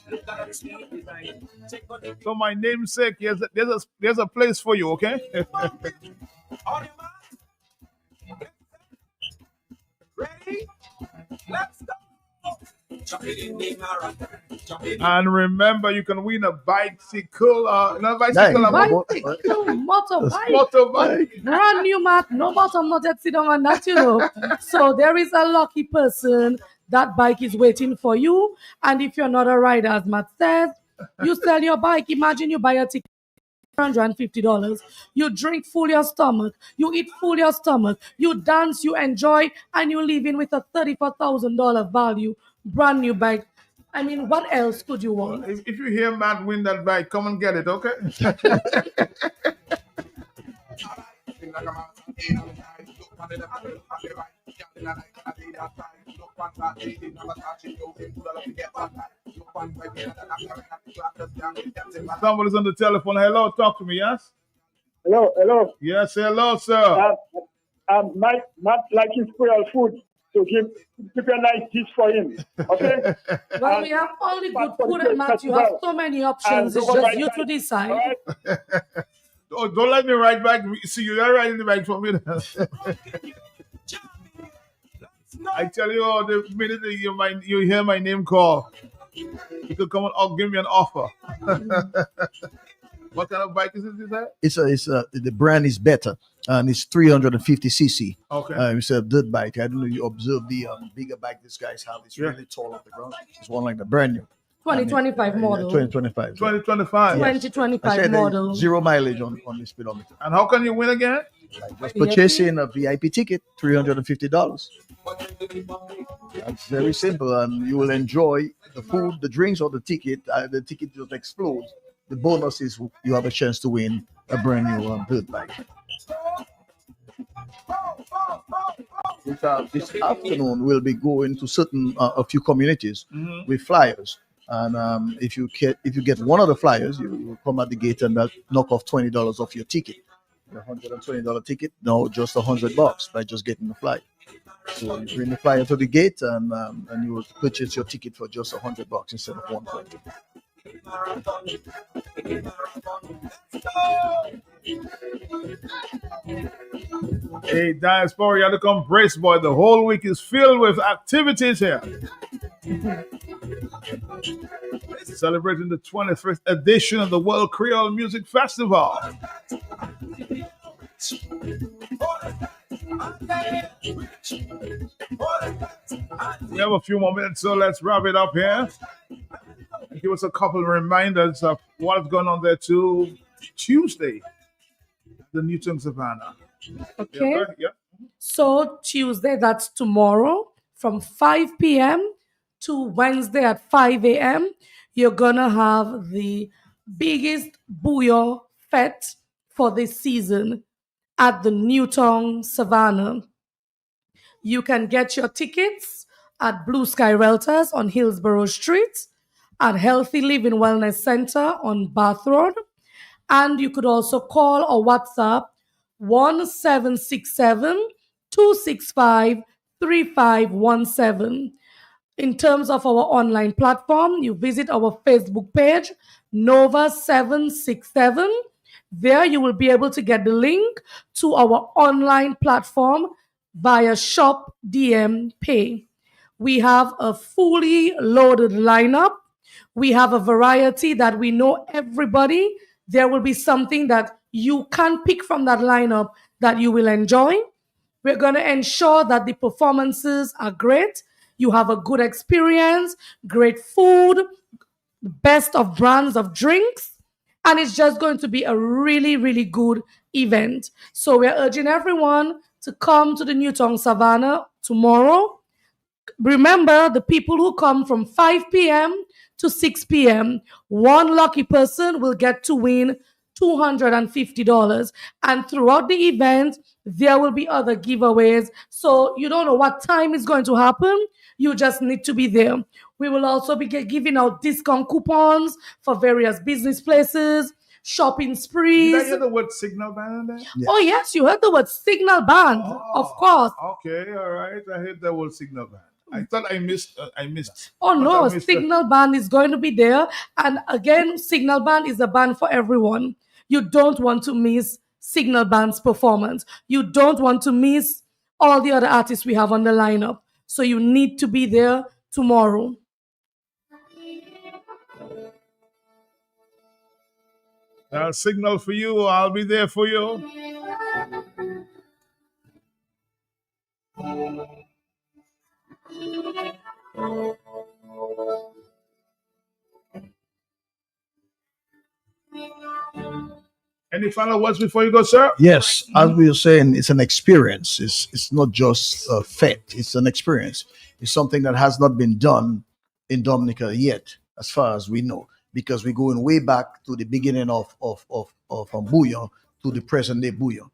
Look at the speed design. Check on the So my namesake, there's a place for you, okay? on your mark. Ready? Let's go. Jump it in the marathon. Jump it in. And remember, you can win a bicycle. Not bicycle, a Bicycle, motorbike, motorbike. brand new mat, no bottom, not yet sit down on that, So there is a lucky person. That bike is waiting for you. And if you're not a rider, as Matt says, you sell your bike. Imagine you buy a ticket. $150. You drink full your stomach, you eat full your stomach, you dance, you enjoy, and you leave in with a $34,000 value, brand new bike. I mean, what else could you want? If you hear Matt win that bike, come and get it, okay? Somebody's on the telephone. Hello, talk to me, yes? Hello. Yes, hello, sir. Matt like his real food, so prepare a nice dish for him. Okay? Well, we have all the good food, and Matt, you have so many options. It's just you to decide. Don't let me ride back. See, you're not riding the bike for me. I tell you, the minute you hear my name call, you could come and give me an offer. What kind of bike is it? The brand is better, and it's 350cc. Okay. It's a dirt bike. I don't know. You observe the bigger bike these guys have. It's really tall off the ground. It's one like the brand new. 2025 model. 2025. 2025. 2025 model. 0 mileage on the speedometer. And how can you win again? Just purchasing a VIP ticket, $350. That's very simple, and you will enjoy the food, the drinks, or the ticket. The ticket just explodes. The bonus is you have a chance to win a brand new dirt bike. This afternoon, we'll be going to a few communities with flyers. And if you get one of the flyers, you come at the gate and they'll knock off $20 off your ticket. The $120 ticket, no, just $100 by just getting the flyer. So you bring the flyer to the gate and you will purchase your ticket for just $100 instead of $120. Hey, Diaspora, you have to come brace, boy. The whole week is filled with activities here. Celebrating the 21st edition of the World Creole Music Festival. We have a few more minutes, so let's wrap it up here. Give us a couple of reminders of what's going on there too. Tuesday, the Newton Savannah. Okay. Yeah, yeah. So Tuesday, that's tomorrow, from 5 p.m. to Wednesday at 5 a.m., you're gonna have the biggest Bouillon Fete for this season at the Newton Savannah. You can get your tickets at Blue Sky Realtors on Hillsborough Street, at Healthy Living Wellness Center on Bath Road, and you could also call or WhatsApp 1767-265-3517. In terms of our online platform, you visit our Facebook page, Nova767. There you will be able to get the link to our online platform via Shop DM Pay. We have a fully loaded lineup. We have a variety that we know everybody. There will be something that you can pick from that lineup that you will enjoy. We're going to ensure that the performances are great. You have a good experience, great food, the best of brands of drinks, and it's just going to be a really, really good event. So we're urging everyone to come to the Newton Savannah tomorrow. Remember, the people who come from 5 p.m. to 6 p.m., one lucky person will get to win $250. And throughout the event, there will be other giveaways. So you don't know what time is going to happen. You just need to be there. We will also be giving out discount coupons for various business places, shopping sprees. Did I hear the word signal band in there? Oh, yes, you heard the word signal band, of course. Okay, all right. I heard the word signal band. I thought I missed. Oh no, I missed Signal Band is going to be there. And again, Signal Band is a band for everyone. You don't want to miss Signal Band's performance. You don't want to miss all the other artists we have on the lineup. So you need to be there tomorrow. I'll signal for you. I'll be there for you. Any final words before you go, sir? Yes, as we were saying, it's an experience. It's not just a fete. It's an experience. It's something that has not been done in Dominica yet, as far as we know, because we're going way back to the beginning of Bouillon to the present day Bouillon,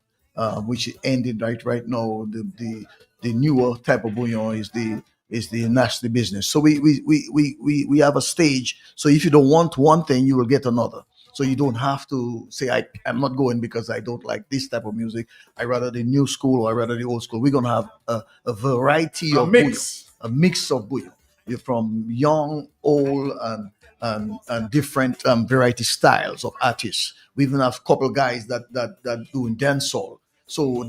which ended right now. The newer type of Bouillon is the nasty business. So we have a stage. So if you don't want one thing, you will get another. So you don't have to say, I'm not going because I don't like this type of music. I rather the new school or I rather the old school. We're going to have a variety of mix. Bouillon, a mix of Bouillon. You're from young, old, and different variety styles of artists. We even have a couple guys that doing dancehall. So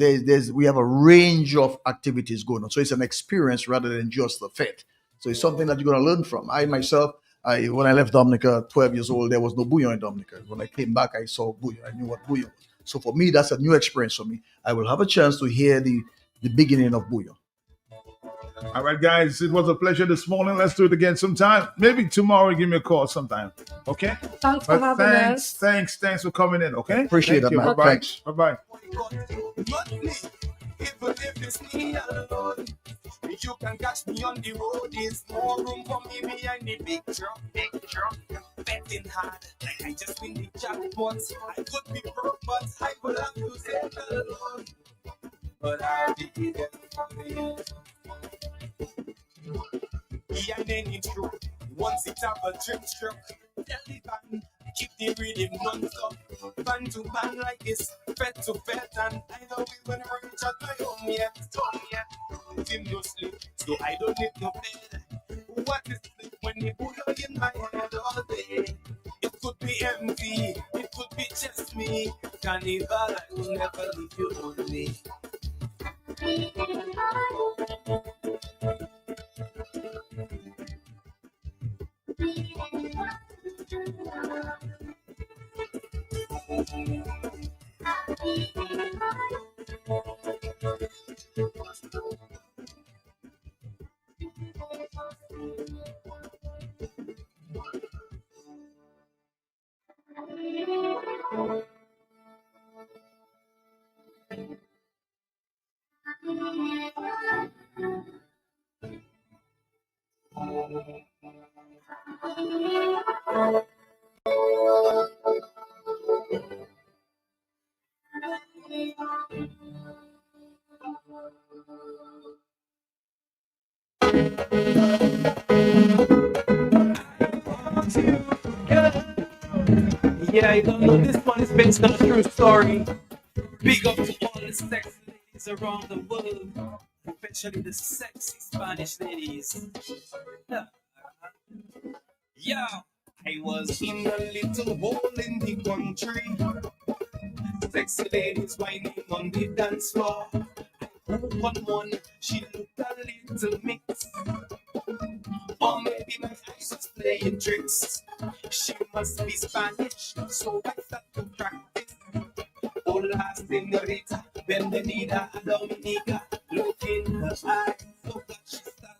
we have a range of activities going on. So it's an experience rather than just a fete. So it's something that you're going to learn from. I myself, when I left Dominica, 12 years old, there was no Bouillon in Dominica. When I came back, I saw Bouillon. I knew what Bouillon was. So for me, that's a new experience for me. I will have a chance to hear the beginning of Bouillon. All right, guys, it was a pleasure this morning. Let's do it again sometime. Maybe tomorrow, give me a call sometime. Okay? Thanks for having us. Thanks for coming in, okay? Appreciate Thank it, you. man. Bye-bye. Thanks. Bye-bye. Even if it's me alone, you can catch me on the road. There's more room for me behind the big truck. Betting hard, I just win the jackpots. I could be broke, but I will have to say alone. But I'll be there for you. Yeah, then it's true. Once it have a dream struck, tell the band, keep the rhythm non-stop. Band to band like this, fed to fed, and I know we gonna reach out my home yet. Him no sleep, so I don't need no bed. What is sleep when they put you in my head all day? It could be empty, it could be just me. Carnival, I will never leave you lonely. Yeah, you don't know this one is based on a true story. Big up to all the sexy ladies around the world, especially the sexy Spanish ladies. Yeah, I was in a little hole in the country. Sexy ladies whining on the dance floor. On one, she looked a little mixed. Or maybe my eyes was playing tricks. She must be Spanish, so I start to practice. Hola, señorita, bienvenida a Dominica. Look in her eyes,